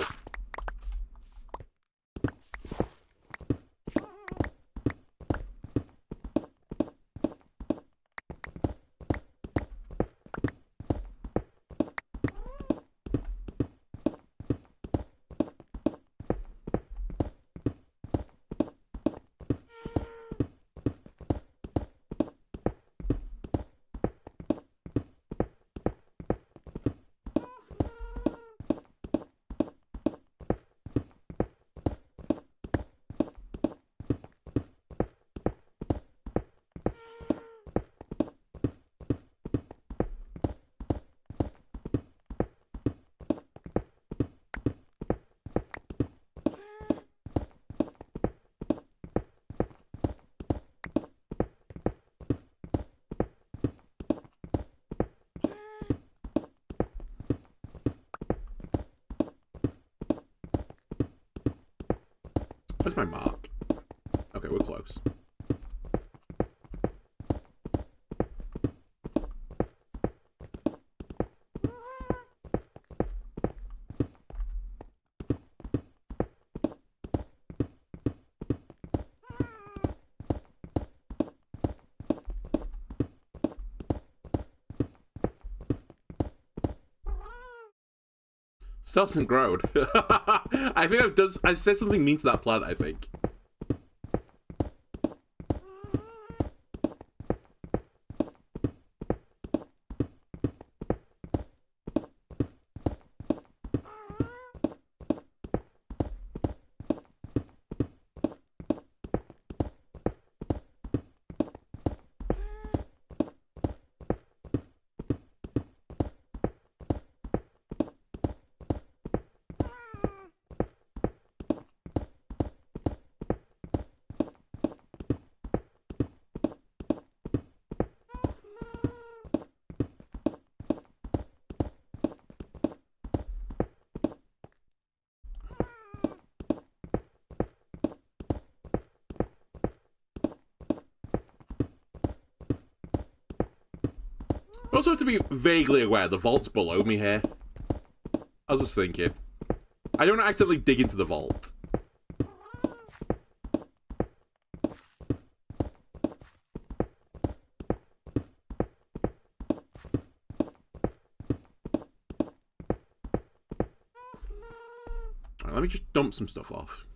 S1: Where's my mark? Okay, we're close. Still hasn't grown. I think I've said something mean to that plant, I think. I also have to be vaguely aware the vault's below me here. I was just thinking. I don't accidentally dig into the vault. Alright, let me just dump some stuff off.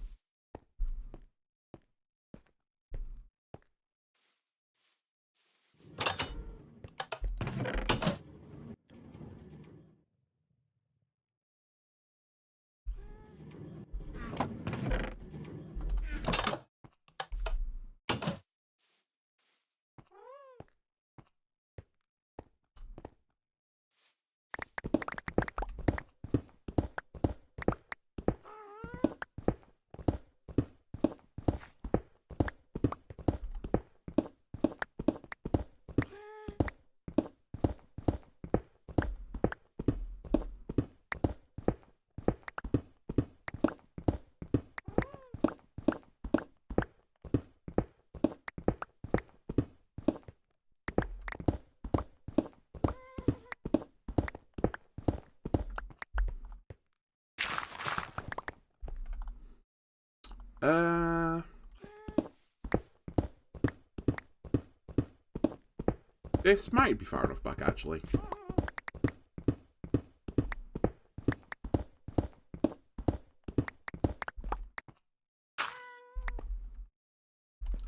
S1: This might be far enough back, actually.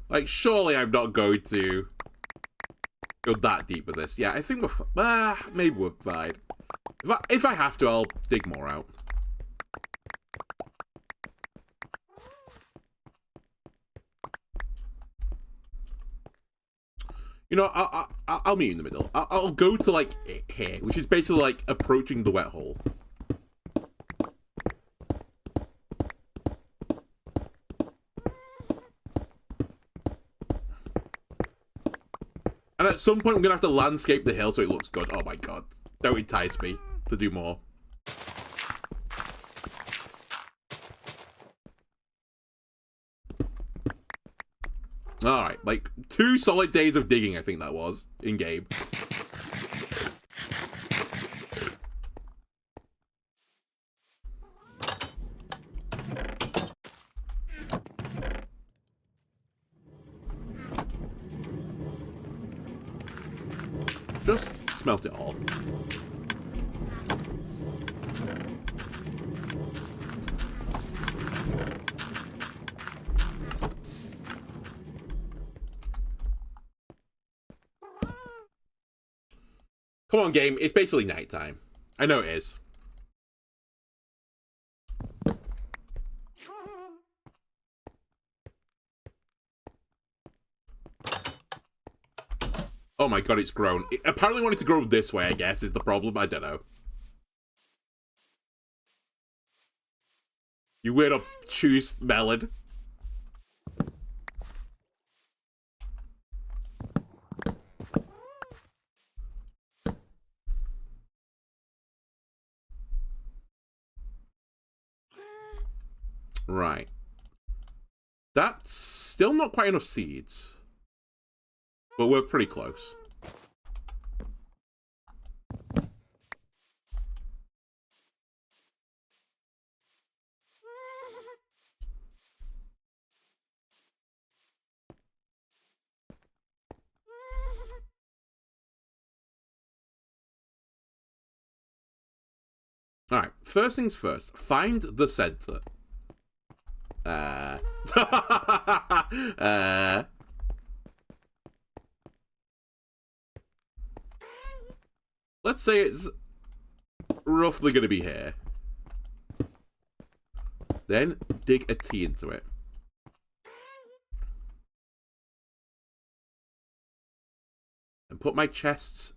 S1: Like, surely I'm not going to go that deep with this. Yeah, I think we're maybe we're fine. If I have to, I'll dig more out. You know, I'll meet you in the middle. I'll go to, like, here, which is basically, like, approaching the wet hole. And at some point, I'm going to have to landscape the hill so it looks good. Oh my god. Don't entice me to do more. Alright, like, 2 solid days of digging, I think that was, in-game. Just smelt it all. Come on, game. It's basically nighttime. I know it is. Oh my god, it's grown. It apparently wanted to grow this way, I guess, is the problem. I don't know. You weird obtuse melon. Right. That's still not quite enough seeds. But we're pretty close. Alright, first things first. Find the center. Let's say it's roughly going to be here. Then dig a T into it. And put my chests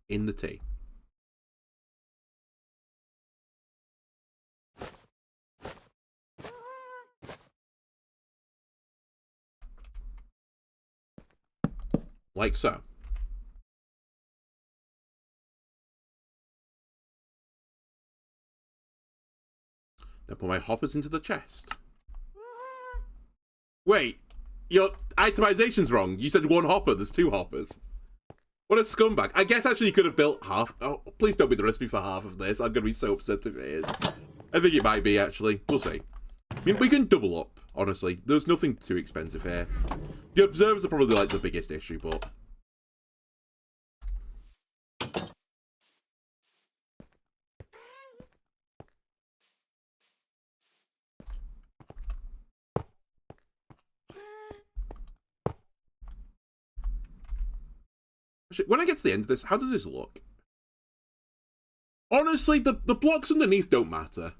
S1: in the T. Like so. Then put my hoppers into the chest. Wait, your itemization's wrong. You said 1 hopper, there's 2 hoppers. What a scumbag. I guess actually you could have built half. Oh, please don't be the recipe for half of this. I'm going to be so upset if it is. I think it might be, actually. We'll see. I mean, we can double up, honestly. There's nothing too expensive here. The observers are probably, like, the biggest issue, but... When I get to the end of this, how does this look? Honestly, the blocks underneath don't matter.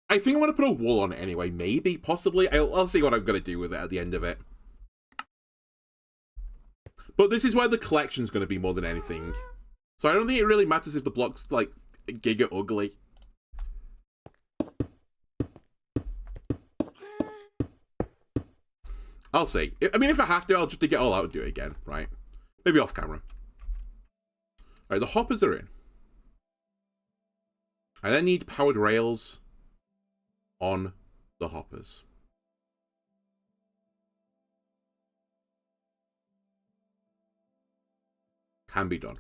S1: I think I'm going to put a wall on it anyway. Maybe, possibly. I'll see what I'm going to do with it at the end of it. But this is where the collection's going to be more than anything. So I don't think it really matters if the blocks, like, giga ugly. I'll see. I mean, if I have to, I'll just dig it all out and do it again, right? Maybe off camera. Alright, the hoppers are in. I then need powered rails on the hoppers. Can be done.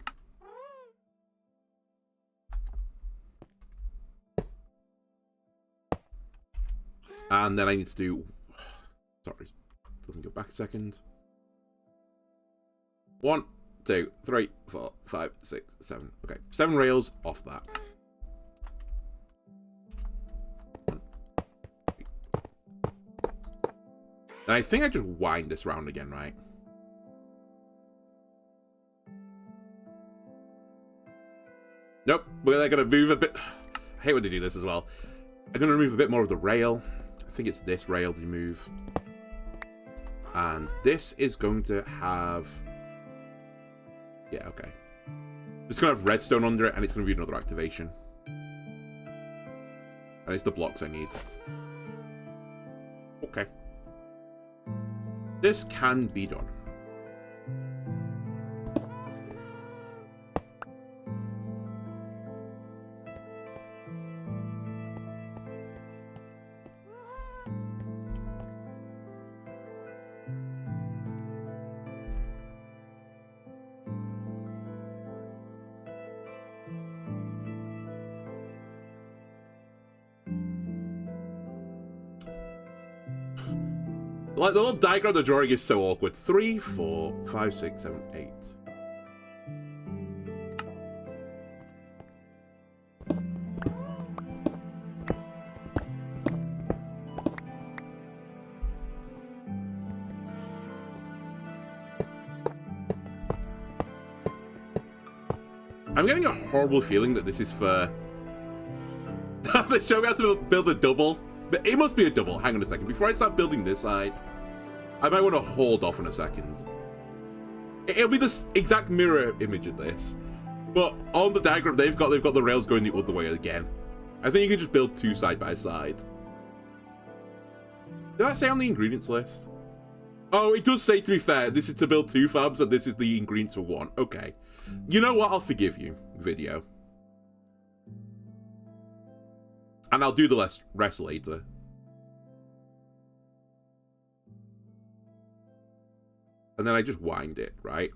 S1: And then I need to do... Sorry. Doesn't go back a second. 1, 2, 3, 4, 5, 6, 7. Okay, 7 rails off that. And I think I just wind this round again, right? Nope, we're gonna move a bit. I hate when they do this as well. I'm gonna remove a bit more of the rail. I think it's this rail to move. And this is going to have Yeah, okay. It's going to have redstone under it, and it's going to be another activation. And it's the blocks I need. Okay. This can be done. Like, the little diagram of the drawing is so awkward. 3, 4, 5, 6, 7, 8. I'm getting a horrible feeling that this is for... They show me how to build a double. But it must be a double. Hang on a second. Before I start building this side, I might want to hold off in a second. It'll be the exact mirror image of this. But on the diagram, they've got the rails going the other way again. I think you can just build 2 side by side. Did I say on the ingredients list? Oh, it does say, to be fair, this is to build 2 fabs, and this is the ingredients for 1. Okay. You know what? I'll forgive you, video. And I'll do the rest later. And then I just wind it, right?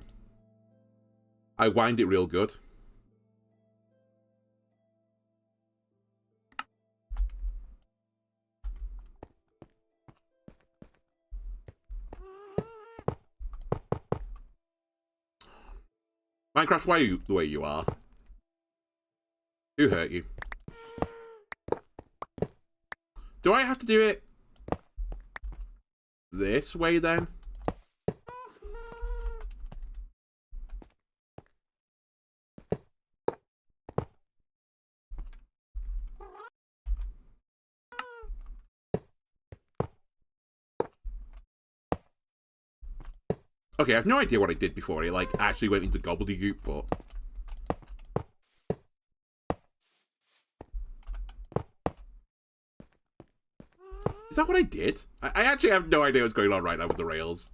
S1: I wind it real good. Minecraft, why are you the way you are? Who hurt you? Do I have to do it this way then? Okay, I have no idea what I did before I, like, actually went into gobbledygook, but... Is that what I did? I actually have no idea what's going on right now with the rails.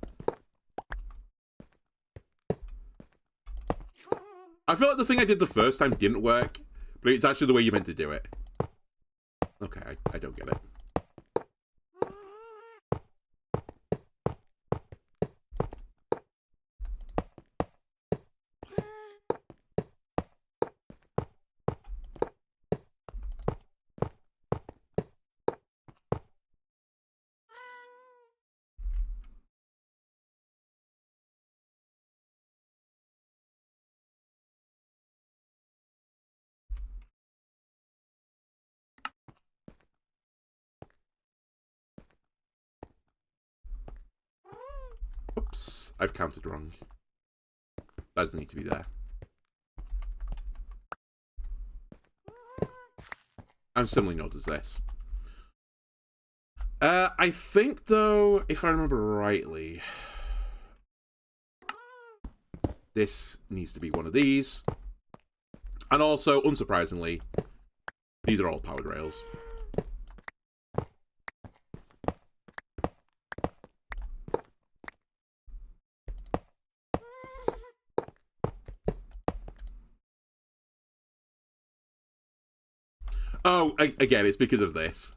S1: I feel like the thing I did the first time didn't work, but it's actually the way you meant to do it. Okay, I don't get it. Oops, I've counted wrong. That doesn't need to be there. I'm similarly not as this. I think, though, if I remember rightly, this needs to be one of these. And also, unsurprisingly, these are all powered rails. Oh, again, it's because of this.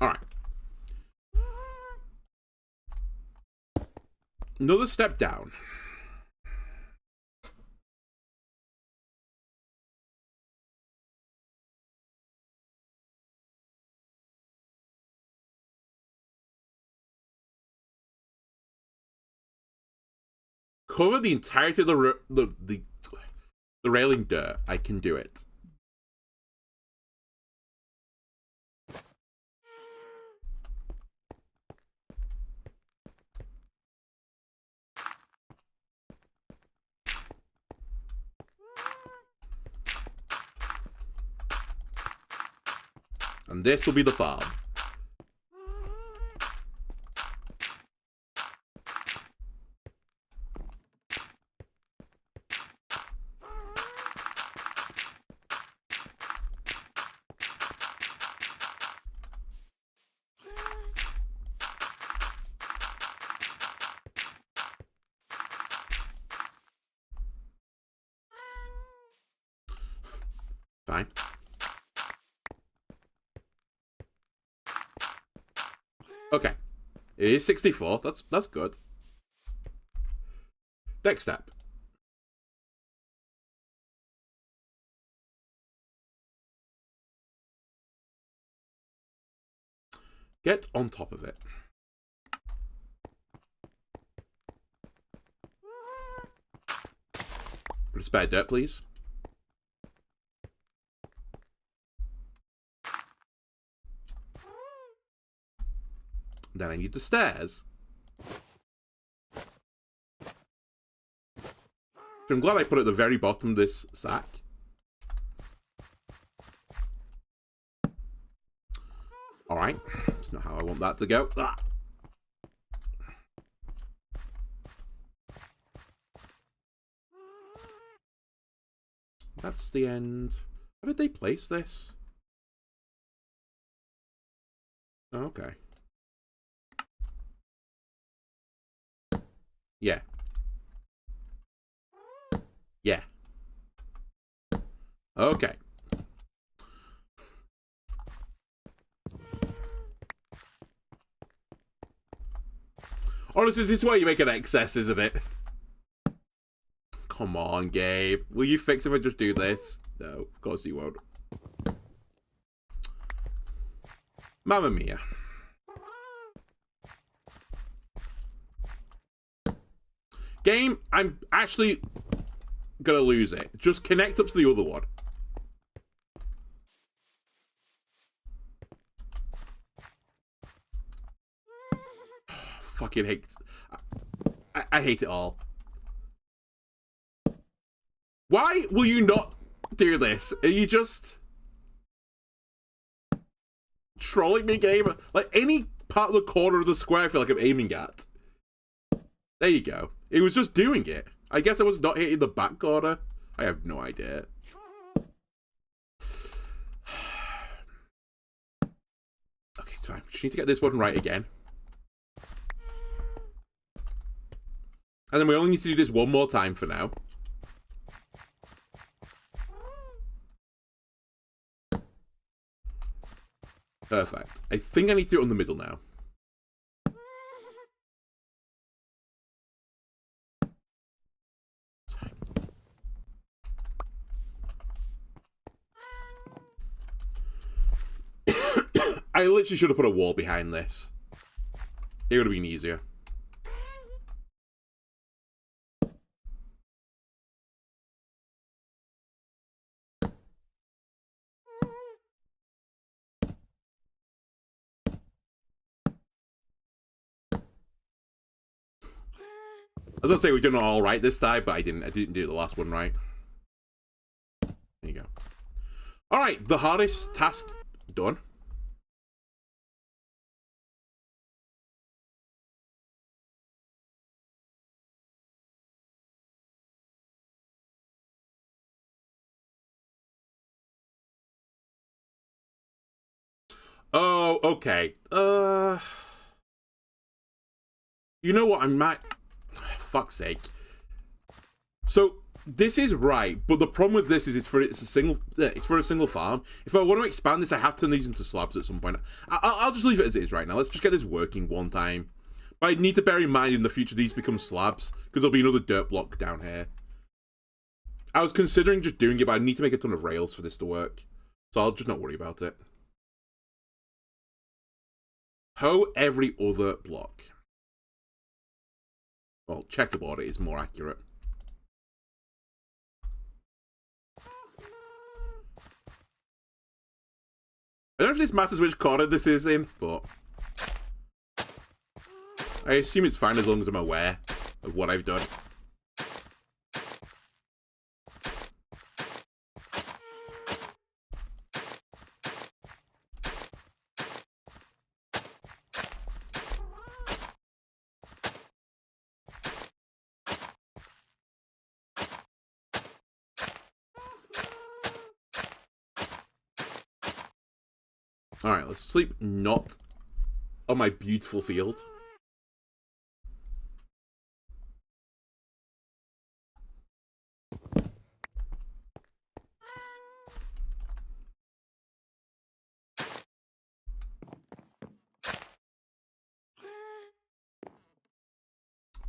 S1: Alright. Another step down. Cover the entirety of the railing dirt. I can do it. And this will be the farm. fine. Okay. It is 64. That's good. Next step. Get on top of it. Put a spare dirt, please. Then I need the stairs. I'm glad I put it at the very bottom of this sack. Alright. That's not how I want that to go. Ah. That's the end. How did they place this? Oh, okay. Yeah. Yeah. Okay. Honestly, this is why you make an excess, isn't it? Come on, Gabe. Will you fix if I just do this? No, of course you won't. Mamma mia. Game, I'm actually gonna lose it. Just connect up to the other one. Fucking hate. I hate it all. Why will you not do this? Are you just trolling me, game? Like, any part of the corner of the square I feel like I'm aiming at. There you go. It was just doing it. I guess I was not hitting the back corner. I have no idea. Okay, it's fine. We just need to get this one right again. And then we only need to do this one more time for now. Perfect. I think I need to do it on the middle now. It's fine. I literally should have put a wall behind this. It would have been easier. I was gonna say we're doing it all right this time, but I didn't do the last one right. There you go. All right, the hardest task done. Oh, okay. You know what? I might. Fuck's sake. So this is right, but the problem with this is it's for a single farm. If I want to expand this, I have to turn these into slabs at some point. I'll just leave it as it is right now. Let's just get this working one time. But I need to bear in mind in the future these become slabs because there'll be another dirt block down here. I was considering just doing it, but I need to make a ton of rails for this to work, so I'll just not worry about it. Hoe every other block. Well, checkerboard is more accurate. I don't know if this matters which corner this is in, but I assume it's fine as long as I'm aware of what I've done. Alright, let's sleep not on my beautiful field.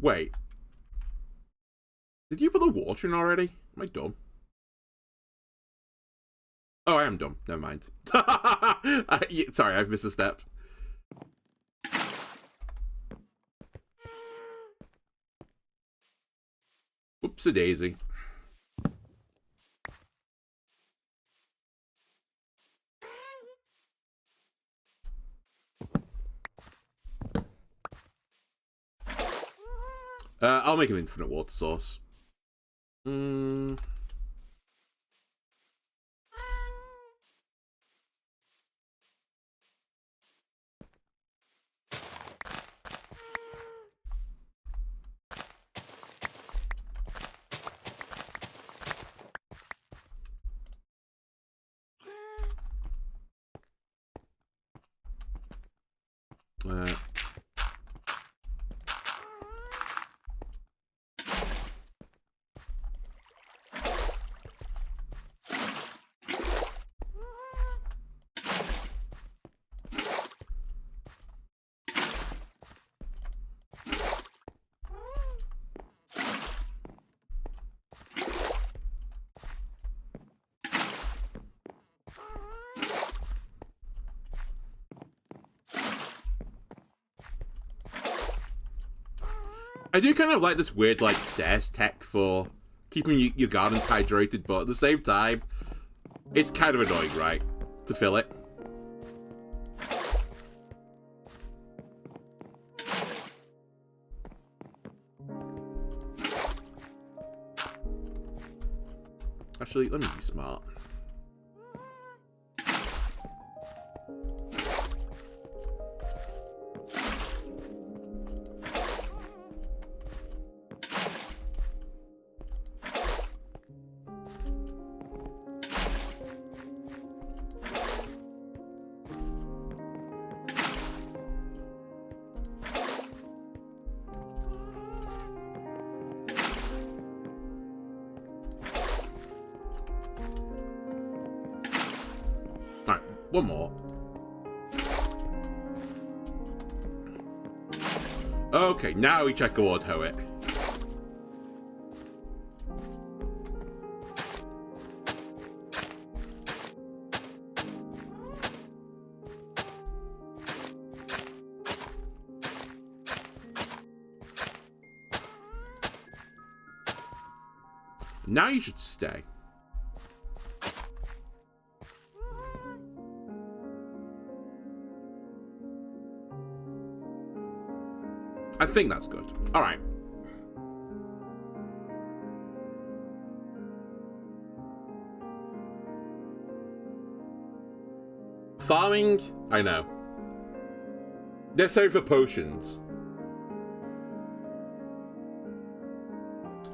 S1: Wait. Did you put the water in already? Am I dumb? Oh, I am dumb. Never mind. Sorry, I've missed a step. Oopsie-daisy. I'll make an infinite water source. I do kind of like this weird, like, stairs tech for keeping your gardens hydrated, but at the same time, it's kind of annoying, right? To fill it. Actually, let me be smart. One more. Okay, now we check Award Howick. Now you should stay. I think that's good. All right. Farming, I know. Necessary for potions.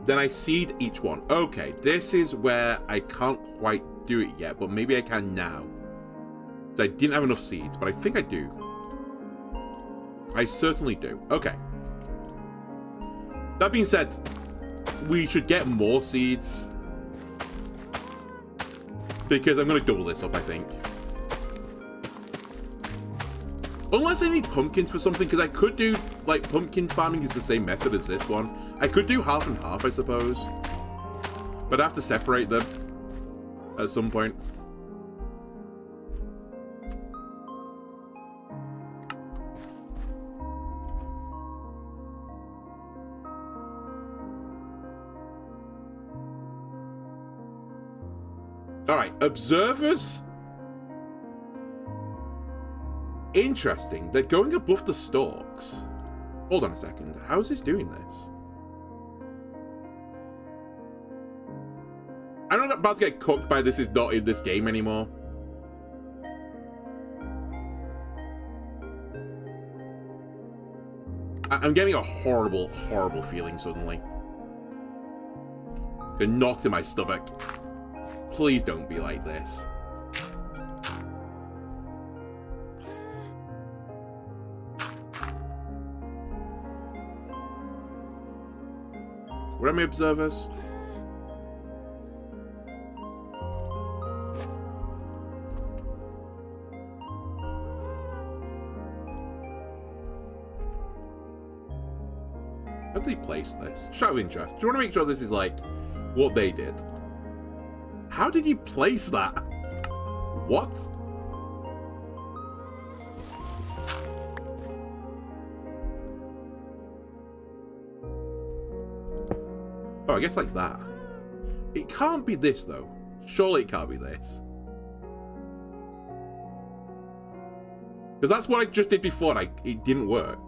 S1: Then I seed each one. Okay, this is where I can't quite do it yet, but maybe I can now. So I didn't have enough seeds, but I think I do. I certainly do. Okay. That being said, we should get more seeds. Because I'm going to double this up, I think. Unless I need pumpkins for something, because I could do, like, pumpkin farming is the same method as this one. I could do half and half, I suppose. But I have to separate them at some point. Alright, observers. Interesting. They're going above the stalks. Hold on a second. How's this doing this? I'm not about to get cooked by this is not in this game anymore. I'm getting a horrible, horrible feeling suddenly. A knot in my stomach. Please don't be like this. Where are my observers? How did they place this? Just out of interest. Do you want to make sure this is like what they did? How did you place that? What? Oh, I guess like that. It can't be this though. Surely it can't be this. Because that's what I just did before and it didn't work.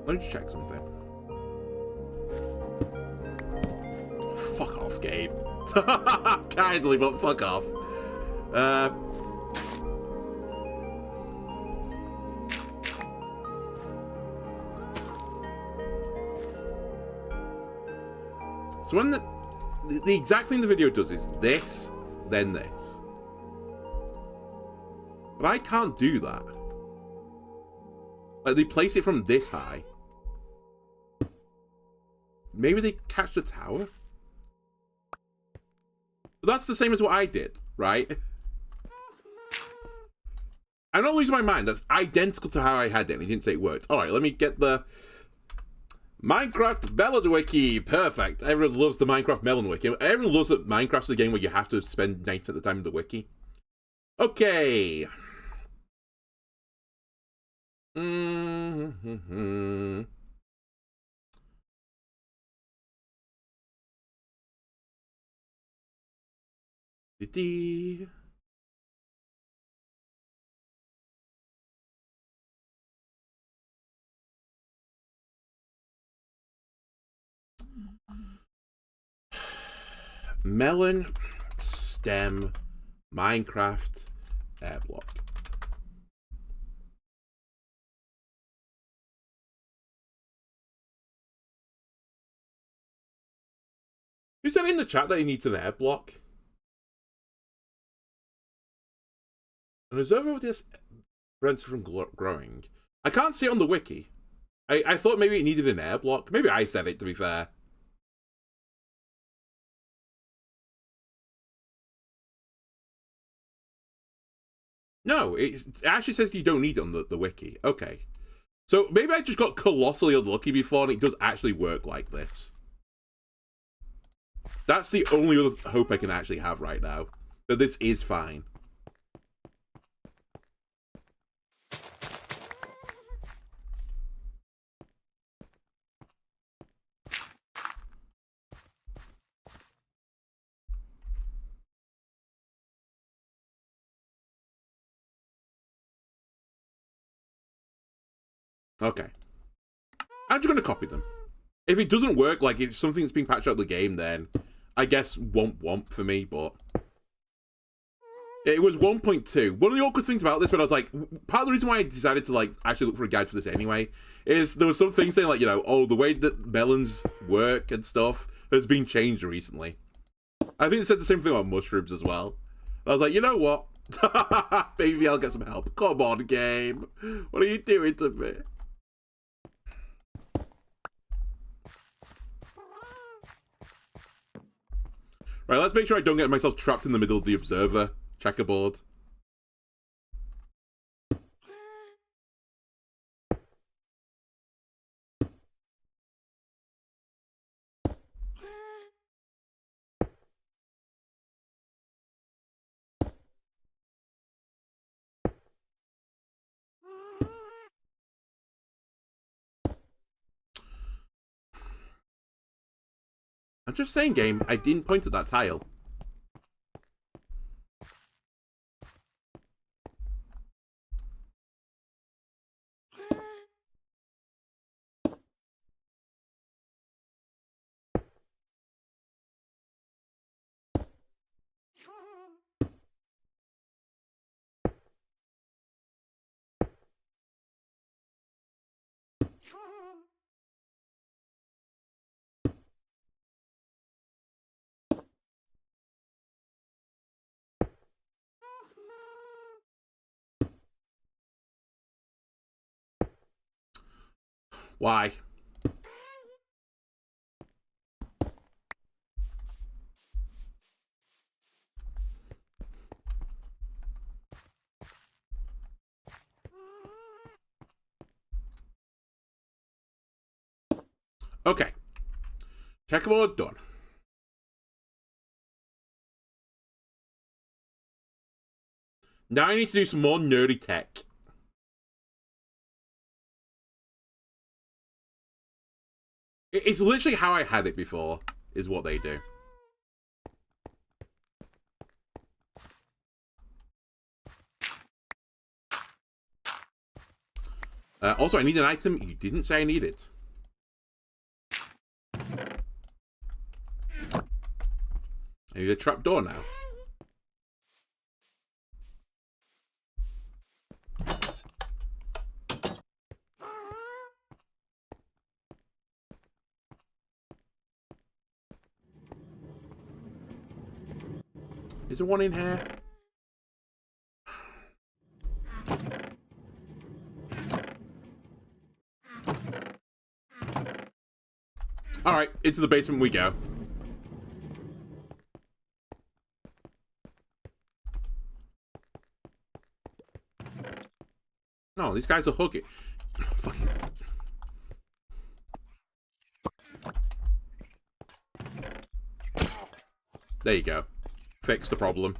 S1: Let me just check something. Fuck off, Gabe. Kindly, but fuck off. So when the exact thing the video does is this, then this. But I can't do that. Like, they place it from this high. Maybe they catch the tower? But that's the same as what I did, right? I'm not losing my mind. That's identical to how I had it. And he didn't say it worked. Alright, let me get the Minecraft Melon Wiki. Perfect. Everyone loves the Minecraft Melon Wiki. Everyone loves that Minecraft's a game where you have to spend 90% of the time in the wiki. Okay. Melon stem Minecraft air block. Who said in the chat that he needs an air block? An observer of this prevents from growing. I can't see it on the wiki. I thought maybe it needed an air block. Maybe I said it, to be fair. No, it actually says you don't need it on the wiki. Okay. So maybe I just got colossally unlucky before and it does actually work like this. That's the only other hope I can actually have right now. That this is fine. Okay. I'm just going to copy them. If it doesn't work, like if something's being patched out of the game, then I guess womp for me, but it was 1.2. One of the awkward things about this, when I was like, part of the reason why I decided to like actually look for a guide for this anyway, is there was some things saying like, you know, oh, the way that melons work and stuff has been changed recently. I think it said the same thing about mushrooms as well. And I was like, you know what? Maybe I'll get some help. Come on, game. What are you doing to me? Right, let's make sure I don't get myself trapped in the middle of the observer checkerboard. I'm just saying, game, I didn't point at that tile. Why? Okay. Checkerboard done. Now I need to do some more nerdy tech. It's literally how I had it before, is what they do. Also, I need an item. You didn't say I need it. I need a trapdoor now. Is there one in here? Alright, into the basement we go. No, these guys are hooking. Fucking. There you go. Fix the problem.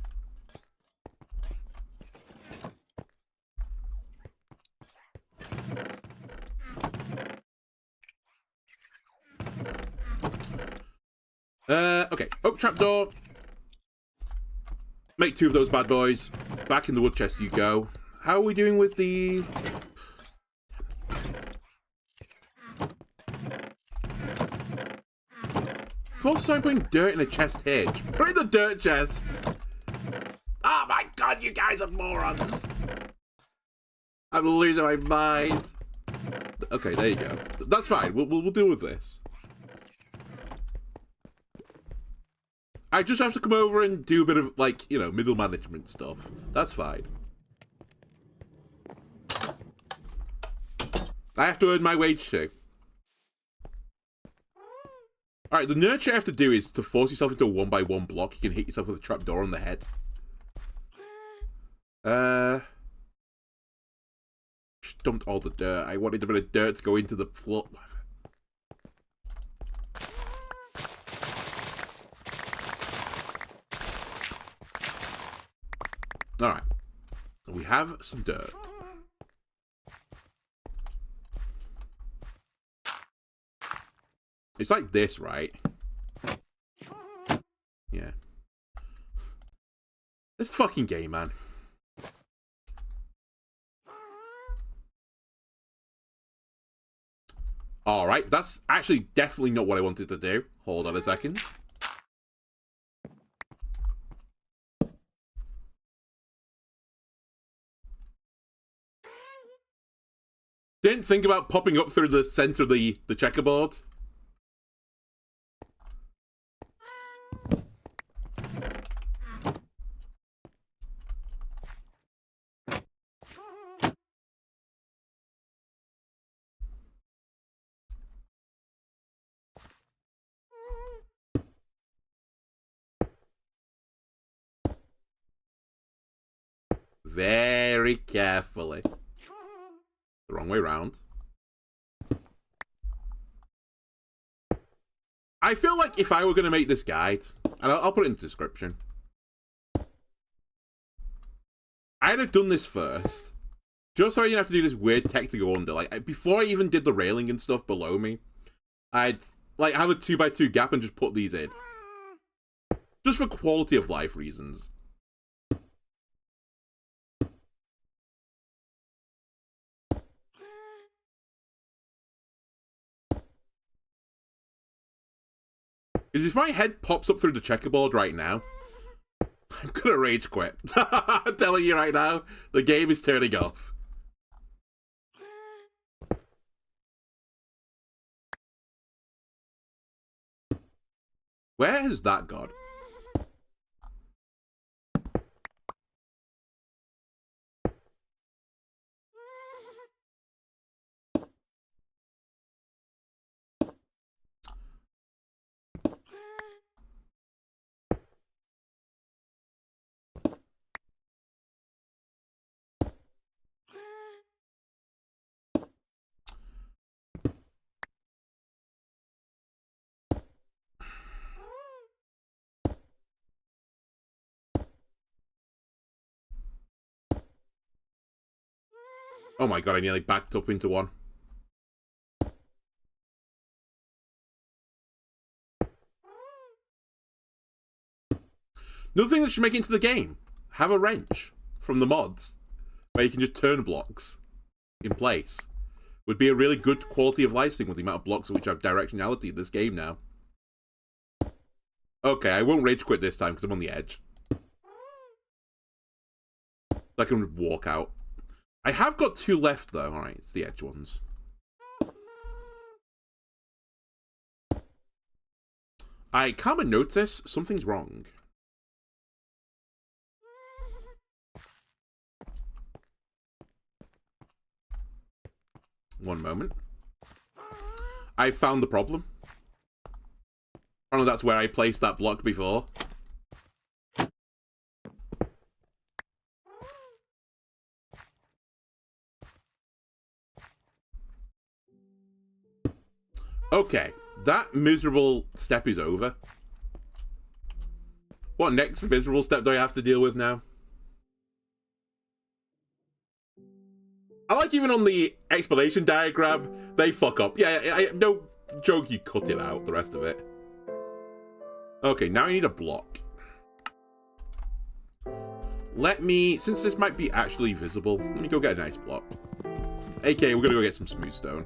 S1: Okay. Oak trapdoor. Make 2 of those bad boys. Back in the wood chest you go. How are we doing with the... I've also started putting dirt in a chest here. Put it in the dirt chest. Oh my god, you guys are morons. I'm losing my mind. Okay, there you go. That's fine. We'll deal with this. I just have to come over and do a bit of, like, you know, middle management stuff. That's fine. I have to earn my wage too. Alright, the nurture you have to do is to force yourself into a 1x1 block. You can hit yourself with a trapdoor on the head. Just dumped all the dirt. I wanted a bit of dirt to go into the floor. Alright. We have some dirt. It's like this, right? Yeah. This fucking game, man. Alright, that's actually definitely not what I wanted to do. Hold on a second. Didn't think about popping up through the center of the checkerboard. Very carefully. The wrong way round. I feel like if I were going to make this guide, and I'll put it in the description, I'd have done this first, just so I didn't have to do this weird tech to go under. Like, before I even did the railing and stuff below me, I'd like, have a 2x2 gap and just put these in. Just for quality of life reasons. Because if my head pops up through the checkerboard right now, I'm gonna rage quit. I'm telling you right now, the game is turning off. Where has that gone? Oh my god, I nearly backed up into one. Another thing that should make it into the game, have a wrench from the mods, where you can just turn blocks in place. Would be a really good quality of life thing with the amount of blocks which have directionality in this game now. Okay, I won't rage quit this time because I'm on the edge. I can walk out. I have got 2 left though. Alright, it's the edge ones. I come and notice something's wrong. One moment. I found the problem. Apparently that's where I placed that block before. Okay, that miserable step is over. What next miserable step do I have to deal with now? I like even on the explanation diagram, they fuck up. Yeah, no joke, you cut it out, the rest of it. Okay, now I need a block. Let me, since this might be actually visible, let me go get a nice block. AK, we're gonna go get some smooth stone.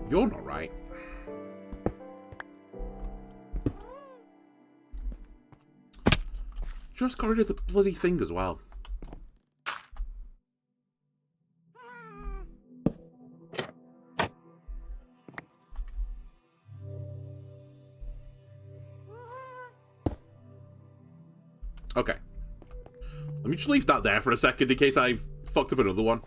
S1: You're not right. Just got rid of the bloody thing as well. Okay. Let me just leave that there for a second in case I've fucked up another one.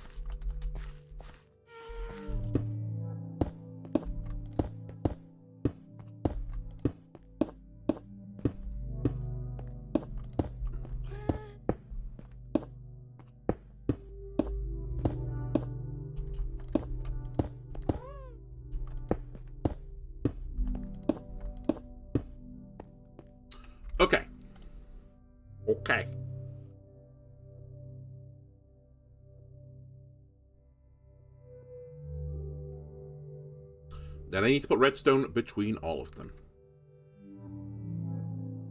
S1: Okay. Okay. Then I need to put redstone between all of them.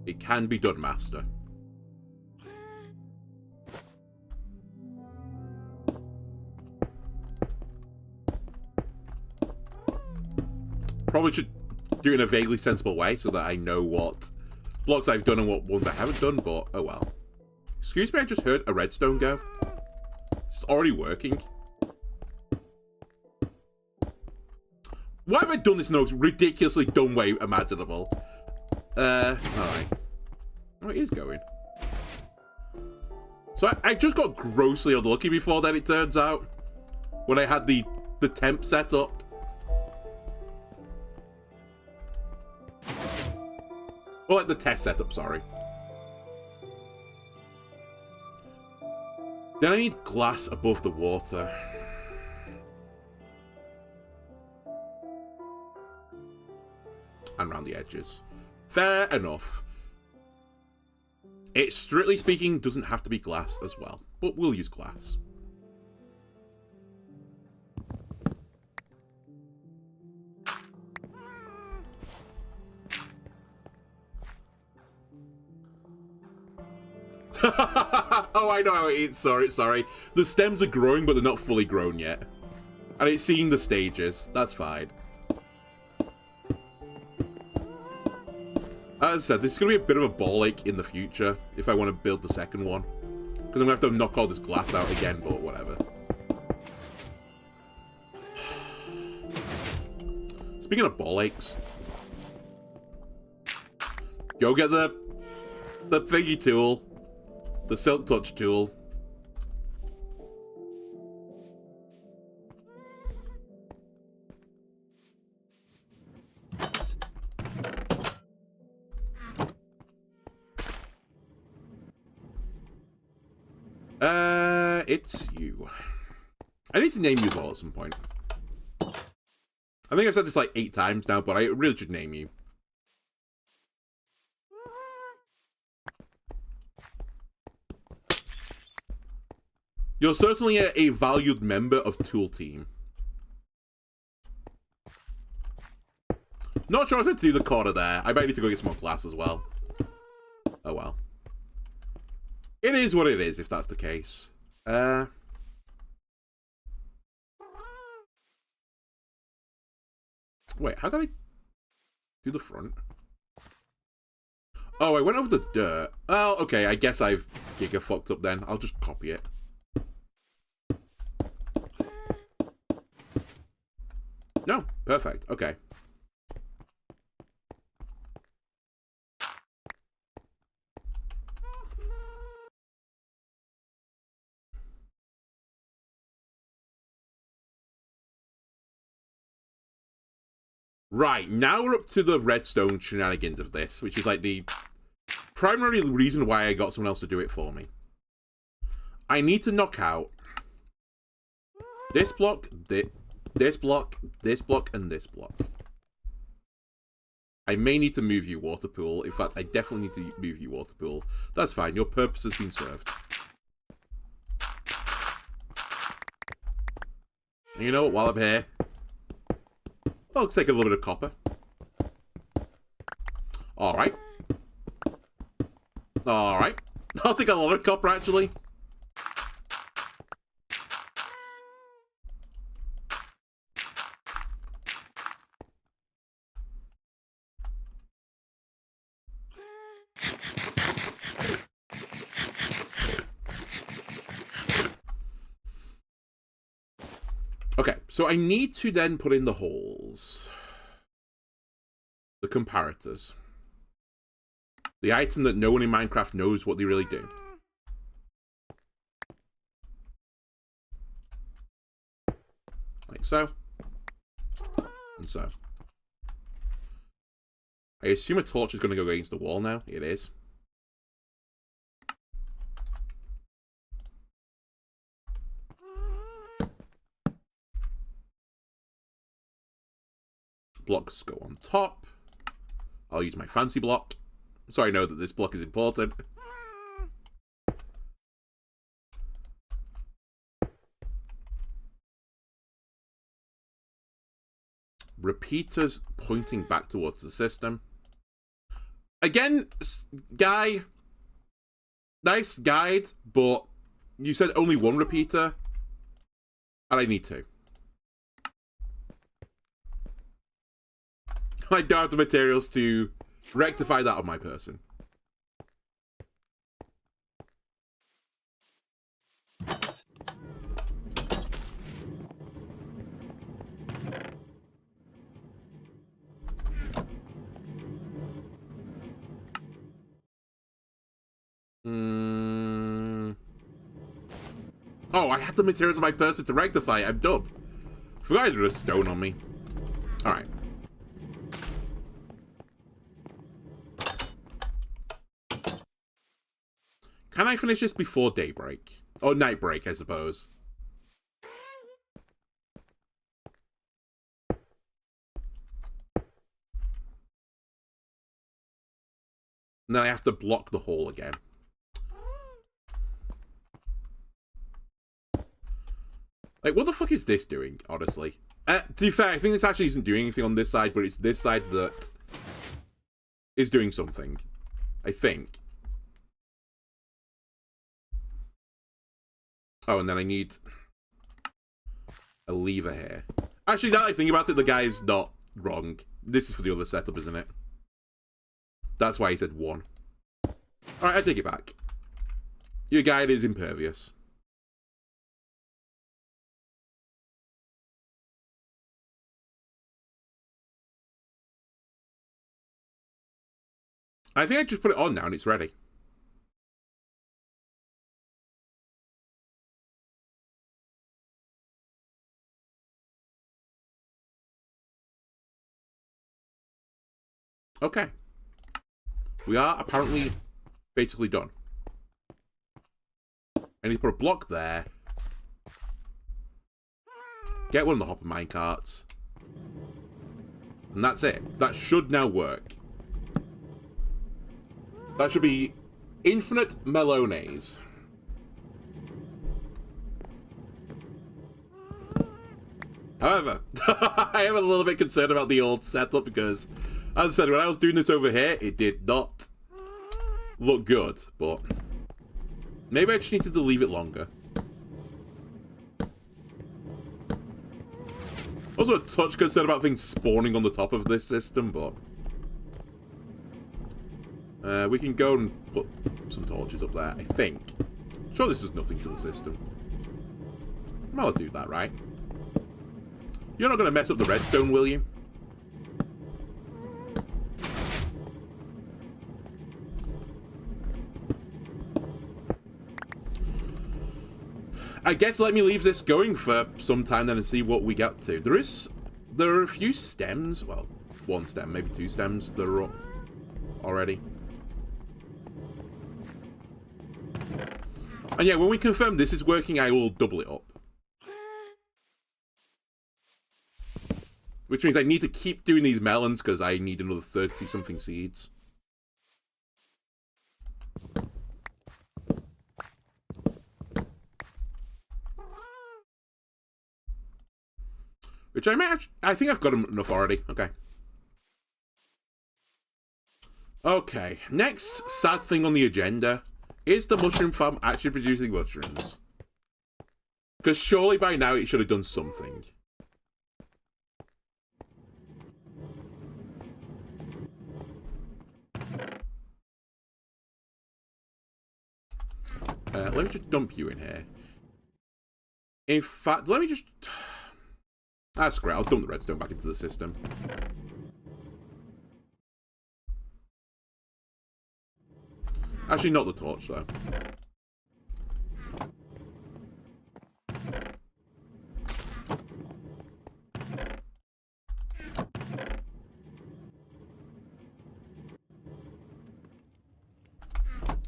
S1: It can be done, master. Probably should do it in a vaguely sensible way so that I know what blocks I've done and what ones I haven't done, but oh well. Excuse me, I just heard a redstone go. It's already working. Why have I done this in the most ridiculously dumb way imaginable? Alright. Oh, it is going. So I just got grossly unlucky before then, it turns out. when I had the temp set up. Or like the test setup, sorry. Then I need glass above the water. And around the edges. Fair enough. It, strictly speaking, doesn't have to be glass as well. But we'll use glass. Oh, I know how it is. Sorry. The stems are growing, but they're not fully grown yet. And it's seeing the stages. That's fine. As I said, this is going to be a bit of a ball ache in the future if I want to build the second one. Because I'm going to have to knock all this glass out again, but whatever. Speaking of ball aches, go get the thingy tool. The Silk Touch tool. It's you. I need to name you all at some point. I think I've said this like 8 times now, but I really should name you. You're certainly a valued member of Tool Team. Not sure how to do the corner there. I might need to go get some more glass as well. Oh well. It is what it is, if that's the case. Wait, how did I do the front? Oh, I went over the dirt. Oh, okay, I guess I've giga fucked up then. I'll just copy it. No, perfect. Okay. Right, now we're up to the redstone shenanigans of this, which is like the primary reason why I got someone else to do it for me. I need to knock out this block, this block, and this block. I may need to move you, water pool. In fact, I definitely need to move you, water pool. That's fine. Your purpose has been served. And you know what? While I'm here, I'll take a little bit of copper. Alright. Alright. I'll take a lot of copper, actually. Okay, so I need to then put in the holes. The comparators. The item that no one in Minecraft knows what they really do. Like so. And so. I assume a torch is going to go against the wall now. It is. Blocks go on top. I'll use my fancy block. So I know that this block is important. Repeaters pointing back towards the system. Again, guy. Nice guide, but you said only one repeater. And I need 2. I don't have the materials to rectify that on my person. Oh, I had the materials in my person to rectify it. I'm dumb. Forgot I had a stone on me. Alright. Can I finish this before daybreak? Or night break, I suppose. And then I have to block the hole again. Like, what the fuck is this doing, honestly? To be fair, I think this actually isn't doing anything on this side, but it's this side that is doing something. I think. Oh, and then I need a lever here. Actually, now that I think about it, the guy is not wrong. This is for the other setup, isn't it? That's why he said 1. Alright, I take it back. Your guide is impervious. I think I just put it on now and it's ready. Okay. We are apparently basically done. I need to put a block there. Get one of the hopper minecarts. And that's it. That should now work. That should be infinite melones. However, I am a little bit concerned about the old setup because, as I said, when I was doing this over here, it did not look good, but maybe I just needed to leave it longer. Also a touch concerned about things spawning on the top of this system, but we can go and put some torches up there, I think. Sure, this is nothing to the system. I'll do that, right? You're not going to mess up the redstone, will you? I guess let me leave this going for some time then and see what we get to. There are a few stems, well, 1 stem, maybe 2 stems that are up already. And yeah, when we confirm this is working, I will double it up. Which means I need to keep doing these melons because I need another 30-something seeds. Which I think I've got enough already. Okay. Okay, next sad thing on the agenda. Is the mushroom farm actually producing mushrooms? Because surely by now it should have done something. Let me just dump you in here. In fact, let me just... That's great, I'll dump the redstone back into the system. Actually, not the torch, though.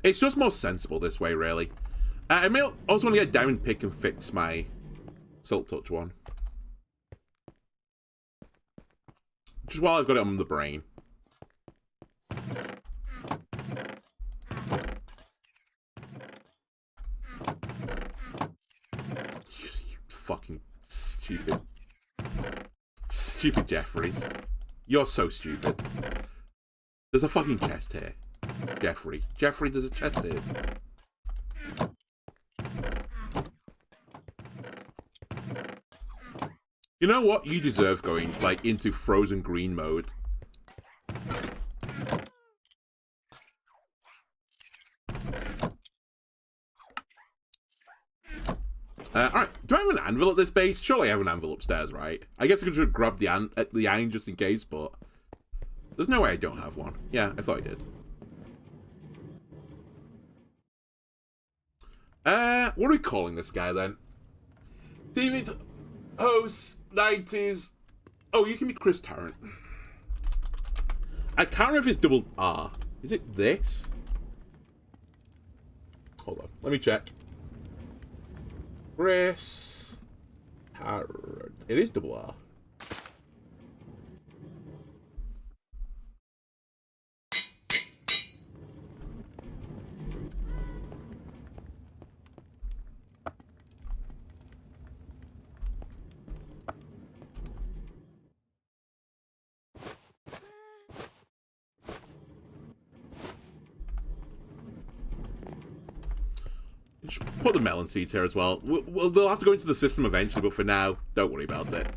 S1: It's just more sensible this way, really. I may also want to get a diamond pick and fix my silk touch one. Just while I've got it on the brain. You fucking stupid. Stupid Jeffries. You're so stupid. There's a fucking chest here. Jeffrey. Jeffrey, there's a chest here. You know what? You deserve going, like, into frozen green mode. Alright. Do I have an anvil at this base? Surely I have an anvil upstairs, right? I guess I could just grab the iron just in case, but there's no way I don't have one. Yeah, I thought I did. What are we calling this guy then? David host 90s. Oh, you can be Chris Tarrant. I can't remember if it's double R. Is it this? Hold on, let me check. Chris Tarrant. It is double R. Just put the melon seeds here as well. Well, they'll have to go into the system eventually, but for now, don't worry about it.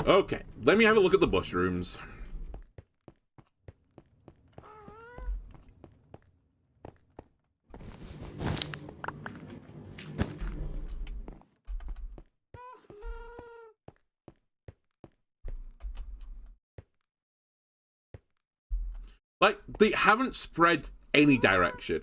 S1: Okay, let me have a look at the mushrooms. Like, they haven't spread any direction.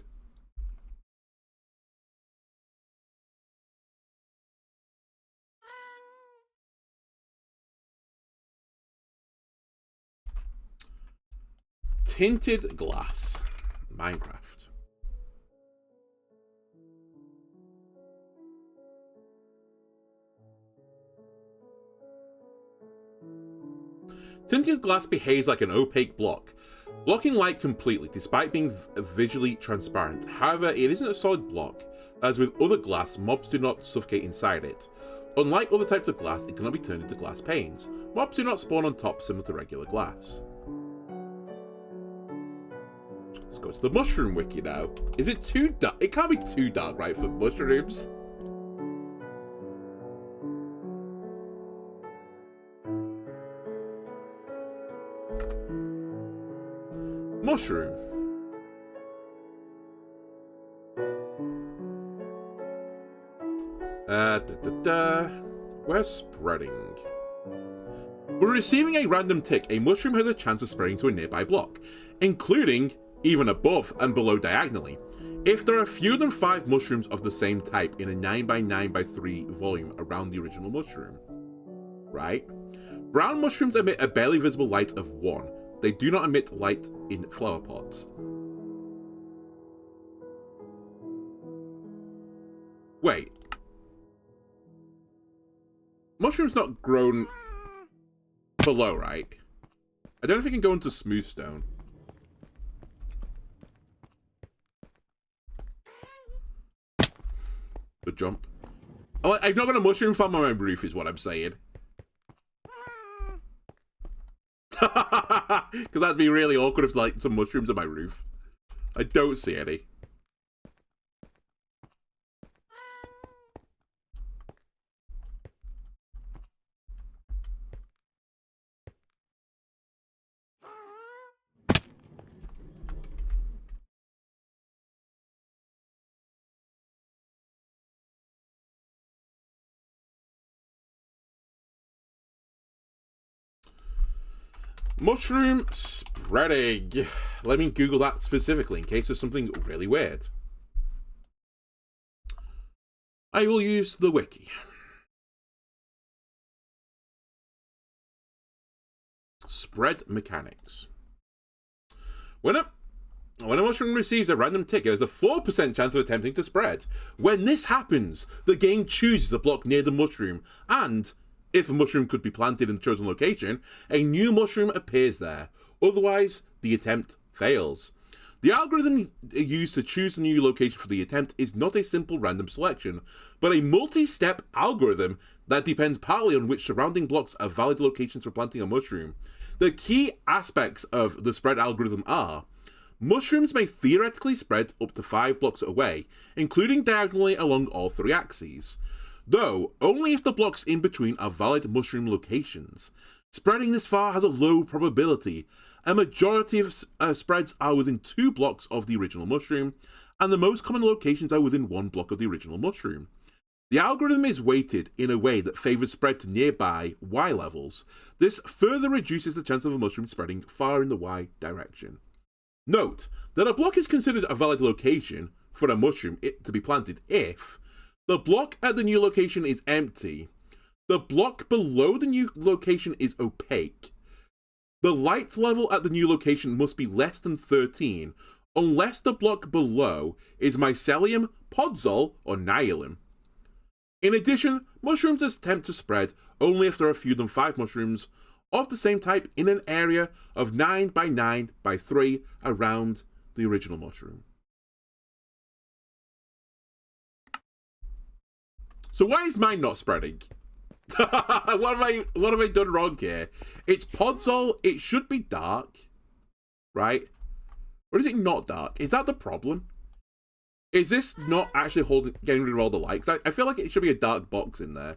S1: Tinted glass. Minecraft. Tinted glass behaves like an opaque block, blocking light completely, despite being visually transparent. However, it isn't a solid block. As with other glass, mobs do not suffocate inside it. Unlike other types of glass, it cannot be turned into glass panes. Mobs do not spawn on top, similar to regular glass. Let's go to the mushroom wiki now. Is it too dark? It can't be too dark, right, for mushrooms? Mushroom. We're spreading. When receiving a random tick, a mushroom has a chance of spreading to a nearby block, including even above and below diagonally, if there are fewer than 5 mushrooms of the same type in a 9x9x3 volume around the original mushroom. Right? Brown mushrooms emit a barely visible light of 1. They do not emit light in flower pots. Wait. Mushroom's not grown below, right? I don't know if it can go into smooth stone. The jump. Oh, I've not got a mushroom farm on my roof, is what I'm saying. Because that'd be really awkward if, like, some mushrooms on my roof. I don't see any. Mushroom spreading. Let me Google that specifically in case there's something really weird. I will use the wiki. Spread mechanics. When a mushroom receives a random tick, it has a 4% chance of attempting to spread. When this happens, the game chooses a block near the mushroom, and if a mushroom could be planted in the chosen location, a new mushroom appears there. Otherwise, the attempt fails. The algorithm used to choose the new location for the attempt is not a simple random selection, but a multi-step algorithm that depends partly on which surrounding blocks are valid locations for planting a mushroom. The key aspects of the spread algorithm are: mushrooms may theoretically spread up to 5 blocks away, including diagonally along all 3 axes, though only if the blocks in between are valid mushroom locations. Spreading this far has a low probability. A majority of spreads are within 2 blocks of the original mushroom, and the most common locations are within 1 block of the original mushroom. The algorithm is weighted in a way that favors spread to nearby Y levels. This further reduces the chance of a mushroom spreading far in the Y direction. Note that a block is considered a valid location for a mushroom to be planted if the block at the new location is empty, the block below the new location is opaque, the light level at the new location must be less than 13 unless the block below is mycelium, podzol, or nihilum. In addition, mushrooms attempt to spread only if there are fewer than 5 mushrooms of the same type in an area of 9 by 9 by 3 around the original mushroom. So why is mine not spreading? What have I done wrong here? It's podzol, it should be dark, right? Or is it not dark? Is that the problem? Is this not actually getting rid of all the lights? I feel like it should be a dark box in there.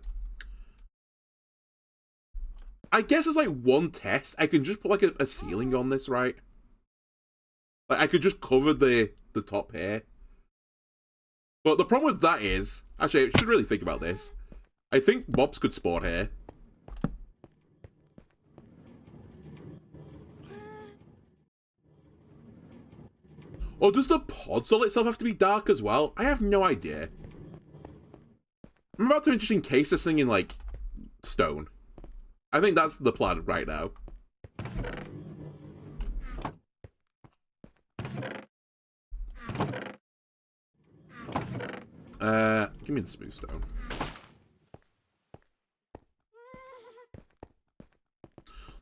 S1: I guess it's like one test. I can just put like a ceiling on this, right? Like I could just cover the top here. But the problem with that is, actually, I should really think about this. I think mobs could spawn here. Or does the podzol itself have to be dark as well? I have no idea. I'm about to just encase this thing in, like, stone. I think that's the plan right now. Give me the smooth stone.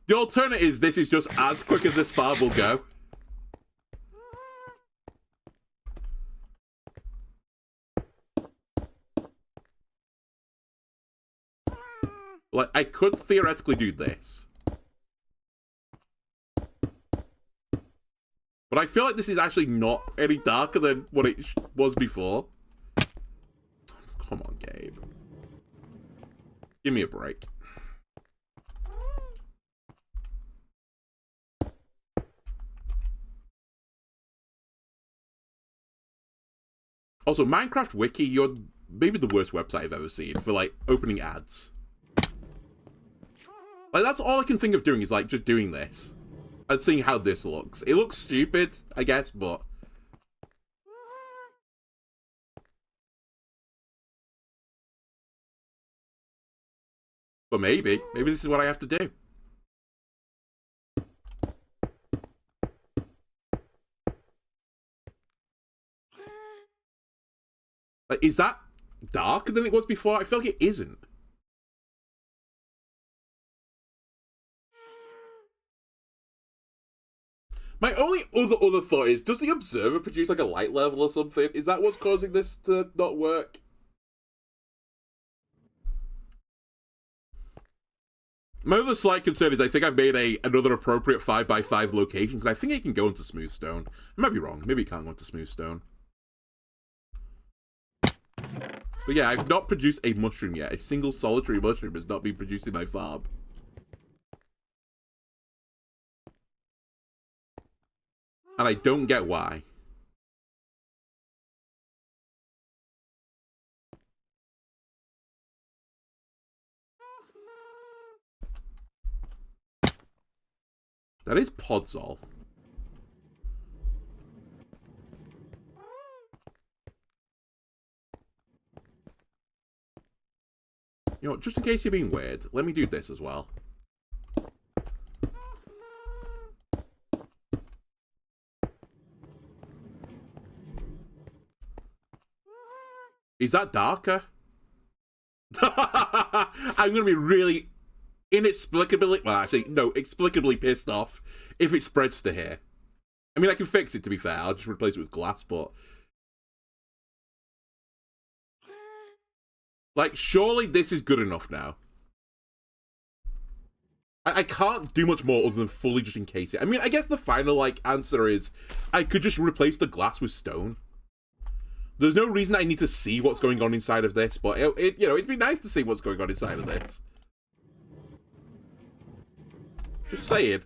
S1: The alternate is this is just as quick as this far will go. Like, I could theoretically do this. But I feel like this is actually not any darker than what it was before. Come on, Gabe. Give me a break. Also, Minecraft Wiki, you're maybe the worst website I've ever seen for, like, opening ads. Like, that's all I can think of doing is, like, just doing this. And seeing how this looks. It looks stupid, I guess, but... But maybe this is what I have to do. Like, is that darker than it was before? I feel like it isn't. My only other thought is, does the observer produce like a light level or something? Is that what's causing this to not work? My other slight concern is I think I've made another appropriate 5x5 location, because I think it can go into smooth stone. I might be wrong. Maybe it can't go into smooth stone. But yeah, I've not produced a mushroom yet. A single solitary mushroom has not been produced in my farm. And I don't get why. That is podzol. You know, just in case you're being weird, let me do this as well. Is that darker? I'm gonna be really inexplicably, well actually, no, explicably pissed off if it spreads to here. I mean, I can fix it, to be fair. I'll just replace it with glass, but... Like, surely this is good enough now. I can't do much more other than fully just encase it. I mean, I guess the final, like, answer is I could just replace the glass with stone. There's no reason I need to see what's going on inside of this, but you know, it'd be nice to see what's going on inside of this. Just saying.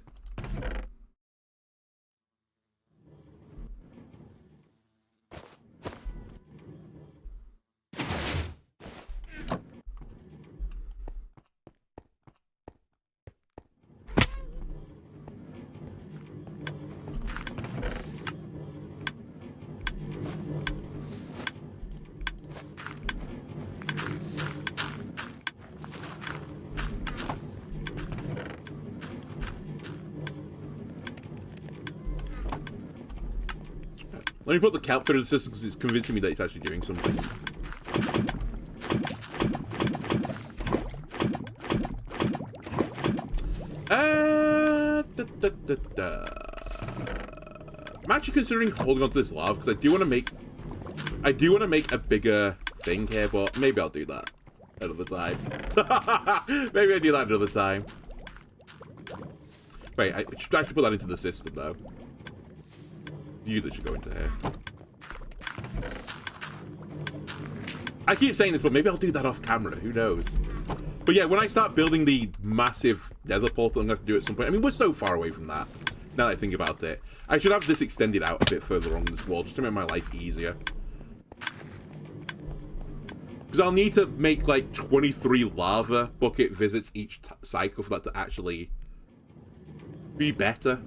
S1: Let me put the kelp through the system because it's convincing me that it's actually doing something. I'm actually considering holding on to this lava because I do want to make a bigger thing here, but maybe I'll do that another time. Maybe I'll do that another time. Wait, I should actually put that into the system though. You that should go into here. I keep saying this, but maybe I'll do that off camera. Who knows? But yeah, when I start building the massive nether portal I'm going to have to do at some point. I mean, we're so far away from that, now that I think about it. I should have this extended out a bit further along this wall, just to make my life easier. Because I'll need to make, like, 23 lava bucket visits each cycle for that to actually be better.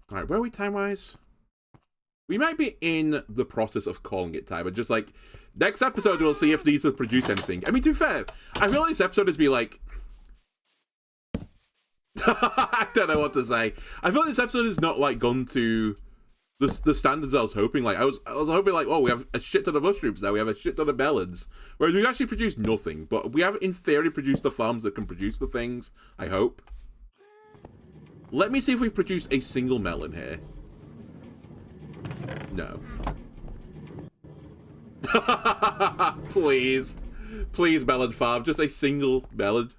S1: Alright, where are we time-wise? We might be in the process of calling it time, but just like, next episode we'll see if these will produce anything. I mean, to be fair, I feel like this episode has been like... I don't know what to say. I feel like this episode has not, like, gone to the standards I was hoping. Like, I was hoping, like, oh, we have a shit ton of mushrooms now, we have a shit ton of melons. Whereas we've actually produced nothing, but we have, in theory, produced the farms that can produce the things, I hope. Let me see if we've produced a single melon here. No. Please. Please, melon farm. Just a single melon.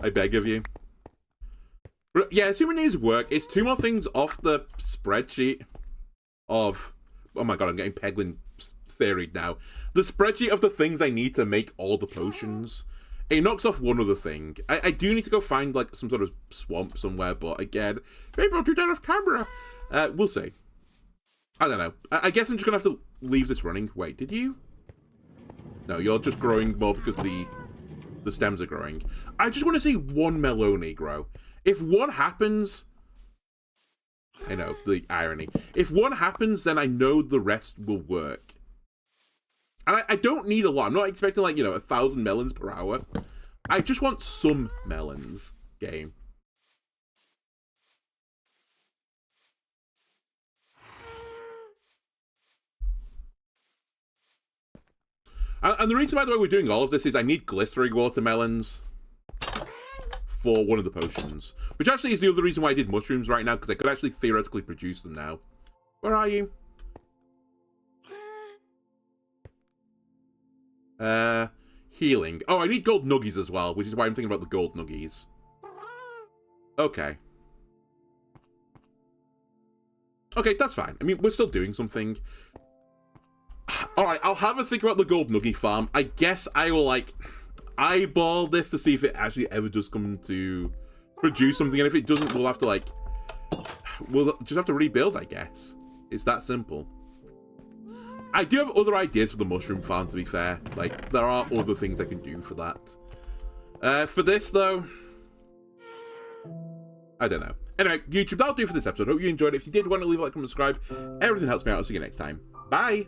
S1: I beg of you. But yeah, assuming these work, it's 2 more things off the spreadsheet of... Oh my god, I'm getting Peglin theoried now. The spreadsheet of the things I need to make all the potions. It knocks off one other thing. I do need to go find, like, some sort of swamp somewhere, but again, maybe I'll do that off camera. We'll see. I don't know. I guess I'm just going to have to leave this running. Wait, did you? No, you're just growing more because the stems are growing. I just want to see one Melone grow. If one happens... I know, the irony. If one happens, then I know the rest will work. And I don't need a lot. I'm not expecting, like, 1,000 melons per hour. I just want some melons, game. And the reason, by the way, we're doing all of this is I need glistering watermelons for one of the potions. Which actually is the other reason why I did mushrooms right now, because I could actually theoretically produce them now. Where are you? Healing. Oh, I need gold nuggies as well, which is why I'm thinking about the gold nuggies. Okay. Okay, that's fine. I mean, we're still doing something. Alright, I'll have a think about the gold nugget farm. I guess I will, like, eyeball this to see if it actually ever does come to produce something. And if it doesn't, we'll have to, like... We'll just have to rebuild, I guess. It's that simple. I do have other ideas for the mushroom farm, to be fair. Like, there are other things I can do for that. For this, though... I don't know. Anyway, YouTube, that'll do for this episode. Hope you enjoyed it. If you did want to leave a like, comment, subscribe. Everything helps me out. I'll see you next time. Bye!